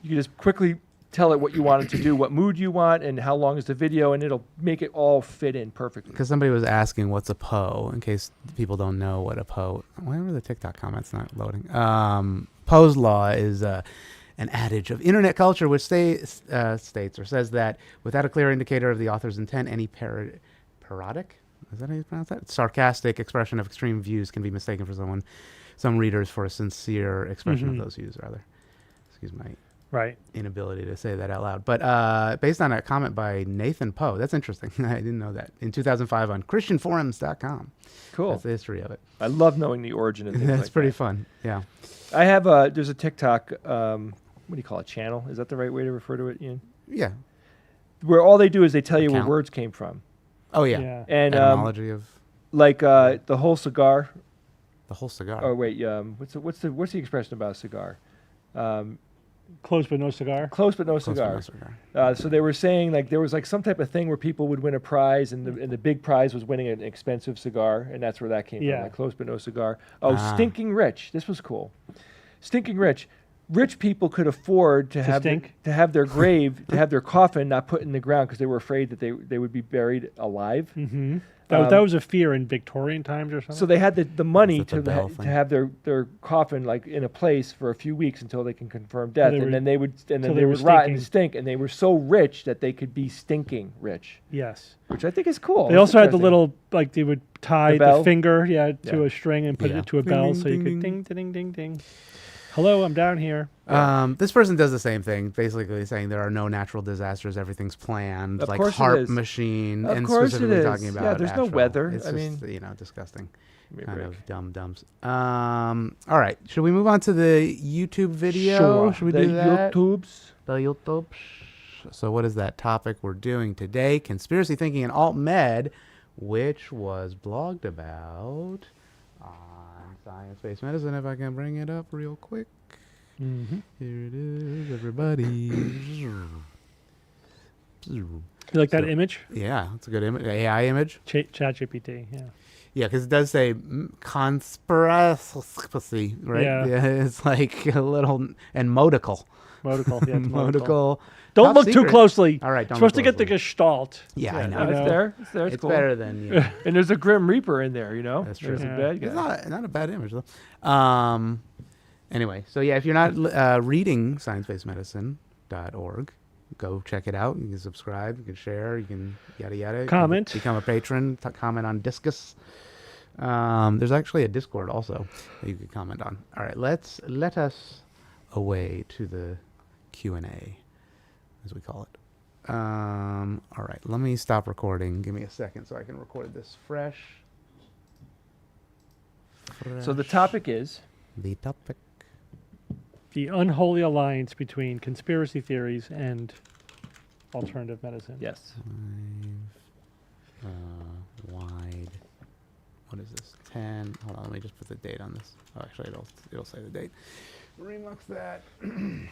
You can just quickly tell it what you want it to do, what mood you want, and how long is the video, and it'll make it all fit in perfectly. Because somebody was asking what's a Poe, in case people don't know what a Poe. Why are the TikTok comments not loading? Poe's law is an adage of internet culture, which states or says that without a clear indicator of the author's intent, any parodic, is that how you pronounce that? Sarcastic expression of extreme views can be mistaken for some readers for a sincere expression of those views, rather. Excuse my inability to say that out loud. But based on a comment by Nathan Poe, that's interesting. I didn't know that. In 2005 on ChristianForums.com. Cool. That's the history of it. I love knowing the origin of things That's like pretty that. fun. Yeah. I have there's a TikTok, what do you call it, channel? Is that the right way to refer to it, Ian? Yeah. Where all they do is they tell you where Account. words came from. Oh, yeah. And etymology of... Like the whole cigar. The whole cigar. Oh, wait, what's the expression about a cigar? Close but no cigar. Close but no cigar. So they were saying like there was like some type of thing where people would win a prize, and the big prize was winning an expensive cigar, and that's where that came from. Like close but no cigar. Oh, stinking rich. This was cool. Stinking rich. Rich people could afford to have their grave, to have their coffin not put in the ground because they were afraid that they would be buried alive. Mm-hmm. That was a fear in Victorian times or something. So they had the money to have their coffin like in a place for a few weeks until they can confirm death, and then they would rot and stink, and they were so rich that they could be stinking rich. Yes, which I think is cool. They also had the little like they would tie the finger to a string and put it to a Ding, bell ding, so you ding, could ding ding ding ding. Hello, I'm down here. This person does the same thing, basically saying there are no natural disasters, everything's planned, Of like course it HARP is. machine, Of and course it specifically is. talking about Yeah, there's no actual- weather. It's I just, mean, disgusting. Give me a Kind break. of dumb dumps. All right, should we move on to the YouTube video? Sure. Should we The do that? YouTubes. The YouTubes. So what is that topic we're doing today? Conspiracy thinking and alt med, which was blogged about on Science-Based Medicine. If I can bring it up real quick. Mm-hmm. Here it is, everybody. You like that image? Yeah, it's a good image. AI image. ChatGPT. Yeah. Yeah, because it does say conspiracy, right? Yeah. It's like a little and modical. Modical. Yeah, it's Modical. Don't Top look too secret. closely. All right, don't supposed look to get the closely. gestalt. Yeah, I know. It's there. It's there. It's cool. better than And there's a Grim Reaper in there. You know, That's true. There's a bad guy. It's not a bad image though. Anyway, so yeah, if you're not reading sciencebasedmedicine.org, go check it out. You can subscribe, you can share, you can yada yada. You can Comment. become a patron. Comment on Discus. There's actually a Discord also that you can comment on. All right, let us away to the Q&A, as we call it. All right, let me stop recording. Give me a second so I can record this fresh. So the topic is The topic. The unholy alliance between conspiracy theories and alternative medicine. Yes. Wide. What is this? 10. Hold on, let me just put the date on this. Oh, actually, it'll say the date. Remux that. Wednesday,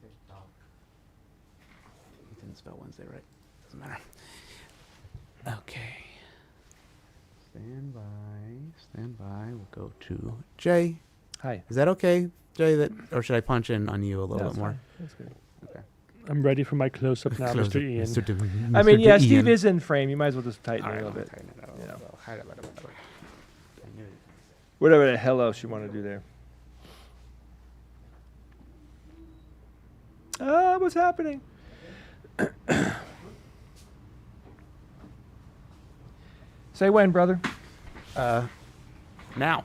TikTok. You didn't spell Wednesday right. Doesn't matter. Okay. Stand by. We'll go to Jay. Hi. Is that okay, Jay? Or should I punch in on you a little bit more? Fine. That's good. Okay. I'm ready for my close-up now, Close-up, Mr. Ian. I mean, yeah, Ian. Steve is in frame. You might as well just tighten All it right, a little bit. tighten it up a You know. little. Whatever the hell else you want to do there. What's happening? Say when, brother. Now.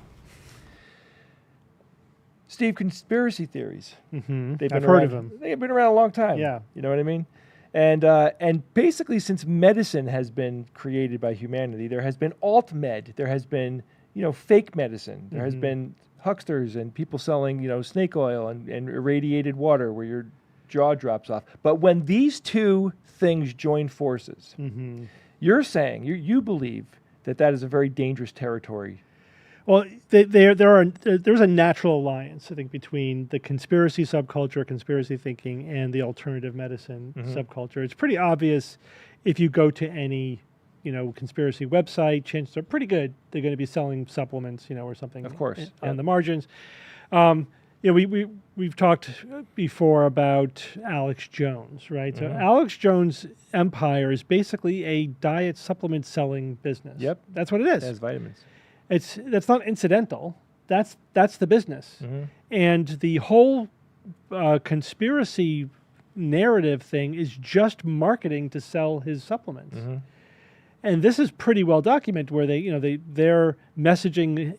Steve, conspiracy theories. Mm-hmm. They've I've been heard around, of them. They've been around a long time. Yeah. You know what I mean? And basically, since medicine has been created by humanity, there has been alt med. There has been, fake medicine. There has been hucksters and people selling, snake oil and irradiated water where your jaw drops off. But when these two things join forces, you're saying, you believe that is a very dangerous territory. Well, there's a natural alliance, I think, between the conspiracy subculture, conspiracy thinking, and the alternative medicine subculture. It's pretty obvious if you go to any, conspiracy website, chances are pretty good they're going to be selling supplements, or something. Of course, on the margins. We've talked before about Alex Jones, right? So Alex Jones' empire is basically a diet supplement selling business. Yep, that's what it is. It has vitamins. That's not incidental. That's the business, and the whole conspiracy narrative thing is just marketing to sell his supplements. And this is pretty well documented, where their messaging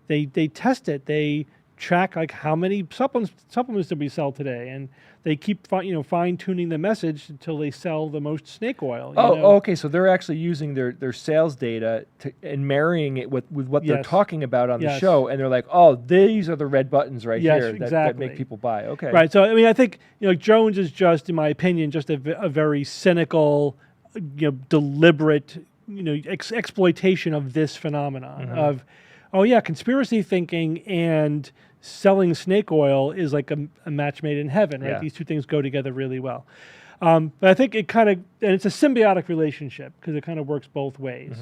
they test it, they track like how many supplements did we sell today, and they keep fine tuning the message until they sell the most snake oil. Okay, so they're actually using their sales data and marrying it with what they're talking about on the show, and they're like, oh, these are the red buttons right here that make people buy. Okay, right. So I think Jones is just, in my opinion, just a very cynical, deliberate, exploitation of this phenomenon of, oh yeah, conspiracy thinking and selling snake oil is like a match made in heaven, right? Yeah. These two things go together really well. But I think it kind of, and it's a symbiotic relationship because it kind of works both ways.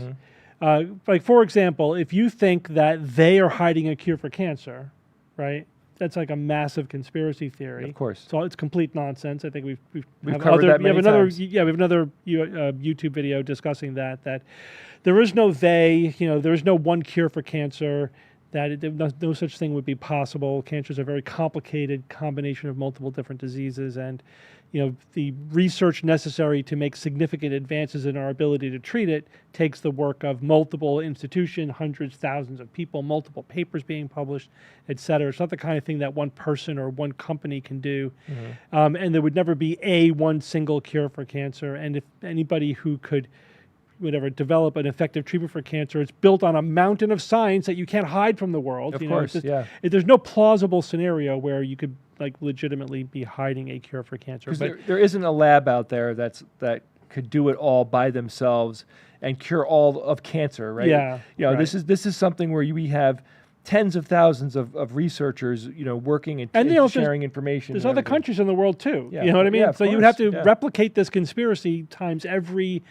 Like, for example, if you think that they are hiding a cure for cancer, right? That's like a massive conspiracy theory. Of course. So it's complete nonsense. I think we've covered that many times. Yeah, we have another YouTube video discussing that there is no they, there is no one cure for cancer, that no such thing would be possible. Cancer is a very complicated combination of multiple different diseases, and the research necessary to make significant advances in our ability to treat it takes the work of multiple institutions, hundreds, thousands of people, multiple papers being published, et cetera. It's not the kind of thing that one person or one company can do. And there would never be one single cure for cancer. And if anybody who could develop an effective treatment for cancer, it's built on a mountain of science that you can't hide from the world. Of course, there's no plausible scenario where you could legitimately be hiding a cure for cancer. But there isn't a lab out there that could do it all by themselves and cure all of cancer, right? Yeah. Right. This is something where we have tens of thousands of researchers, working and sharing information. There's other countries in the world too. Yeah. You know what I mean? Yeah, so you would have to replicate this conspiracy times every,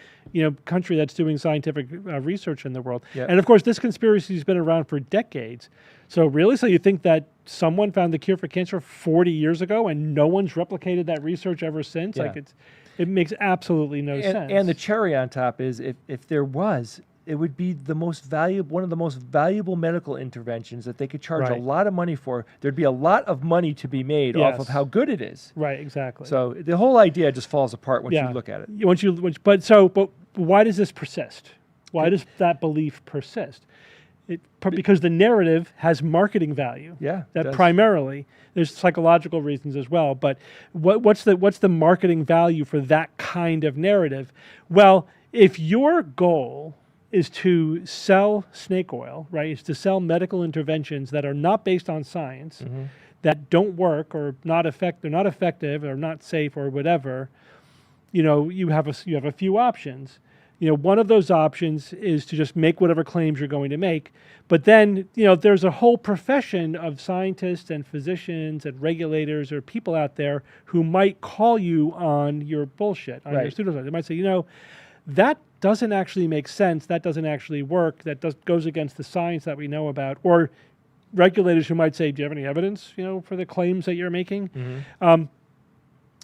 country that's doing scientific research in the world. Yeah. And of course, this conspiracy has been around for decades. So you think that someone found the cure for cancer 40 years ago and no one's replicated that research ever since? Yeah. It makes absolutely no sense. And the cherry on top is if there was, it would be one of the most valuable medical interventions that they could charge a lot of money for. There'd be a lot of money to be made off of how good it is. Right, exactly. So the whole idea just falls apart once you look at it. But why does this persist? Why does that belief persist? Because the narrative has marketing value. Yeah, that primarily. There's psychological reasons as well. But what's the marketing value for that kind of narrative? Well, if your goal is to sell snake oil, right? Is to sell medical interventions that are not based on science, that don't work or they're not effective or not safe or whatever. You have a few options. One of those options is to just make whatever claims you're going to make. But then, there's a whole profession of scientists and physicians and regulators or people out there who might call you on your bullshit, on your pseudoscience. They might say, that doesn't actually make sense. That doesn't actually work. That goes against the science that we know about. Or regulators who might say, do you have any evidence, for the claims that you're making?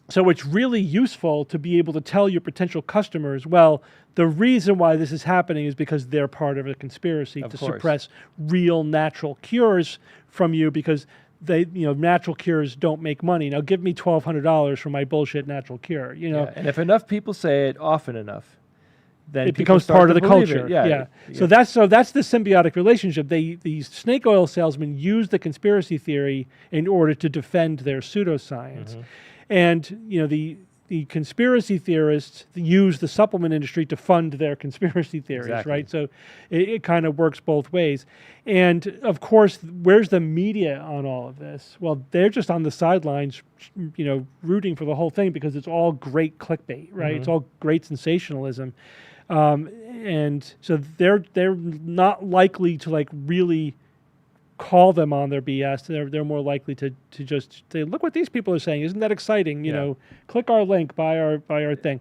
So it's really useful to be able to tell your potential customers, well, the reason why this is happening is because they're part of a conspiracy to suppress real natural cures from you, because natural cures don't make money. Now give me $1,200 for my bullshit natural cure. And if enough people say it often enough, then it becomes part of the culture. Yeah. So that's the symbiotic relationship. These snake oil salesmen use the conspiracy theory in order to defend their pseudoscience. And the conspiracy theorists use the supplement industry to fund their conspiracy theories, right? So it kind of works both ways. And of course, where's the media on all of this? Well, they're just on the sidelines, rooting for the whole thing because it's all great clickbait, right? It's all great sensationalism. and so they're not likely to like really call them on their BS. They're more likely to just say, look what these people are saying. Isn't that exciting? You know, click our link, buy our thing.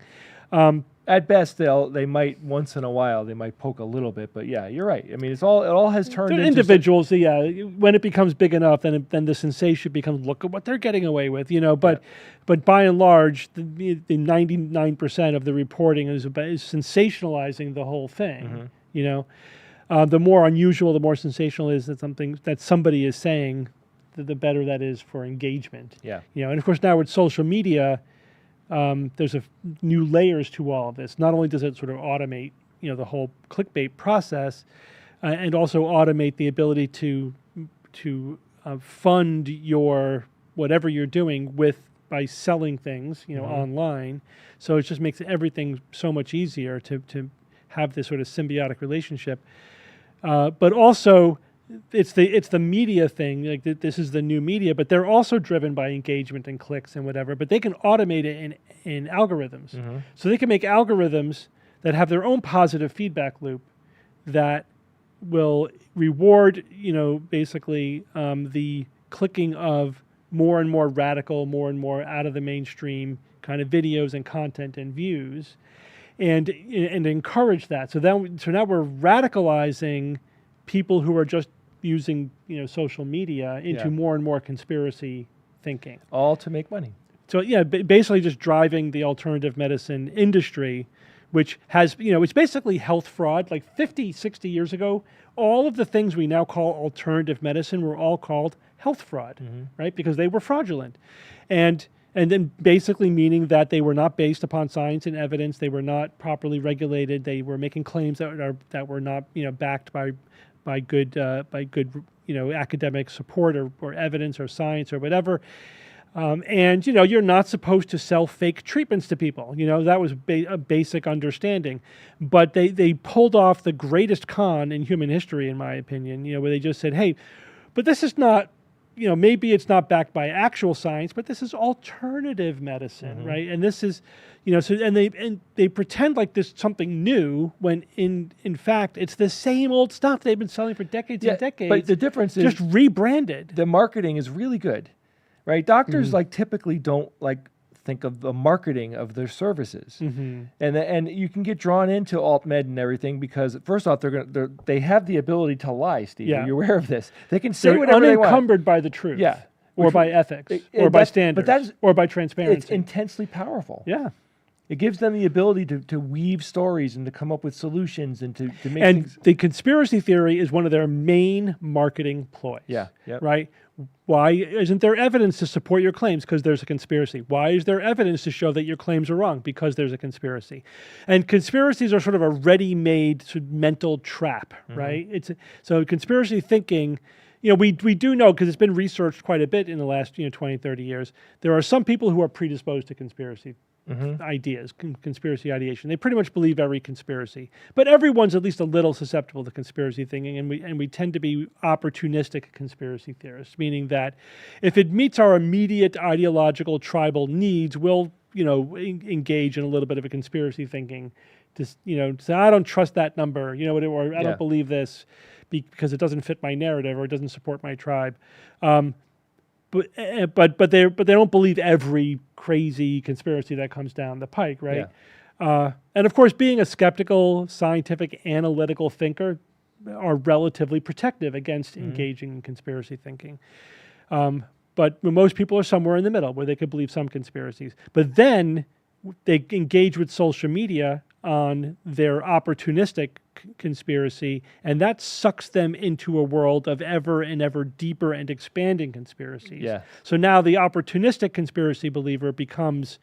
At best, they might once in a while they might poke a little bit, but yeah, you're right. I mean, it all has turned into individuals. When it becomes big enough, then the sensation becomes, look at what they're getting away with, But by and large, the 99% of the reporting is sensationalizing the whole thing. The more unusual, the more sensational is that somebody is saying, the better that is for engagement. Yeah. And of course now with social media, there's new layers to all of this. Not only does it sort of automate, the whole clickbait process, and also automate the ability to fund your whatever you're doing by selling things, online. So it just makes everything so much easier to have this sort of symbiotic relationship. But also, it's the media thing. Like this is the new media, but they're also driven by engagement and clicks and whatever. But they can automate it in algorithms, so they can make algorithms that have their own positive feedback loop that will reward, basically the clicking of more and more radical, more and more out of the mainstream kind of videos and content and views, and encourage that. So now we're radicalizing people who are just using social media into more and more conspiracy thinking, all to make money. So basically just driving the alternative medicine industry, which has it's basically health fraud. Like 50, 60 years ago, all of the things we now call alternative medicine were all called health fraud, right? Because they were fraudulent, and then basically meaning that they were not based upon science and evidence. They were not properly regulated. They were making claims that were not backed by good academic support or evidence or science or whatever. And you're not supposed to sell fake treatments to people. That was a basic understanding. But they pulled off the greatest con in human history, in my opinion. Where they just said, hey, but this is not. Maybe it's not backed by actual science, but this is alternative medicine, right? And this is, and they pretend like there's something new when in fact it's the same old stuff they've been selling for decades and decades. But the difference is just rebranded. The marketing is really good, right? Doctors typically don't think of the marketing of their services, and you can get drawn into alt med and everything because first off they have the ability to lie, Steve. Yeah. You're aware of this. They can say They're whatever they want, unencumbered by the truth, or by ethics, or by standards, or by transparency. It's intensely powerful. Yeah. It gives them the ability to weave stories and to come up with solutions and to make and things. The conspiracy theory is one of their main marketing ploys. Yeah. Yep. Right. Why isn't there evidence to support your claims? Because there's a conspiracy. Why is there evidence to show that your claims are wrong? Because there's a conspiracy. And conspiracies are sort of a ready-made sort of mental trap, right? So conspiracy thinking, we do know, because it's been researched quite a bit in the last 20, 30 years, there are some people who are predisposed to conspiracy ideas, conspiracy ideation. They pretty much believe every conspiracy, but everyone's at least a little susceptible to conspiracy thinking, and we tend to be opportunistic conspiracy theorists, meaning that if it meets our immediate ideological tribal needs, we'll engage in a little bit of a conspiracy thinking to say, I don't trust that number, or I don't believe this because it doesn't fit my narrative or it doesn't support my tribe. But they don't believe every crazy conspiracy that comes down the pike, right? Yeah. And of course, being a skeptical, scientific, analytical thinker are relatively protective against engaging in conspiracy thinking. But most people are somewhere in the middle where they could believe some conspiracies. But then they engage with social media on their opportunistic conspiracy, and that sucks them into a world of ever and ever deeper and expanding conspiracies. Yeah. So now the opportunistic conspiracy believer becomes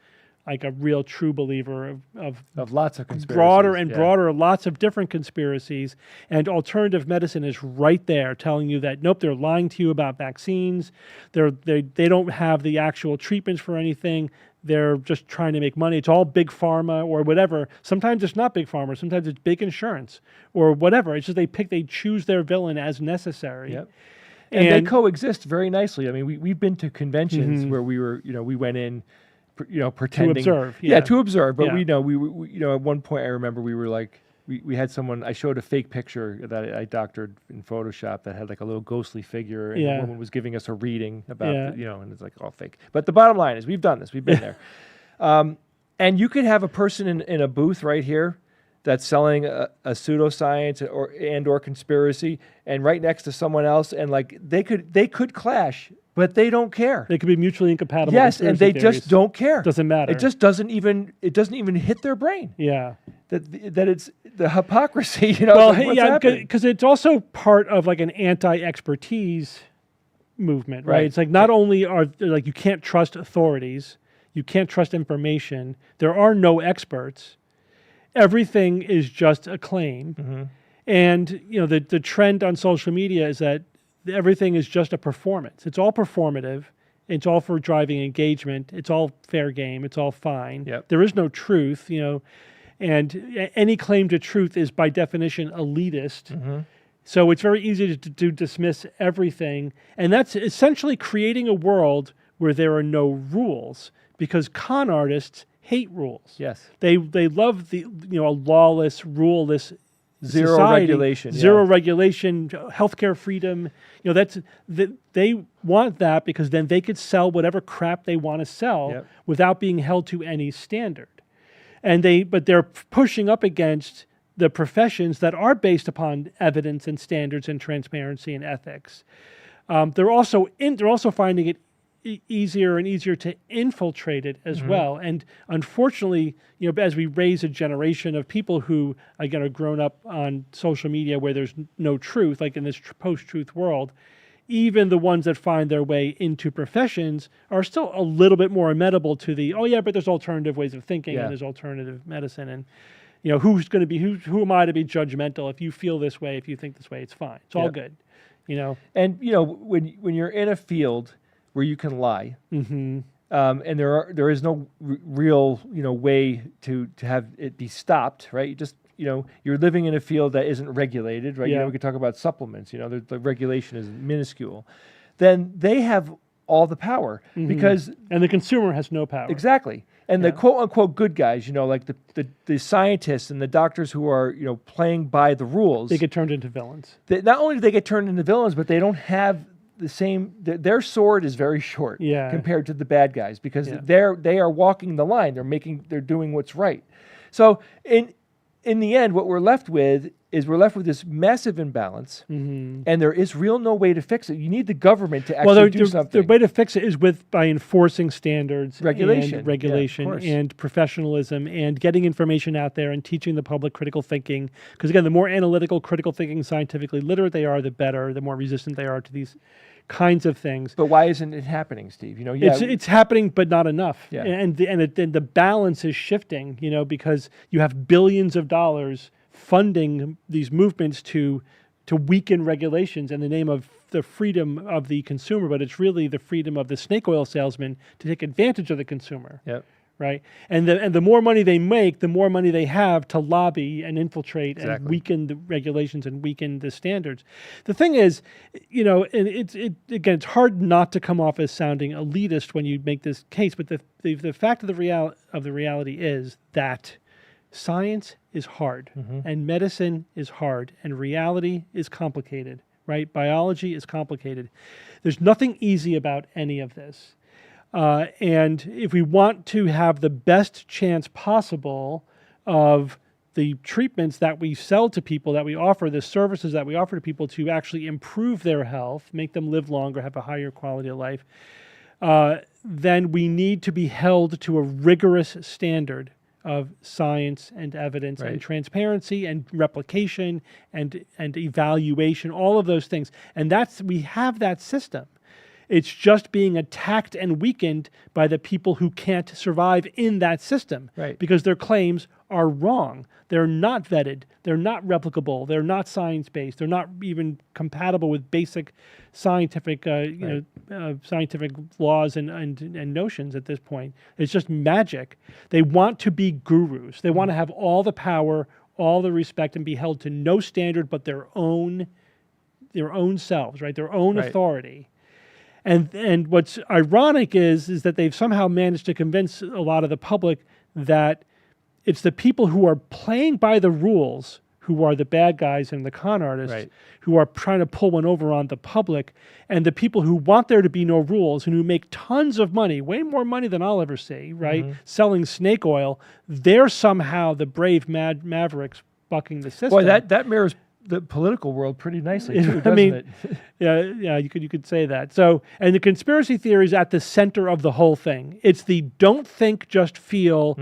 like a real true believer of lots of conspiracies. Broader and broader, lots of different conspiracies. And alternative medicine is right there telling you that, nope, they're lying to you about vaccines. They don't have the actual treatments for anything. They're just trying to make money. It's all big pharma or whatever. Sometimes it's not big pharma. Sometimes it's big insurance or whatever. It's just they choose their villain as necessary. Yep. And they coexist very nicely. I mean, we've been to conventions where we were, we went in, pretending to observe. To observe. But we at one point I remember we were like, we had someone, I showed a fake picture that I doctored in Photoshop that had like a little ghostly figure, and the woman was giving us a reading about, and it's like all fake. But the bottom line is we've done this. We've been there. And you could have a person in a booth right here that's selling a pseudoscience or conspiracy, and right next to someone else, and like they could clash, but they don't care. They could be mutually incompatible. Yes, and they just don't care. Doesn't matter. It just doesn't even hit their brain. Yeah. That it's the hypocrisy, you know. Well, like what's happening? because it's also part of like an anti-expertise movement, right? It's like not only are like you can't trust authorities, you can't trust information. There are no experts. Everything is just a claim, and the trend on social media is that everything is just a performance. It's all performative. It's all for driving engagement. It's all fair game. It's all fine. Yep. There is no truth, and any claim to truth is by definition elitist. So it's very easy to dismiss everything, and that's essentially creating a world where there are no rules, because con artists hate rules. Yes. They love a lawless, ruleless Zero society. regulation. Zero regulation, healthcare freedom. They want that because then they could sell whatever crap they want to sell without being held to any standard. But they're pushing up against the professions that are based upon evidence and standards and transparency and ethics. They're also finding it easier and easier to infiltrate it as well. And unfortunately, as we raise a generation of people who, again, are grown up on social media where there's no truth, like in this post-truth world, even the ones that find their way into professions are still a little bit more amenable to but there's alternative ways of thinking and there's alternative medicine. And, who's going to be, who am I to be judgmental? If you feel this way, if you think this way, it's fine. It's all good, And, when you're in a field where you can lie, and there is no real way to have it be stopped, right? You just you're living in a field that isn't regulated, right? We could talk about supplements. The regulation is minuscule. Then they have all the power because the consumer has no power. Exactly. And the quote unquote good guys, like the scientists and the doctors who are playing by the rules, they get turned into villains. Not only do they get turned into villains, but they don't have the same. Their sword is very short compared to the bad guys because they are walking the line. They're doing what's right. So in the end, what we're left with is this massive imbalance, and there is no way to fix it. You need the government to actually do something. The way to fix it is by enforcing standards, regulation, and professionalism, and getting information out there and teaching the public critical thinking. Because again, the more analytical, critical thinking, scientifically literate they are, the better. The more resistant they are to these kinds of things. But why isn't it happening, Steve? It's happening, but not enough. Yeah. And the balance is shifting. Because you have billions of dollars funding these movements to weaken regulations in the name of the freedom of the consumer, but it's really the freedom of the snake oil salesman to take advantage of the consumer. Yep. Right. And the more money they make, the more money they have to lobby and infiltrate and weaken the regulations and weaken the standards. The thing is, and it's hard not to come off as sounding elitist when you make this case, but the fact of the reality is that science is hard and medicine is hard and reality is complicated, right? Biology is complicated. There's nothing easy about any of this. And if we want to have the best chance possible of the treatments that we sell to people, that we offer, the services that we offer to people to actually improve their health, make them live longer, have a higher quality of life, then we need to be held to a rigorous standard of science and evidence and transparency and replication and evaluation, all of those things. And we have that system. It's just being attacked and weakened by the people who can't survive in that system because their claims are wrong. They're not vetted. They're not replicable. They're not science-based. They're not even compatible with basic scientific, scientific laws and notions at this point. It's just magic. They want to be gurus. They want to have all the power, all the respect, and be held to no standard but their own selves, right? Their own authority. And what's ironic is that they've somehow managed to convince a lot of the public that it's the people who are playing by the rules who are the bad guys and the con artists, Right. who are trying to pull one over on the public, and the people who want there to be no rules and who make tons of money, way more money than I'll ever see, right? Selling snake oil, they're somehow the brave mavericks bucking the system. Boy, that mirrors the political world pretty nicely too, doesn't it? yeah, you could say that. So, and the conspiracy theory is at the center of the whole thing. It's the don't think, just feel.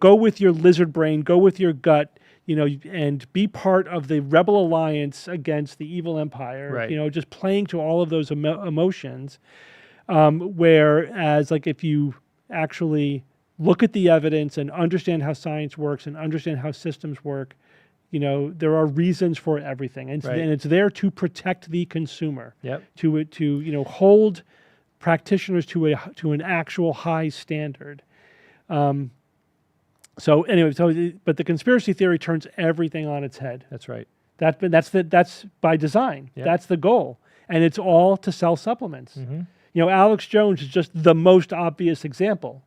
Go with your lizard brain, go with your gut. And be part of the rebel alliance against the evil empire, Right. Just playing to all of those emotions. Whereas, like, if you actually look at the evidence and understand how science works and understand how systems work, there are reasons for everything. And, Right. and it's there to protect the consumer, Yep. to hold practitioners to an actual high standard. So anyway, but the conspiracy theory turns everything on its head. That's right. That's by design. Yep. That's the goal, and it's all to sell supplements. Alex Jones is just the most obvious example,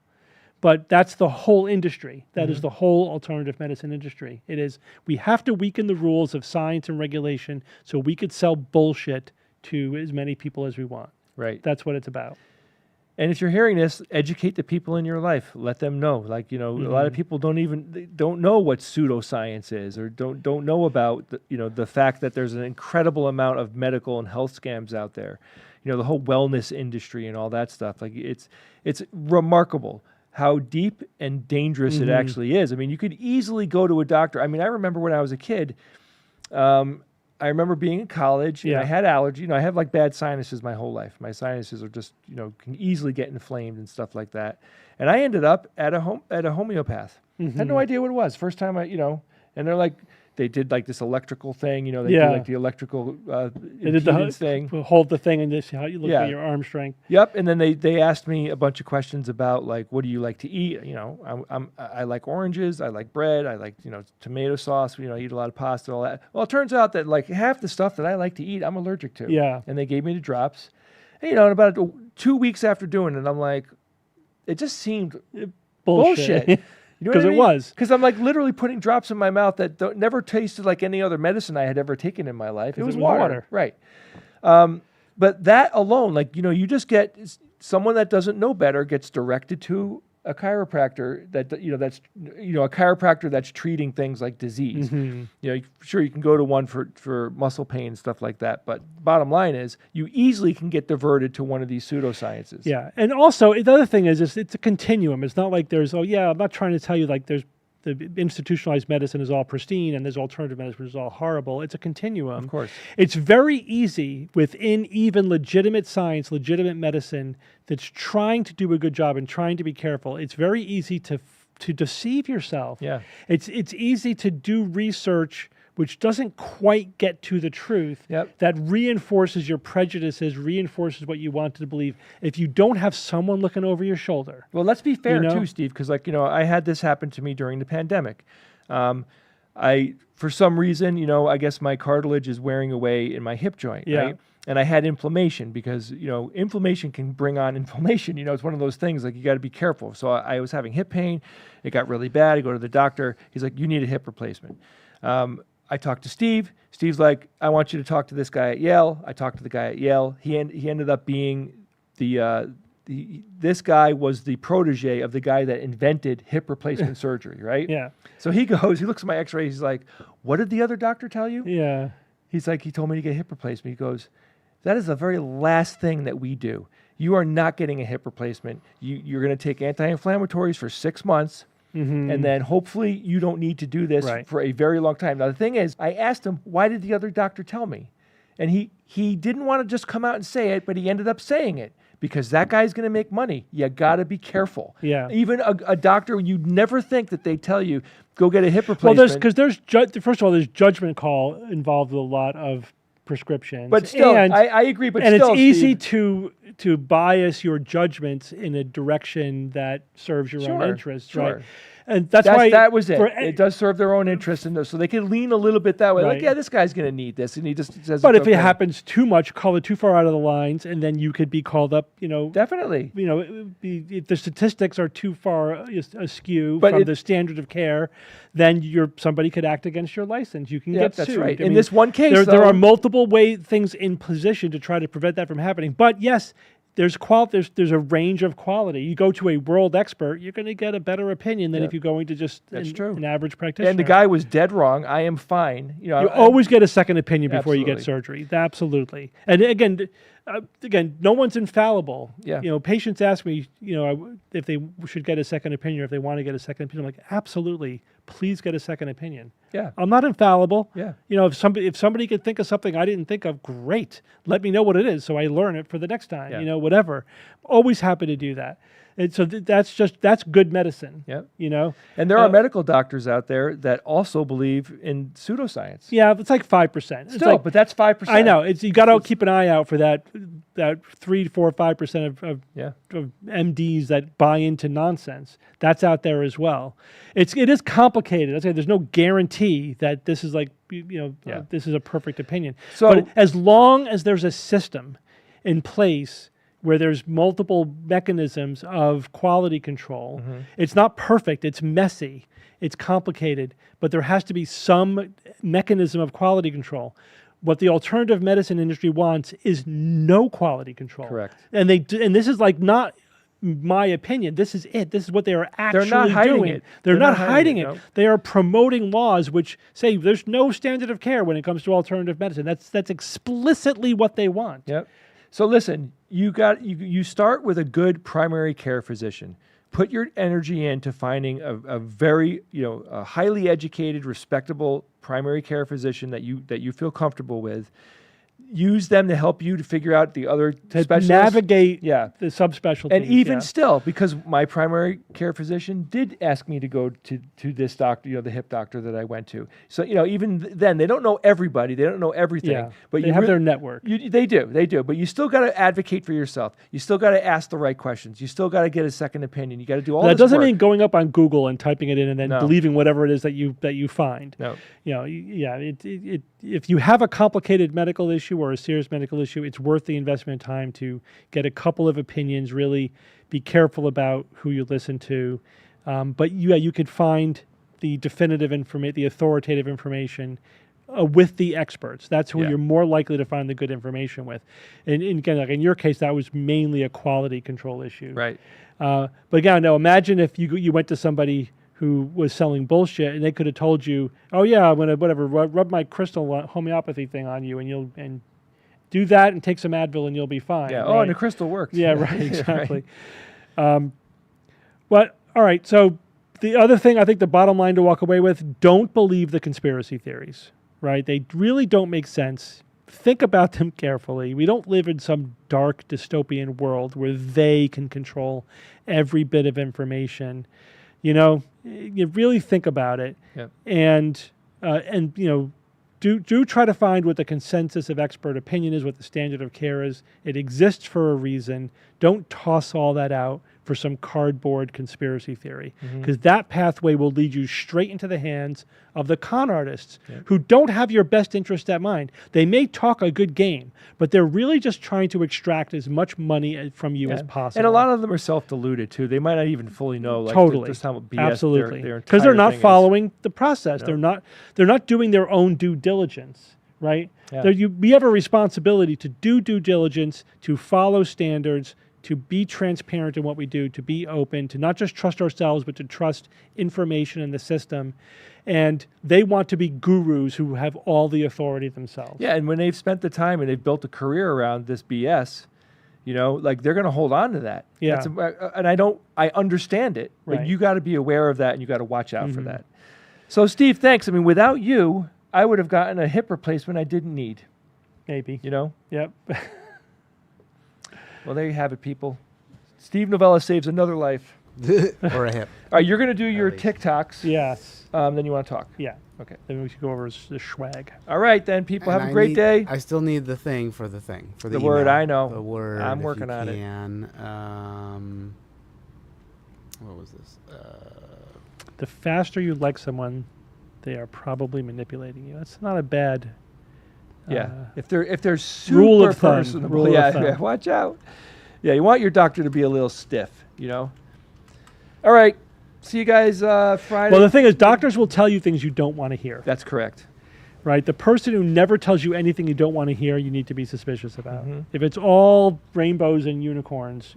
but that's the whole industry. That is the whole alternative medicine industry. It is, we have to weaken the rules of science and regulation so we could sell bullshit to as many people as we want. Right. That's what it's about. And if you're hearing this, educate the people in your life. Let them know. Like, a lot of people don't know what pseudoscience is, or don't know about the fact that there's an incredible amount of medical and health scams out there. The whole wellness industry and all that stuff. Like, it's remarkable how deep and dangerous it actually is. I mean, you could easily go to a doctor. I mean, I remember when I was a kid, I remember being in college and I had allergy. I have like bad sinuses my whole life. My sinuses are just, can easily get inflamed and stuff like that. And I ended up at a homeopath. Had no idea what it was. First time and they're like, they did like this electrical thing, they do like the electrical They did the thing. Hold the thing and this how you look at your arm strength. Yep. And then they asked me a bunch of questions about like, what do you like to eat? I like oranges, I like bread, I like tomato sauce. I eat a lot of pasta, all that. Well, it turns out that like half the stuff that I like to eat, I'm allergic to. Yeah. And they gave me the drops. And, and about 2 weeks after doing it, I'm like, it just seemed bullshit. Because it was. Because I'm like literally putting drops in my mouth that never tasted like any other medicine I had ever taken in my life. It was water. Right. But that alone, like, you just get someone that doesn't know better gets directed to a chiropractor that's a chiropractor that's treating things like disease. Sure, you can go to one for muscle pain and stuff like that, but bottom line is you easily can get diverted to one of these pseudosciences. Yeah, and also the other thing is it's a continuum. It's not like there's I'm not trying to tell you like there's the institutionalized medicine is all pristine and there's alternative medicine is all horrible. It's a continuum. Of course. It's very easy within even legitimate science, legitimate medicine that's trying to do a good job and trying to be careful. It's very easy to deceive yourself. Yeah. It's easy to do research which doesn't quite get to the truth, that reinforces your prejudices, reinforces what you wanted to believe, if you don't have someone looking over your shoulder. Well, let's be fair too, Steve, because I had this happen to me during the pandemic. For some reason, I guess my cartilage is wearing away in my hip joint, right? And I had inflammation because, inflammation can bring on inflammation. It's one of those things, like, you got to be careful. So I was having hip pain. It got really bad. I go to the doctor. He's like, you need a hip replacement. I talked to Steve. Steve's like, I want you to talk to this guy at Yale. I talked to the guy at Yale. He ended up being this guy was the protege of the guy that invented hip replacement surgery, right? Yeah. So he looks at my x-rays. He's like, what did the other doctor tell you? Yeah. He's like, he told me to get hip replacement. He goes, that is the very last thing that we do. You are not getting a hip replacement. You're going to take anti-inflammatories for 6 months. And then hopefully you don't need to do this for a very long time. Now, the thing is, I asked him, why did the other doctor tell me? And he didn't want to just come out and say it, but he ended up saying it because that guy's going to make money. You got to be careful. Yeah. Even a doctor, you'd never think that they tell you, go get a hip replacement. Well, first of all, there's judgment call involved with a lot of prescriptions. But still, I agree. But and still, it's easy Steve, to bias your judgments in a direction that serves your own interests, right? And that's why that was it. for It does serve their own interest in this, so they can lean a little bit that way. Like, Right. yeah, this guy's going to need this, and he just says. But it's if it okay. happens too much, call it too far out of the lines, and then you could be called up. Definitely. If the statistics are too far askew But from the standard of care, then somebody could act against your license. You can get that's sued. right. I In mean, this one case, there though- are multiple things in position to try to prevent that from happening. But yes. There's a range of quality. You go to a world expert, you're going to get a better opinion than if you're going to just an average practitioner. And the guy was dead wrong. I am fine. You always get a second opinion before you get Absolutely. surgery. Absolutely. And again, no one's infallible. Yeah. Patients ask me, if they should get a second opinion, or if they want to get a second opinion. I'm like, absolutely. Please get a second opinion. Yeah. I'm not infallible. Yeah. If somebody could think of something I didn't think of, great. Let me know what it is so I learn it for the next time. Yeah. Whatever. Always happy to do that. And so that's good medicine. Yep. And there are medical doctors out there that also believe in pseudoscience. Yeah, it's like 5%. Still, but that's 5%. I know. You got to keep an eye out for that 3, 4, 5% of MDs that buy into nonsense. That's out there as well. It is complicated. I say there's no guarantee that this is this is a perfect opinion. But as long as there's a system in place where there's multiple mechanisms of quality control. It's not perfect, it's messy, it's complicated, but there has to be some mechanism of quality control. What the alternative medicine industry wants is no quality control. Correct. And this is not my opinion. This is it. This is what they are actually They're not hiding doing. it. They're not hiding it. No. They are promoting laws which say there's no standard of care when it comes to alternative medicine. That's explicitly what they want. Yep. So listen, you start with a good primary care physician. Put your energy into finding a very a highly educated, respectable primary care physician that you feel comfortable with. Use them to help you to figure out the other specialists. Navigate the subspecialties. And even still, because my primary care physician did ask me to go to this doctor, the hip doctor that I went to. So, even then, they don't know everybody. They don't know everything. Yeah, but they have their network. They do. But you still got to advocate for yourself. You still got to ask the right questions. You still got to get a second opinion. You got to do all that this doesn't work. mean going up on Google and typing it in and then believing whatever it is that you find. No. If you have a complicated medical issue or a serious medical issue, it's worth the investment of time to get a couple of opinions, really be careful about who you listen to. But you could find the definitive information, the authoritative information with the experts. That's who you're more likely to find the good information with. And again, like in your case, that was mainly a quality control issue. Right. But again, now imagine if you went to somebody who was selling bullshit, and they could have told you, "Oh yeah, I'm gonna rub my crystal homeopaphy thing on you, and do that, and take some Advil, and you'll be fine." Yeah. Right? Oh, and the crystal worked. Yeah. Right. Exactly. But all right. So the other thing, I think, the bottom line to walk away with: don't believe the conspiracy theories. Right? They really don't make sense. Think about them carefully. We don't live in some dark dystopian world where they can control every bit of information. You really think about it, and do try to find what the consensus of expert opinion is, what the standard of care is. It exists for a reason. Don't toss all that out for some cardboard conspiracy theory, because that pathway will lead you straight into the hands of the con artists who don't have your best interest at mind. They may talk a good game, but they're really just trying to extract as much money from you as possible. And a lot of them are self-deluded too. They might not even fully know just how BS absolutely, their because they're not thing following the process. No. They're not doing their own due diligence. Right? Yeah. We have a responsibility to do due diligence, to follow standards, to be transparent in what we do, to be open, to not just trust ourselves, but to trust information in the system. And they want to be gurus who have all the authority themselves. Yeah, and when they've spent the time and they've built a career around this BS, they're going to hold on to that. Yeah. And I understand it, but Right. you got to be aware of that and you got to watch out for that. So, Steve, thanks. I mean, without you, I would have gotten a hip replacement I didn't need. Maybe. Yep. Well, there you have it, people. Steve Novella saves another life. Or a hip. All right, you're going to do your TikToks. Yes. Then you want to talk. Yeah. Okay. Then we should go over the swag. All right, then, people. And have a great day. I still need the thing for the thing. For the word, email. I know. The word. I'm if working you on can. What was this? The faster you like someone, they are probably manipulating you. That's not a bad. If they're super Rule of thumb. personable, Rule of thumb. watch out. Yeah, you want your doctor to be a little stiff, All right, see you guys Friday. Well, the thing is, doctors will tell you things you don't want to hear. That's correct. Right? The person who never tells you anything you don't want to hear, you need to be suspicious about. If it's all rainbows and unicorns,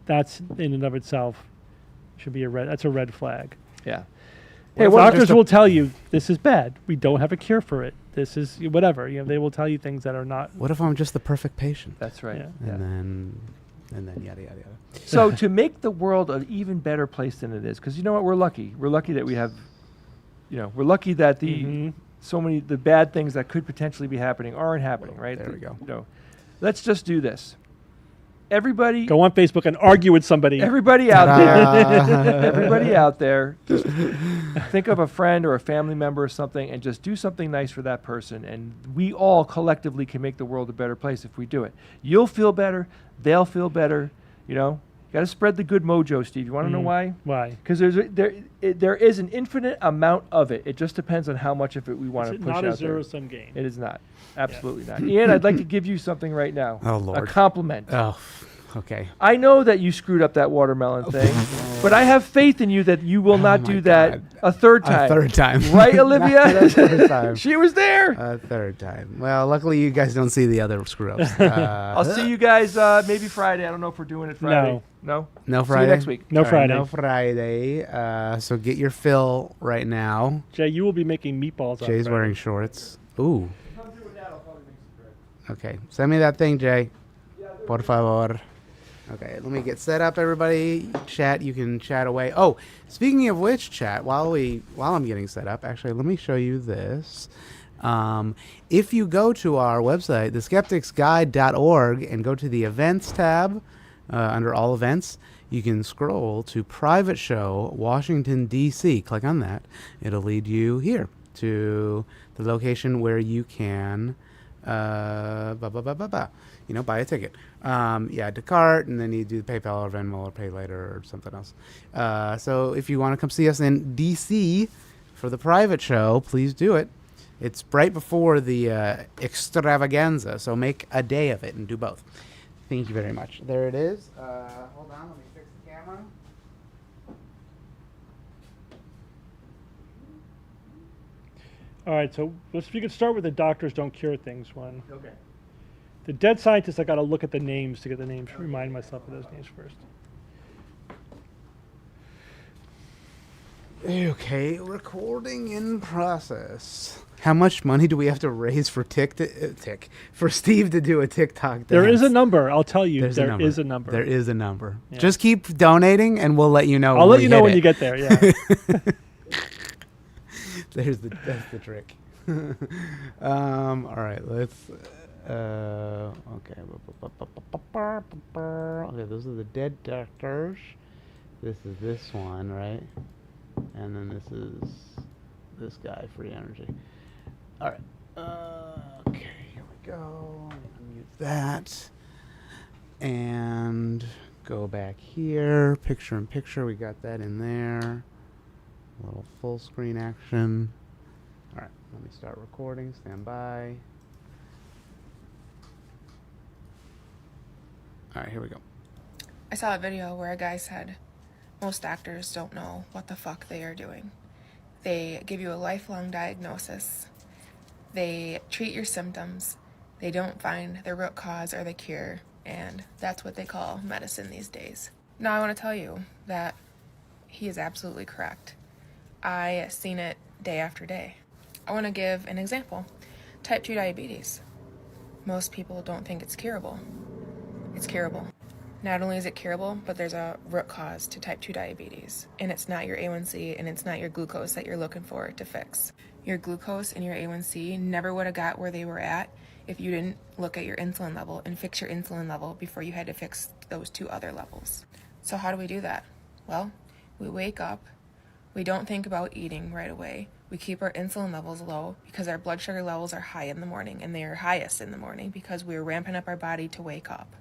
that's in and of itself should be that's a red flag. Yeah. Hey, doctors will tell you this is bad. We don't have a cure for it. This is whatever. They will tell you things that are not. What if I'm just the perfect patient? That's right. Yeah. And then yada yada yada. So to make the world an even better place than it is, because you know what, we're lucky. We're lucky that we have, we're lucky that the bad things that could potentially be happening aren't happening. Right. There we go. Let's just do this. Everybody go on Facebook and argue with somebody. Everybody out there, everybody out there, just think of a friend or a family member or something, and just do something nice for that person. And we all collectively can make the world a better place if we do it. You'll feel better. They'll feel better. Got to spread the good mojo, Steve. You want to know why? Why? Because there is an infinite amount of it. It just depends on how much of it we want to push out there. It's not a zero-sum game. It is not. Absolutely not. Ian, I'd like to give you something right now. Oh, Lord. A compliment. Oh, okay. I know that you screwed up that watermelon thing, but I have faith in you that you will not do that a third time. A third time. Right, Olivia? Not a third time. She was there. A third time. Well, luckily you guys don't see the other screw-ups. I'll see you guys maybe Friday. I don't know if we're doing it Friday. No? No See Friday? you next week. No Friday. No Friday. So get your fill right now. Jay, you will be making meatballs. Jay's wearing shorts. Ooh. Okay. Send me that thing, Jay. Por favor. Okay, let me get set up, everybody. Chat, you can chat away. Oh, speaking of which, chat, while I'm getting set up, actually, let me show you this. If you go to our website, theskepticsguide.org, and go to the events tab under all events, you can scroll to Private Show, Washington, D.C. Click on that. It'll lead you here to the location where you can buy a ticket. Add to cart, and then you do PayPal or Venmo or Pay Later or something else. So if you want to come see us in D.C. for the private show, please do it. It's right before the extravaganza, so make a day of it and do both. Thank you very much. There it is. Hold on, let me fix the camera. All right, so we can start with the doctors don't cure things one. Okay. The dead scientists, I got to look at the names to get the names. Remind myself of those names first. Okay, recording in process. How much money do we have to raise for for Steve to do a TikTok dance? There is a number. I'll tell you. There is a number. There is a number. Yeah. Just keep donating, and we'll let you know. I'll let you know when you get there. Yeah. That's the trick. All right, let's. Okay. Okay, those are the dead doctors. This is this one, right? And then this is this guy, free energy. All right. Okay, here we go. Mute that. And go back here. Picture in picture. We got that in there. A little full screen action. All right, let me start recording. Stand by. All right, here we go. I saw a video where a guy said, most doctors don't know what the fuck they are doing. They give you a lifelong diagnosis. They treat your symptoms. They don't find the root cause or the cure. And that's what they call medicine these days. Now I want to tell you that he is absolutely correct. I seen it day after day. I want to give an example. Type 2 diabetes. Most people don't think it's curable. It's curable. Not only is it curable, but there's a root cause to type 2 diabetes. And it's not your A1C and it's not your glucose that you're looking for to fix. Your glucose and your A1C never would have got where they were at if you didn't look at your insulin level and fix your insulin level before you had to fix those two other levels. So how do we do that? Well, we wake up. We don't think about eating right away. We keep our insulin levels low because our blood sugar levels are high in the morning, and they are highest in the morning because we're ramping up our body to wake up.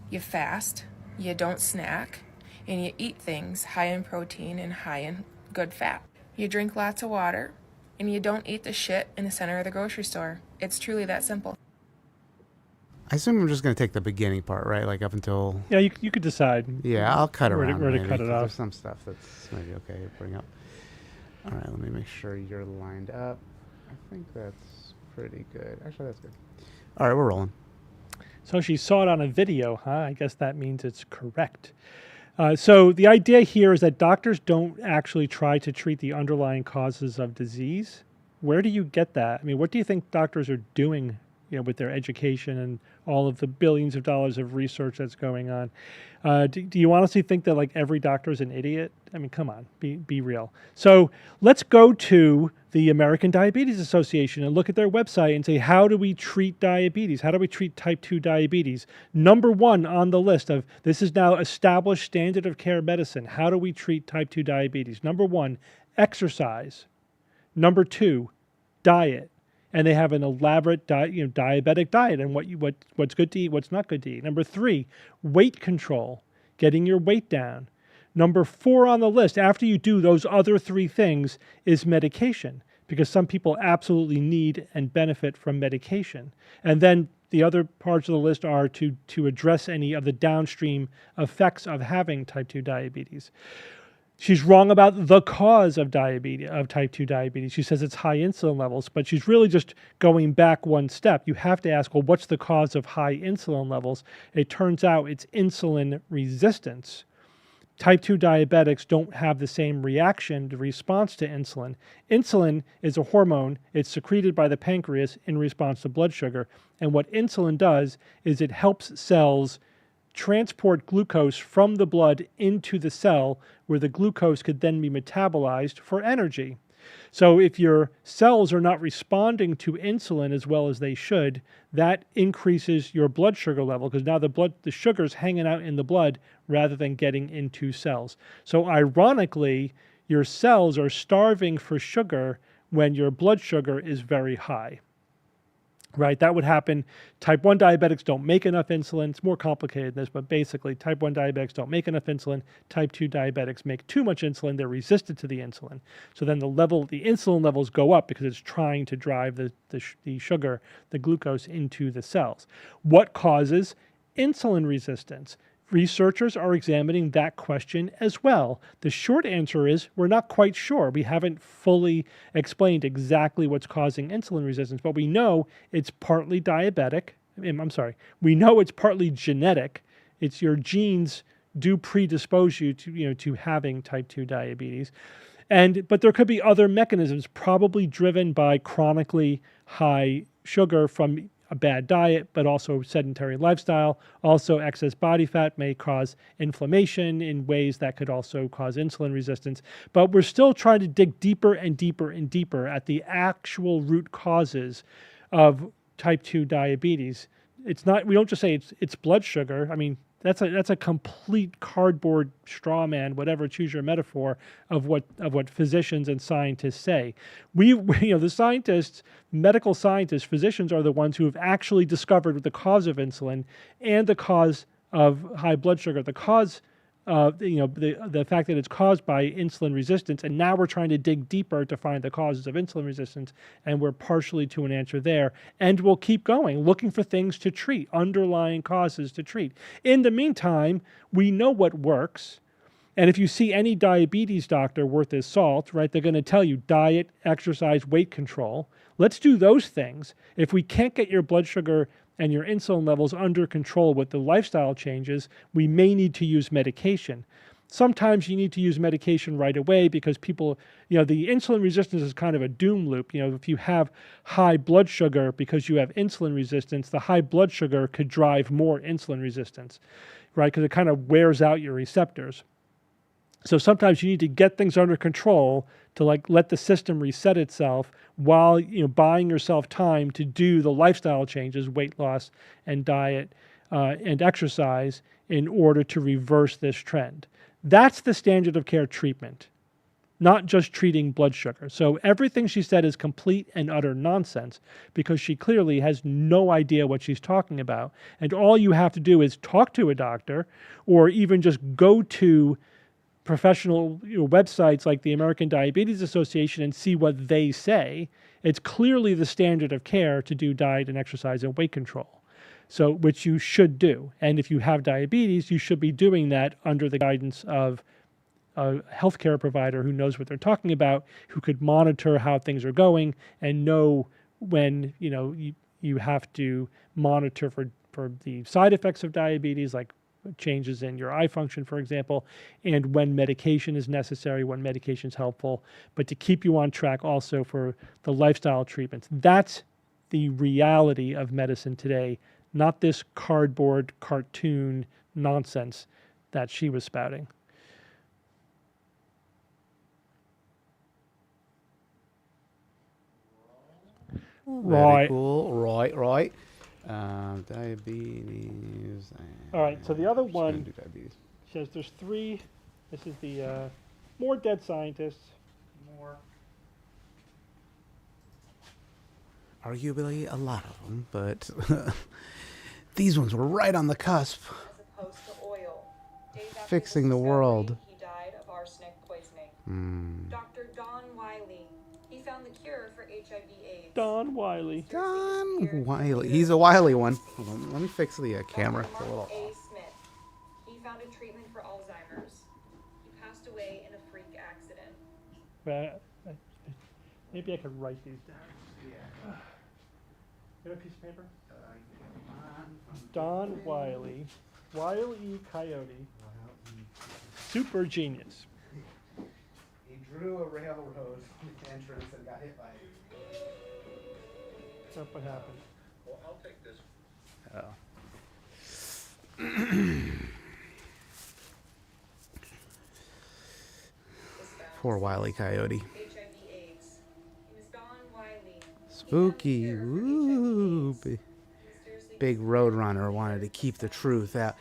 You fast, you don't snack, and you eat things high in protein and high in good fat. You drink lots of water, and you don't eat the shit in the center of the grocery store. It's truly that simple. I assume I'm just going to take the beginning part, right? Like up until... Yeah, you could decide. Yeah, I'll cut where around to maybe, cut it 'cause off. There's some stuff that's maybe okay to bring up. All right, let me make sure you're lined up. I think that's pretty good. Actually, that's good. All right, we're rolling. So she saw it on a video, huh? I guess that means it's correct. So the idea here is that doctors don't actually try to treat the underlying causes of disease. Where do you get that? I mean, what do you think doctors are doing, with their education and all of the billions of dollars of research that's going on? Do you honestly think that like every doctor is an idiot? I mean, come on, be real. So let's go to the American Diabetes Association and look at their website and say, how do we treat diabetes? How do we treat type 2 diabetes? Number one on the list of this is now established standard of care medicine. How do we treat type 2 diabetes? Number one, exercise. Number two, diet. And they have an elaborate diabetic diet and what's good to eat, what's not good to eat. Number three, weight control, getting your weight down. Number four on the list, after you do those other three things, is medication, because some people absolutely need and benefit from medication. And then the other parts of the list are to address any of the downstream effects of having type 2 diabetes. She's wrong about the cause of diabetes, of type 2 diabetes. She says it's high insulin levels, but she's really just going back one step. You have to ask, well, what's the cause of high insulin levels? It turns out it's insulin resistance. Type 2 diabetics don't have the same reaction to response to insulin. Insulin is a hormone. It's secreted by the pancreas in response to blood sugar. And what insulin does is it helps cells transport glucose from the blood into the cell, where the glucose could then be metabolized for energy. So if your cells are not responding to insulin as well as they should, that increases your blood sugar level, because now the sugar's hanging out in the blood rather than getting into cells. So ironically, your cells are starving for sugar when your blood sugar is very high. Right, that would happen. Type 1 diabetics don't make enough insulin. It's more complicated than this, but basically type 1 diabetics don't make enough insulin. Type 2 diabetics make too much insulin. They're resistant to the insulin. So then the insulin levels go up because it's trying to drive the sugar, the glucose into the cells. What causes insulin resistance? Researchers are examining that question as well. The short answer is we're not quite sure. We haven't fully explained exactly what's causing insulin resistance, but we know it's partly diabetic. We know it's partly genetic. It's your genes do predispose you to having type 2 diabetes. But there could be other mechanisms, probably driven by chronically high sugar from a bad diet, but also sedentary lifestyle. Also, excess body fat may cause inflammation in ways that could also cause insulin resistance. But we're still trying to dig deeper and deeper and deeper at the actual root causes of type 2 diabetes. We don't just say it's blood sugar. I mean, that's a complete cardboard straw man, whatever, choose your metaphor, of what physicians and scientists say. The scientists, medical scientists, physicians are the ones who have actually discovered the cause of insulin and the cause of high blood sugar, the cause the fact that it's caused by insulin resistance, and now we're trying to dig deeper to find the causes of insulin resistance, and we're partially to an answer there, and we'll keep going, looking for things to treat, underlying causes to treat. In the meantime, we know what works, and if you see any diabetes doctor worth his salt, right, they're going to tell you diet, exercise, weight control. Let's do those things. If we can't get your blood sugar and your insulin levels under control with the lifestyle changes, we may need to use medication. Sometimes you need to use medication right away because people, the insulin resistance is kind of a doom loop. If you have high blood sugar because you have insulin resistance, the high blood sugar could drive more insulin resistance, right? Because it kind of wears out your receptors. So sometimes you need to get things under control to let the system reset itself while buying yourself time to do the lifestyle changes, weight loss and diet and exercise, in order to reverse this trend. That's the standard of care treatment, not just treating blood sugar. So everything she said is complete and utter nonsense because she clearly has no idea what she's talking about. And all you have to do is talk to a doctor or even just go to professional websites like the American Diabetes Association and see what they say, it's clearly the standard of care to do diet and exercise and weight control. So, which you should do. And if you have diabetes, you should be doing that under the guidance of a healthcare provider who knows what they're talking about, who could monitor how things are going and know when, you have to monitor for the side effects of diabetes, like changes in your eye function, for example, and when medication is necessary, when medication is helpful, but to keep you on track also for the lifestyle treatments. That's the reality of medicine today, not this cardboard cartoon nonsense that she was spouting. Very cool. Right. Diabetes. All right, so the other I'm just gonna one do diabetes. says there's 3. This is the more dead scientists. More. Arguably a lot of them, but these ones were right on the cusp. As opposed to oil. Days after Fixing this the world. discovery, He died of arsenic poisoning. Dr. Don Wiley. He found the cure for HIV/AIDS. Don Wiley. Don Wiley. He's a wily one. Hold on, let me fix the camera. It's a little Mark A. off. Smith. He found a treatment for Alzheimer's. He passed away in a freak accident. Maybe I could write these down. Yeah. You have a piece of paper? Don Wiley. Wile E. Coyote. Super genius. He drew a railroad entrance and got hit by it. That's what happened. Well, I'll take this. Poor Wile E. Coyote. HIV/AIDS. He was Don Wiley. Spooky. Ooh. Big roadrunner wanted to keep the truth out.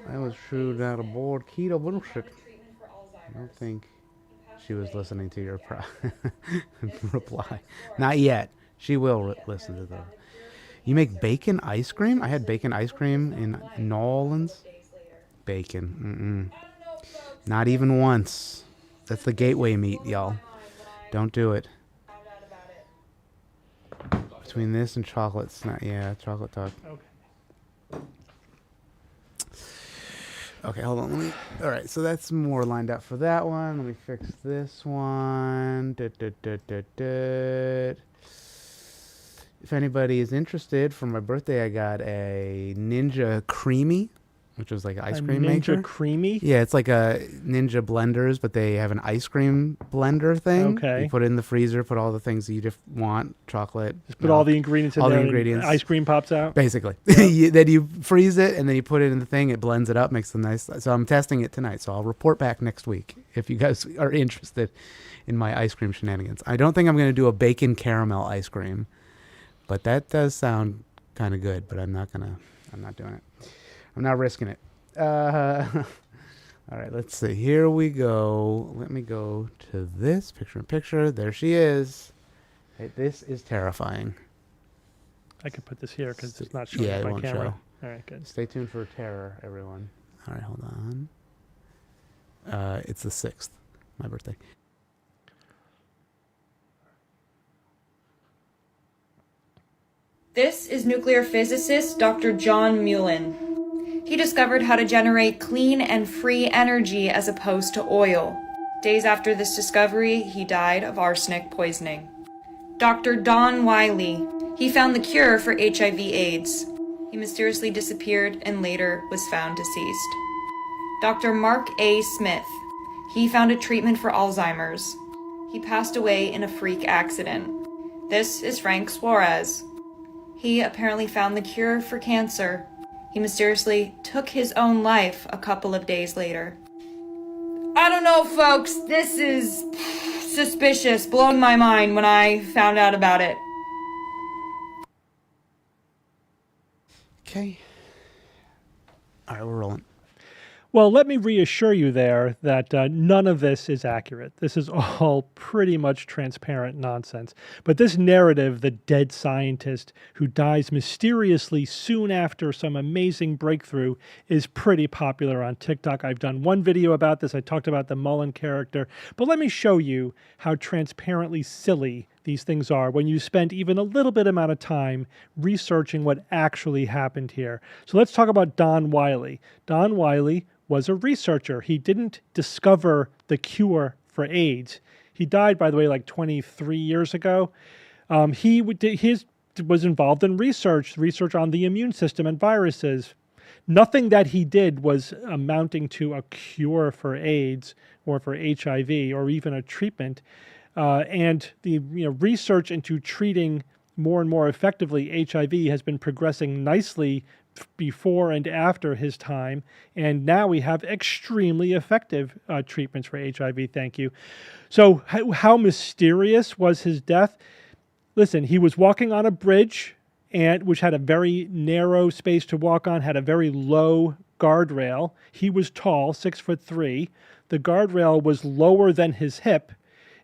That was true out of board keto bullshit. I don't think she was listening to your reply. Not yet. She will listen to them. You make bacon ice cream? I had bacon ice cream in New Orleans. Bacon. Not even once. That's the gateway meat, y'all. Don't do it. Between this and chocolate snack. Yeah, chocolate talk. Okay, hold on. All right, so that's more lined up for that one. Let me fix this one. If anybody is interested, for my birthday, I got a Ninja Creamy, which was like an ice cream maker. Ninja Creamy? Yeah, it's like a Ninja blenders, but they have an ice cream blender thing. Okay. You put it in the freezer, put all the things that you just want, chocolate. Just put all the ingredients in all there. the ingredients. Ice cream pops out. Basically. Yeah. Then you freeze it, and then you put it in the thing. It blends it up, makes them nice. So I'm testing it tonight. So I'll report back next week if you guys are interested in my ice cream shenanigans. I don't think I'm going to do a bacon caramel ice cream, but that does sound kind of good. But I'm not doing it. I'm not risking it. All right, let's see. Here we go. Let me go to this picture-in-picture. There she is. Hey, this is terrifying. I can put this here because it's not showing it my won't camera. show. All right, good. Stay tuned for terror, everyone. All right, hold on. It's the 6th, my birthday. This is nuclear physicist Dr. John Mullen. He discovered how to generate clean and free energy as opposed to oil. Days after this discovery, he died of arsenic poisoning. Dr. Don Wiley. He found the cure for HIV/AIDS. He mysteriously disappeared and later was found deceased. Dr. Mark A. Smith. He found a treatment for Alzheimer's. He passed away in a freak accident. This is Frank Suarez. He apparently found the cure for cancer. He mysteriously took his own life a couple of days later. I don't know, folks. This is suspicious. Blowing my mind when I found out about it. Okay. All right, we're rolling. Well, let me reassure you there that none of this is accurate. This is all pretty much transparent nonsense. But this narrative, the dead scientist who dies mysteriously soon after some amazing breakthrough, is pretty popular on TikTok. I've done one video about this. I talked about the Mullen character. But let me show you how transparently silly these things are when you spend even a little bit amount of time researching what actually happened here. So let's talk about Don Wiley. Don Wiley was a researcher. He didn't discover the cure for AIDS. He died, by the way, like 23 years ago. He was involved in research on the immune system and viruses. Nothing that he did was amounting to a cure for AIDS or for HIV or even a treatment. And the research into treating more and more effectively HIV has been progressing nicely before and after his time, and now we have extremely effective treatments for HIV, thank you. So how mysterious was his death? Listen, he was walking on a bridge, which had a very narrow space to walk on, had a very low guardrail. He was tall, 6'3". The guardrail was lower than his hip,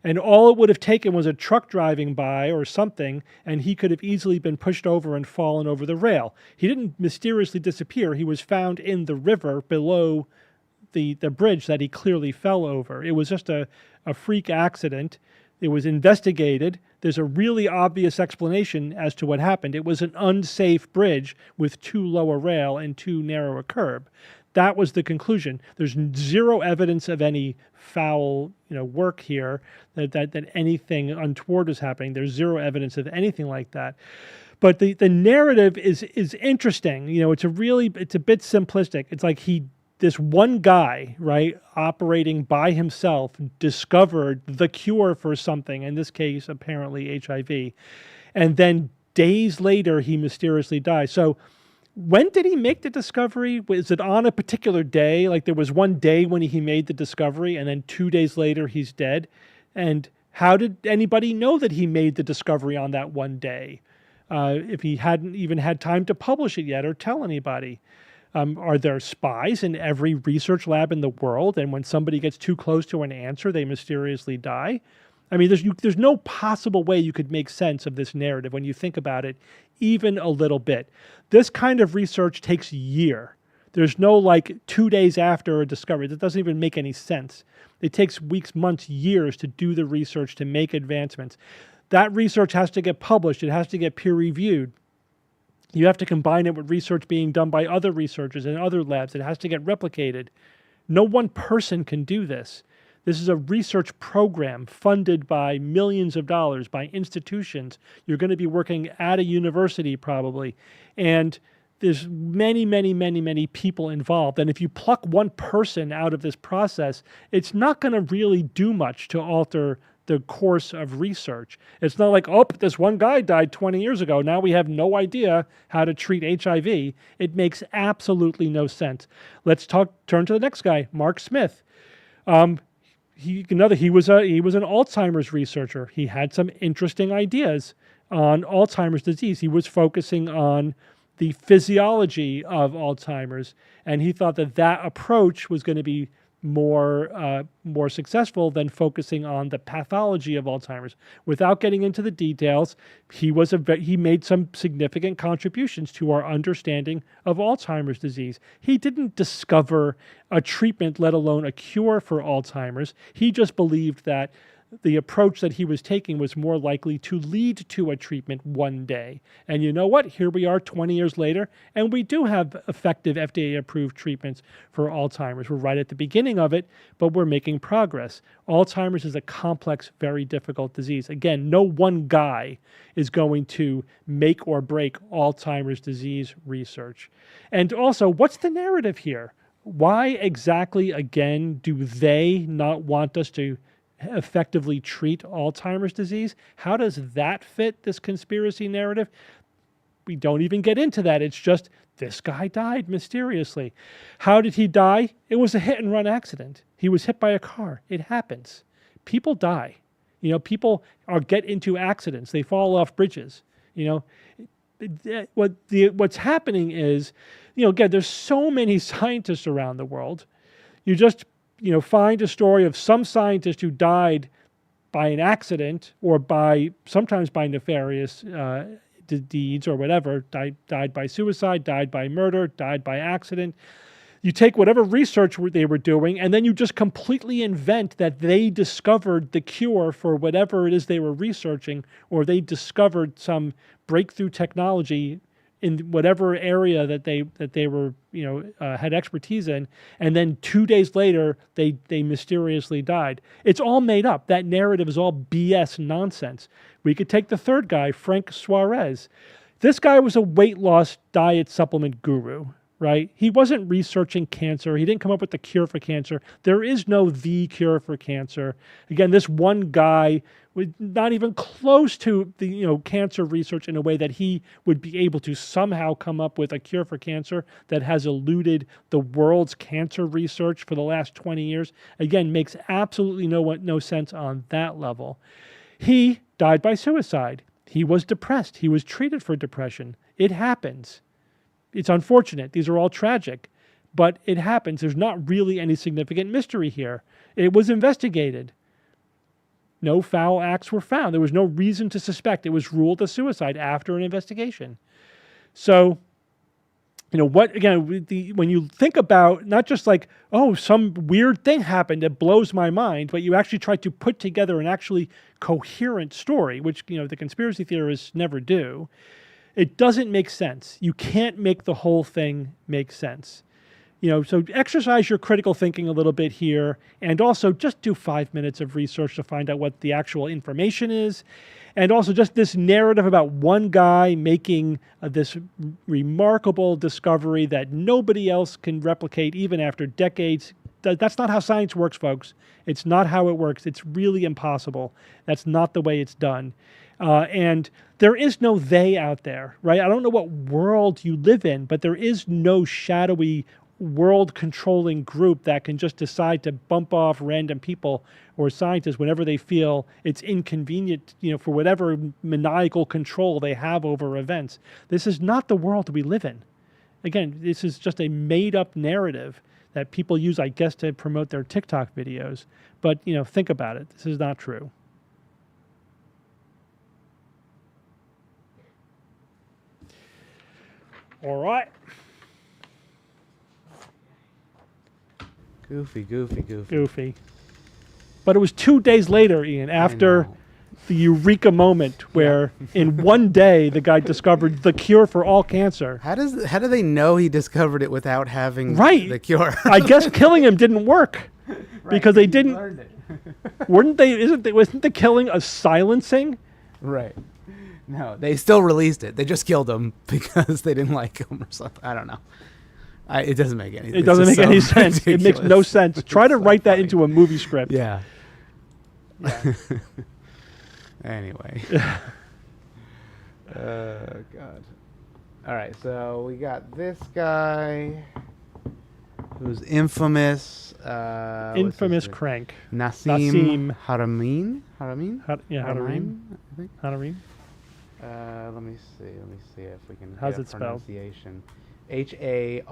and all it would have taken was a truck driving by or something, and he could have easily been pushed over and fallen over the rail. He didn't mysteriously disappear. He was found in the river below the bridge that he clearly fell over. It was just a freak accident. It was investigated. There's a really obvious explanation as to what happened. It was an unsafe bridge with too low a rail and too narrow a curb. That was the conclusion. There's zero evidence of any foul, work here, that anything untoward is happening. There's zero evidence of anything like that. But the narrative is interesting. It's a bit simplistic. It's like this one guy, right, operating by himself, discovered the cure for something, in this case, apparently HIV. And then days later, he mysteriously dies. So when did he make the discovery? Was it on a particular day? Like there was one day when he made the discovery and then 2 days later he's dead? And how did anybody know that he made the discovery on that one day? If he hadn't even had time to publish it yet or tell anybody? Are there spies in every research lab in the world? And when somebody gets too close to an answer, they mysteriously die? I mean, there's no possible way you could make sense of this narrative when you think about it even a little bit. This kind of research takes a year. There's no 2 days after a discovery. That doesn't even make any sense. It takes weeks, months, years to do the research, to make advancements. That research has to get published. It has to get peer reviewed. You have to combine it with research being done by other researchers in other labs. It has to get replicated. No one person can do this. This is a research program funded by millions of dollars by institutions. You're going to be working at a university probably. And there's many, many, many, many people involved. And if you pluck one person out of this process, it's not going to really do much to alter the course of research. It's not like, this one guy died 20 years ago. Now we have no idea how to treat HIV. It makes absolutely no sense. Let's turn to the next guy, Mark Smith. He was an Alzheimer's researcher. He had some interesting ideas on Alzheimer's disease. He was focusing on the physiology of Alzheimer's, and he thought that approach was going to be more successful than focusing on the pathology of Alzheimer's. Without getting into the details, he made some significant contributions to our understanding of Alzheimer's disease. He didn't discover a treatment, let alone a cure for Alzheimer's. He just believed that the approach that he was taking was more likely to lead to a treatment one day. And you know what? Here we are 20 years later, and we do have effective FDA-approved treatments for Alzheimer's. We're right at the beginning of it, but we're making progress. Alzheimer's is a complex, very difficult disease. Again, no one guy is going to make or break Alzheimer's disease research. And also, what's the narrative here? Why exactly, again, do they not want us to effectively treat Alzheimer's disease? How does that fit this conspiracy narrative? We don't even get into that. It's just this guy died mysteriously. How did he die? It was a hit and run accident. He was hit by a car. It happens. People die. People get into accidents. They fall off bridges. What's happening is, again, there's so many scientists around the world. You just, find a story of some scientist who died by an accident or sometimes by nefarious deeds or whatever, died by suicide, died by murder, died by accident. You take whatever research they were doing, and then you just completely invent that they discovered the cure for whatever it is they were researching, or they discovered some breakthrough technology in whatever area that they were, had expertise in, and then 2 days later they mysteriously died. It's all made up. That narrative is all BS nonsense. We could take the third guy, Frank Suarez. This guy was a weight loss diet supplement guru, right? He wasn't researching cancer. He didn't come up with the cure for cancer. There is no the cure for cancer. Again, this one guy was not even close to the cancer research in a way that he would be able to somehow come up with a cure for cancer that has eluded the world's cancer research for the last 20 years. Again, makes absolutely no sense on that level. He died by suicide. He was depressed. He was treated for depression. It happens. It's unfortunate. These are all tragic, but it happens. There's not really any significant mystery here. It was investigated. No foul acts were found. There was no reason to suspect. It was ruled a suicide after an investigation. So, when you think about not just like, oh, some weird thing happened that blows my mind, but you actually try to put together an actually coherent story, which, the conspiracy theorists never do. It doesn't make sense. You can't make the whole thing make sense. So exercise your critical thinking a little bit here, and also just do 5 minutes of research to find out what the actual information is. And also just this narrative about one guy making this remarkable discovery that nobody else can replicate even after decades. That's not how science works, folks. It's not how it works. It's really impossible. That's not the way it's done. And there is no they out there, right? I don't know what world you live in, but there is no shadowy world-controlling group that can just decide to bump off random people or scientists whenever they feel it's inconvenient, for whatever maniacal control they have over events. This is not the world we live in. Again, this is just a made-up narrative that people use, I guess, to promote their TikTok videos. But, think about it. This is not true. All right. Goofy. But it was 2 days later, Ian, after the eureka moment where in one day the guy discovered the cure for all cancer. How do they know he discovered it without having the cure? I guess killing him didn't work because they didn't. Wasn't the killing a silencing? Right. No, they still released it. They just killed him because they didn't like him or something. I don't know. It doesn't make any sense. It doesn't make any sense. It makes no sense. Try to write that into a movie script. Yeah. Anyway. God. All right, so we got this guy who's infamous. Infamous crank. Nassim Haramein. Haramein, I think. Haramein. Let me see if we can How's get it spelled? pronunciation. Haramein.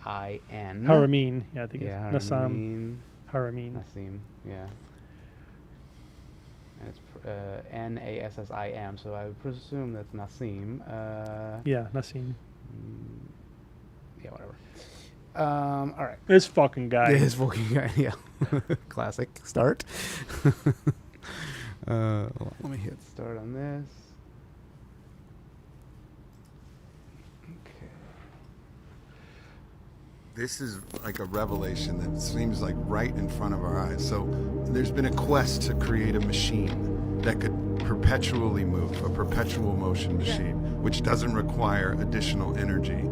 Haramein. Yeah, I think Yeah, it's Haramein. Haramein. Nassim, yeah. And it's Nassim, so I would presume that's Nassim. Yeah, Nassim. Yeah, whatever. All right. This fucking guy. This fucking guy, yeah. Classic start. Let me hit start on this. This is like a revelation that seems like right in front of our eyes. So there's been a quest to create a machine that could perpetually move, a perpetual motion machine, which doesn't require additional energy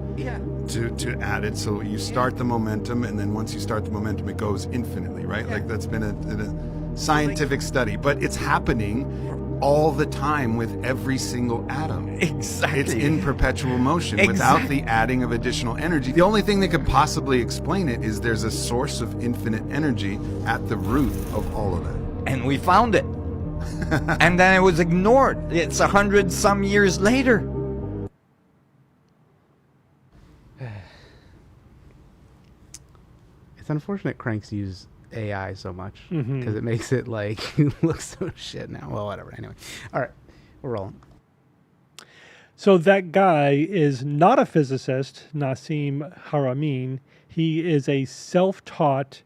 to add it. So you start the momentum, and then once you start the momentum, it goes infinitely, right? Like that's been a scientific study, but it's happening all the time with every single atom. Exactly. It's in perpetual motion without the adding of additional energy. The only thing that could possibly explain it is there's a source of infinite energy at the root of all of that. And we found it. And then it was ignored. It's 100-some years later. It's unfortunate cranks use AI so much Mhm. because it makes it like look so shit now. Well, whatever. Anyway, all right, we're rolling. So that guy is not a physicist, Nassim Haramein. He is a self-taught,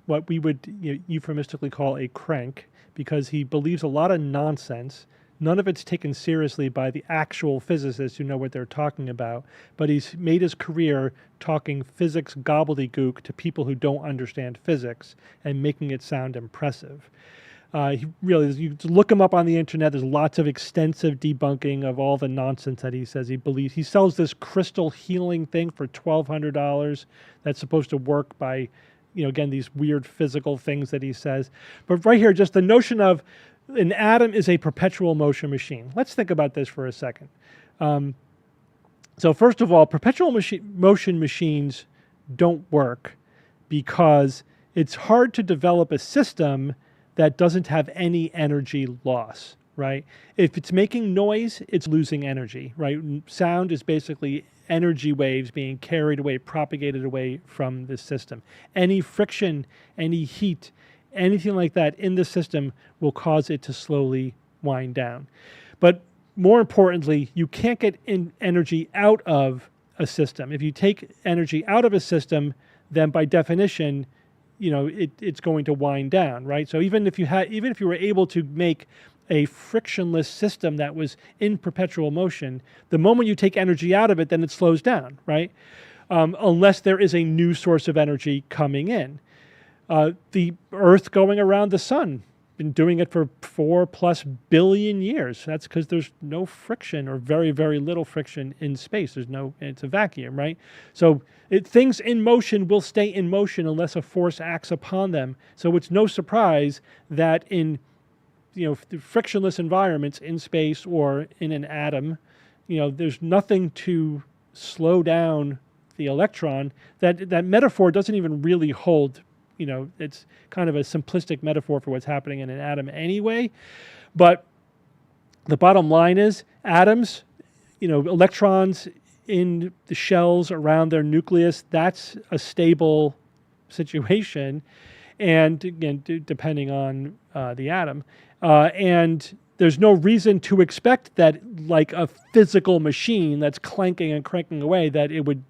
what we would euphemistically call a crank, because he believes a lot of nonsense. None of it's taken seriously by the actual physicists who know what they're talking about, but he's made his career talking physics gobbledygook to people who don't understand physics and making it sound impressive. He really, you look him up on the internet. There's lots of extensive debunking of all the nonsense that he says he believes. He sells this crystal healing thing for $1,200 that's supposed to work by, again, these weird physical things that he says. But right here, just the notion of an atom is a perpetual motion machine. Let's think about this for a second. So first of all, perpetual motion machines don't work because it's hard to develop a system that doesn't have any energy loss, right? If it's making noise, it's losing energy, right? Sound is basically energy waves being carried away, propagated away from the system. Any friction, any heat, anything like that in the system will cause it to slowly wind down. But more importantly, you can't get energy out of a system. If you take energy out of a system, then by definition, it's going to wind down, right? So even if you were able to make a frictionless system that was in perpetual motion, the moment you take energy out of it, then it slows down, right? Unless there is a new source of energy coming in. The Earth going around the sun, been doing it for 4+ billion years. That's because there's no friction or very, very little friction in space. It's a vacuum, right? So things in motion will stay in motion unless a force acts upon them. So it's no surprise that in frictionless environments in space or in an atom, there's nothing to slow down the electron. That metaphor doesn't even really hold. It's kind of a simplistic metaphor for what's happening in an atom anyway. But the bottom line is atoms, electrons in the shells around their nucleus, that's a stable situation. And again, depending on the atom. And there's no reason to expect that, like a physical machine that's clanking and cranking away, that it would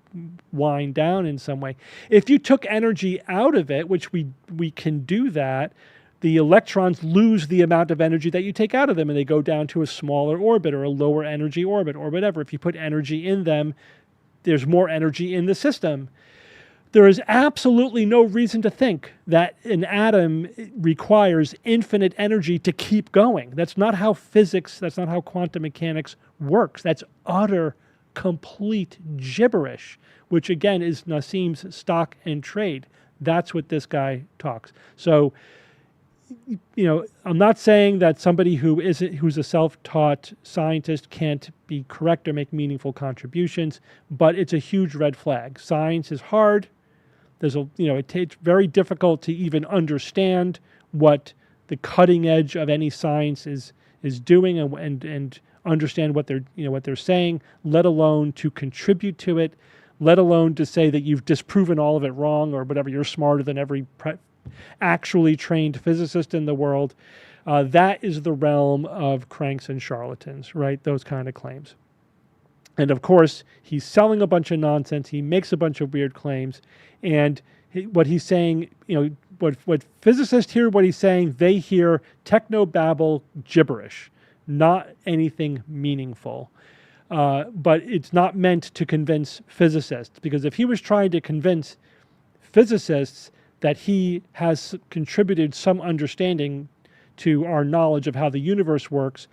wind down in some way. If you took energy out of it, which we can do that, the electrons lose the amount of energy that you take out of them, and they go down to a smaller orbit or a lower energy orbit or whatever. If you put energy in them, there's more energy in the system. There is absolutely no reason to think that an atom requires infinite energy to keep going. That's not how physics, that's not how quantum mechanics works. That's utter, complete gibberish, which again is Nassim's stock and trade. That's what this guy talks. So, I'm not saying that somebody who's a self-taught scientist can't be correct or make meaningful contributions, but it's a huge red flag. Science is hard. It's very difficult to even understand what the cutting edge of any science is doing and understand what they're saying, let alone to contribute to it, let alone to say that you've disproven all of it wrong or whatever. You're smarter than every actually trained physicist in the world. That is the realm of cranks and charlatans, right? Those kind of claims. And of course, he's selling a bunch of nonsense. He makes a bunch of weird claims. And what he's saying, what physicists hear, what he's saying, they hear technobabble gibberish, not anything meaningful. But it's not meant to convince physicists, because if he was trying to convince physicists that he has contributed some understanding to our knowledge of how the universe works,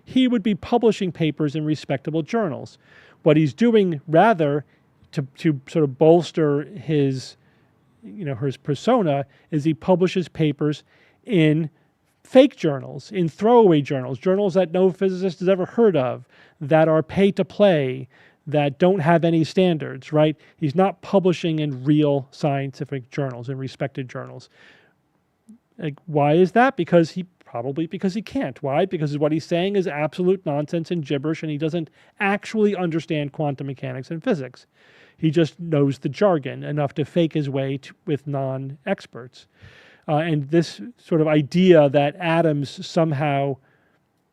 he would be publishing papers in respectable journals. What he's doing, rather, to sort of bolster his persona, is he publishes papers in fake journals, in throwaway journals, journals that no physicist has ever heard of, that are pay to play, that don't have any standards, right? He's not publishing in real scientific journals, in respected journals. Why is that? Because he Probably because he can't. Why? Because what he's saying is absolute nonsense and gibberish, and he doesn't actually understand quantum mechanics and physics. He just knows the jargon enough to fake his way with non-experts. And this sort of idea that atoms somehow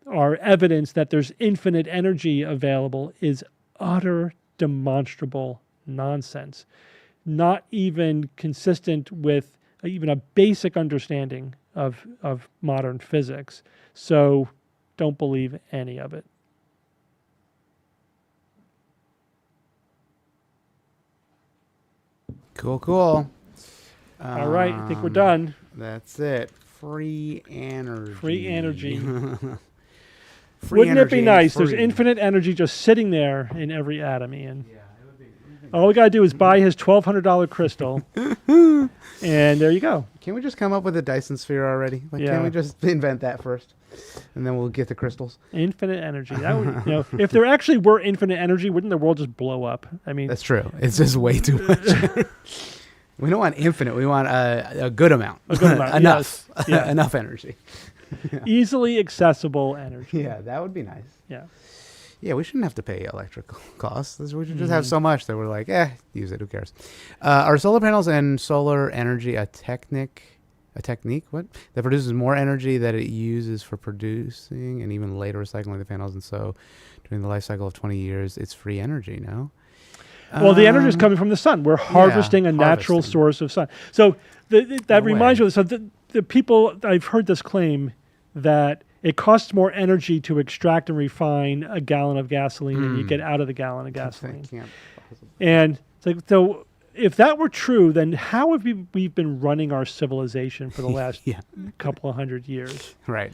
are evidence that there's infinite energy available is utter demonstrable nonsense. Not even consistent with even a basic understanding of modern physics. So don't believe any of it. Cool. All right, I think we're done. That's it. Free energy. Free energy. Free Wouldn't it be energy, nice? free. There's infinite energy just sitting there in every atom, Ian. All we got to do is buy his $1,200 crystal, and there you go. Can't we just come up with a Dyson sphere already? Like, Yeah. Can't we just invent that first? And then we'll get the crystals. Infinite energy. That would, if there actually were infinite energy, wouldn't the world just blow up? I mean, That's true. It's just way too much. We don't want infinite. We want a good amount. A good amount. Enough. Yes. Yeah. Enough energy. Easily accessible energy. Yeah, that would be nice. Yeah. Yeah, we shouldn't have to pay electrical costs. We should just have so much that we're like, use it. Who cares? Are solar panels and solar energy a technique that produces more energy that it uses for producing and even later recycling the panels? And so during the life cycle of 20 years, it's free energy, no? Well, the energy is coming from the sun. We're harvesting a natural source of sun. So that reminds you. So the people, I've heard this claim that it costs more energy to extract and refine a gallon of gasoline than you get out of the gallon of gasoline. And it's like, so if that were true, then how have we've been running our civilization for the last couple of hundred years? Right.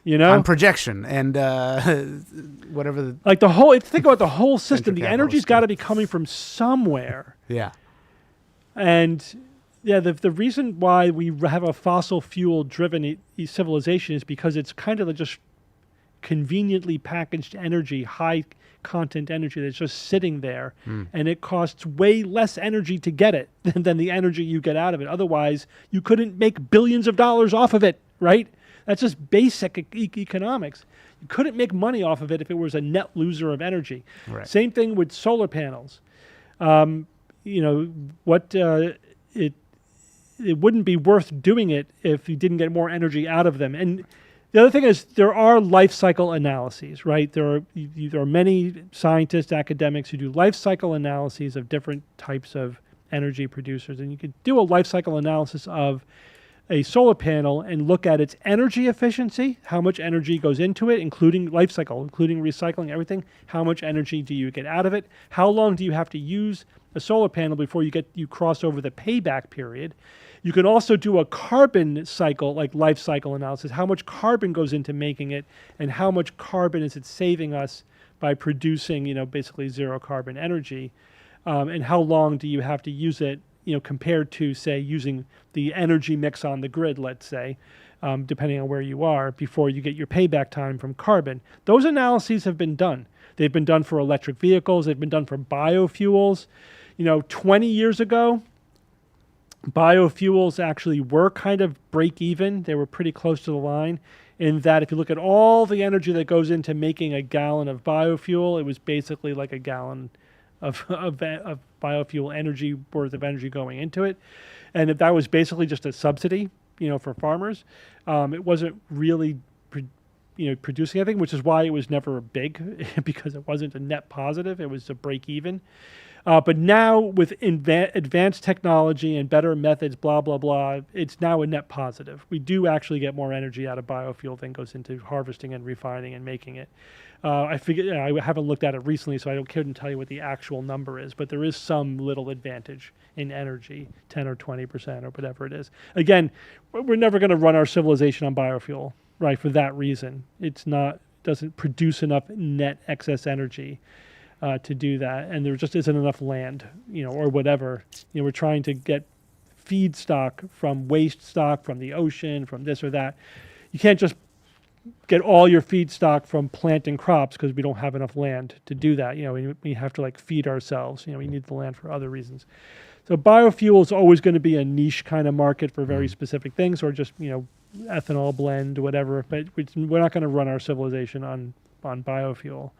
On projection and whatever. Think about the whole system. The energy's got to be coming from somewhere. Yeah. And the reason why we have a fossil fuel driven civilization is because it's kind of just conveniently packaged energy, high content energy that's just sitting there, and it costs way less energy to get it than the energy you get out of it. Otherwise, you couldn't make billions of dollars off of it, right? That's just basic economics. You couldn't make money off of it if it was a net loser of energy. Right. Same thing with solar panels. It wouldn't be worth doing it if you didn't get more energy out of them. And the other thing is there are life cycle analyses, right? There are many scientists, academics who do life cycle analyses of different types of energy producers. And you could do a life cycle analysis of a solar panel and look at its energy efficiency, how much energy goes into it, including life cycle, including recycling, everything. How much energy do you get out of it? How long do you have to use a solar panel before you cross over the payback period? You can also do a carbon cycle, like life cycle analysis. How much carbon goes into making it, and how much carbon is it saving us by producing, basically zero carbon energy? And how long do you have to use it, compared to, say, using the energy mix on the grid, let's say, depending on where you are, before you get your payback time from carbon. Those analyses have been done. They've been done for electric vehicles. They've been done for biofuels. 20 years ago, biofuels actually were kind of break even. They were pretty close to the line in that if you look at all the energy that goes into making a gallon of biofuel, it was basically like a gallon of biofuel energy worth of energy going into it. And if that was basically just a subsidy, for farmers, it wasn't really producing anything, which is why it was never big because it wasn't a net positive. It was a break even. But now with advanced technology and better methods, blah, blah, blah, it's now a net positive. We do actually get more energy out of biofuel than goes into harvesting and refining and making it. I haven't looked at it recently, so I couldn't tell you what the actual number is, but there is some little advantage in energy, 10 or 20% or whatever it is. Again, we're never going to run our civilization on biofuel, right, for that reason. Doesn't produce enough net excess energy to do that, and there just isn't enough land, or whatever. We're trying to get feedstock from waste stock, from the ocean, from this or that. You can't just get all your feedstock from planting crops because we don't have enough land to do that. We have to feed ourselves. We need the land for other reasons. So biofuel is always going to be a niche kind of market for very specific things, or just ethanol blend, whatever. But we're not going to run our civilization on biofuel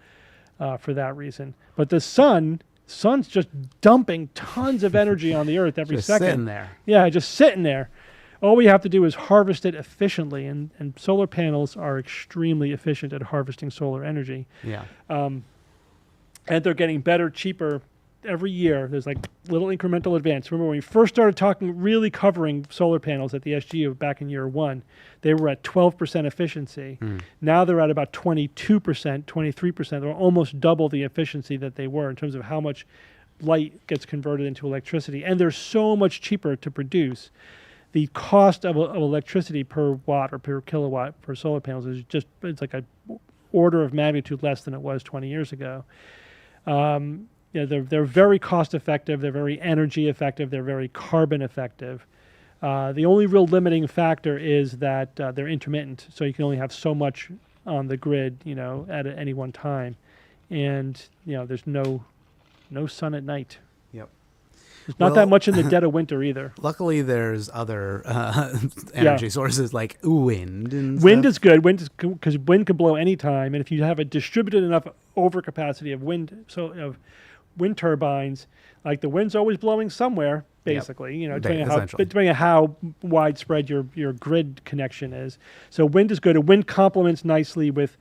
for that reason. But the sun's just dumping tons of energy on the Earth every Just second. sitting there. Yeah, just sitting there. All we have to do is harvest it efficiently, and solar panels are extremely efficient at harvesting solar energy. Yeah. And they're getting better, cheaper every year. There's like little incremental advance. Remember when we first started really covering solar panels at the SGU back in year 1, they were at 12% efficiency. Now they're at about 22%, 23%. They're almost double the efficiency that they were in terms of how much light gets converted into electricity. And they're so much cheaper to produce. The cost of electricity per watt or per kilowatt for solar panels is it's like an order of magnitude less than it was 20 years ago. They're very cost effective. They're very energy effective. They're very carbon effective. The only real limiting factor is that they're intermittent, so you can only have so much on the grid, at any one time, and there's no sun at night. Yep. There's not that much in the dead of winter either. Luckily, there's other energy sources like wind. And wind stuff. is good. Because wind can blow any time, and if you have a distributed enough overcapacity of wind, of wind turbines, like the wind's always blowing somewhere, basically. Depending on how widespread your grid connection is. So wind is good. A wind complements nicely with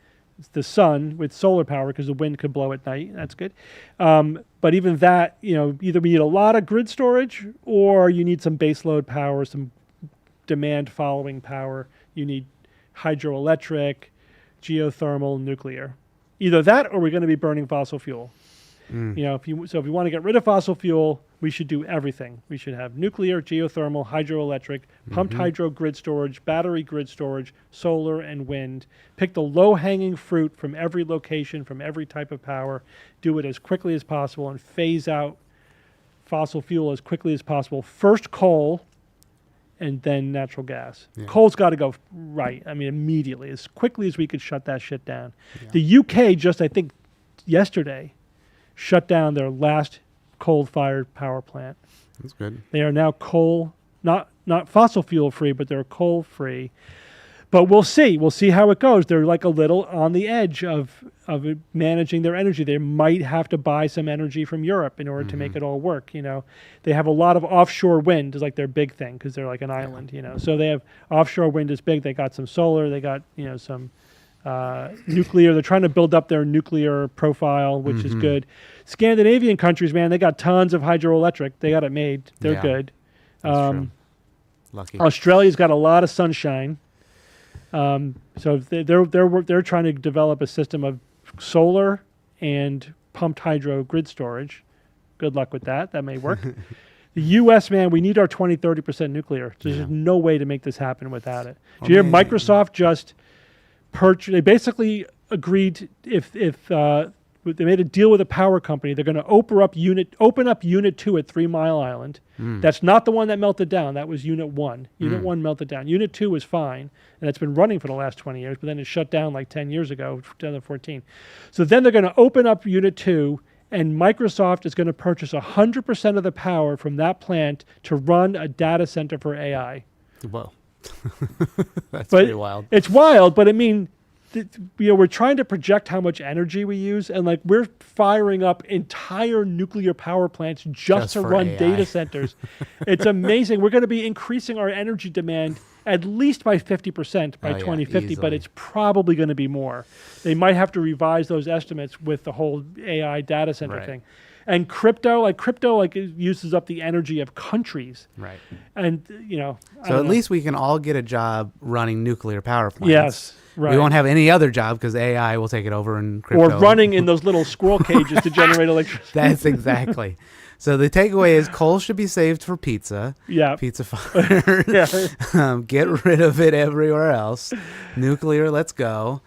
the sun with solar power because the wind could blow at night. That's good. But even that, either we need a lot of grid storage or you need some base load power, some demand following power. You need hydroelectric, geothermal, nuclear. Either that or we're going to be burning fossil fuel. If you want to get rid of fossil fuel, we should do everything. We should have nuclear, geothermal, hydroelectric, pumped hydro grid storage, battery grid storage, solar and wind. Pick the low-hanging fruit from every location, from every type of power. Do it as quickly as possible and phase out fossil fuel as quickly as possible. First coal and then natural gas. Yeah. Coal's got to go immediately, as quickly as we could shut that shit down. Yeah. The UK just, I think, yesterday shut down their last coal-fired power plant. That's good. They are now coal, not fossil fuel free, but they're coal free. But we'll see. We'll see how it goes. They're like a little on the edge of managing their energy. They might have to buy some energy from Europe in order to make it all work. They have a lot of offshore wind is like their big thing because they're like an island. So they have offshore wind is big. They got some solar. They got some nuclear. They're trying to build up their nuclear profile, which is good. Scandinavian countries, man, they got tons of hydroelectric. They got it made. They're good. That's true. Lucky. Australia's got a lot of sunshine. So they're trying to develop a system of solar and pumped hydro grid storage. Good luck with that. That may work. The U.S., man, we need our 20-30% nuclear. There's no way to make this happen without it. Do you hear Microsoft just they basically agreed if they made a deal with a power company, they're going to open up Unit 2 at 3 Mile Island. That's not the one that melted down. That was Unit 1. Unit 1 melted down. Unit 2 was fine, and it's been running for the last 20 years, but then it shut down like 10 years ago, 2014. So then they're going to open up Unit 2, and Microsoft is going to purchase 100% of the power from that plant to run a data center for AI. Whoa. That's pretty wild. It's wild, but I mean, we're trying to project how much energy we use, and like we're firing up entire nuclear power plants just to run data centers. It's amazing. We're going to be increasing our energy demand at least by 50% by 2050, but it's probably going to be more. They might have to revise those estimates with the whole AI data center thing. And crypto uses up the energy of countries. Right. And, So at least we can all get a job running nuclear power plants. Yes. Right. We won't have any other job because AI will take it over and crypto. Or running in those little squirrel cages to generate electricity. That's exactly. So the takeaway is coal should be saved for pizza. Yeah. Pizza fire. Get rid of it everywhere else. Nuclear, let's go.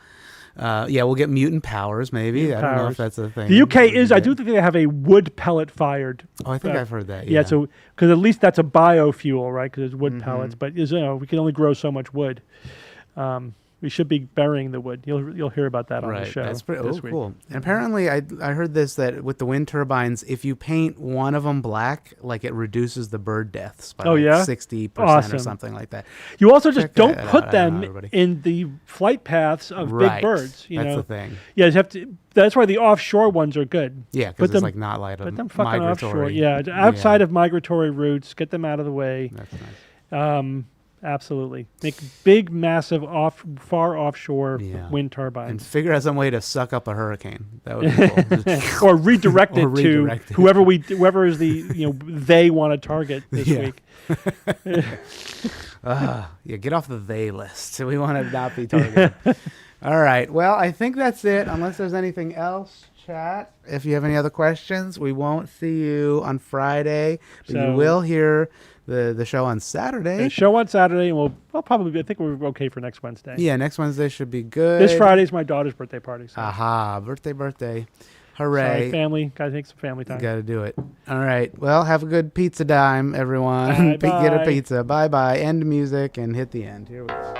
We'll get mutant powers, maybe. I don't know if that's a thing. The UK I do think they have a wood pellet fired. Oh, I think I've heard that. Yeah, so because at least that's a biofuel, right? Because it's wood pellets, but we can only grow so much wood. We should be burying the wood. You'll hear about that on the Right. show. That's pretty this week. cool. And apparently, I heard this that with the wind turbines, if you paint one of them black, like it reduces the bird deaths by 60% Awesome. or something like that. You also just Check don't that put out. I don't know, them everybody. in the flight paths of Right. big birds. You That's know? the thing. Yeah, you have to. That's why the offshore ones are good. Yeah, Put because it's them- like not like Put them fucking offshore. migratory. Yeah, outside of migratory routes. Get them out of the way. That's nice. Absolutely. Make big, massive, far offshore wind turbines. And figure out some way to suck up a hurricane. That would be cool. Or redirect it Or redirect to it. whoever is the they want to target this week. Yeah, get off the they list. We want to not be targeted. All right. Well, I think that's it. Unless there's anything else, chat. If you have any other questions, we won't see you on Friday, but you will hear the show on Saturday. The show on Saturday, and we'll probably. I think we're okay for next Wednesday. Yeah, next Wednesday should be good. This Friday's my daughter's birthday party. So. Aha! Birthday! Hooray! Sorry, family. Gotta take some family time. Got to do it. All right. Well, have a good pizza dime, everyone. Get a Bye. pizza. Bye bye. End music and hit the end. Here we go.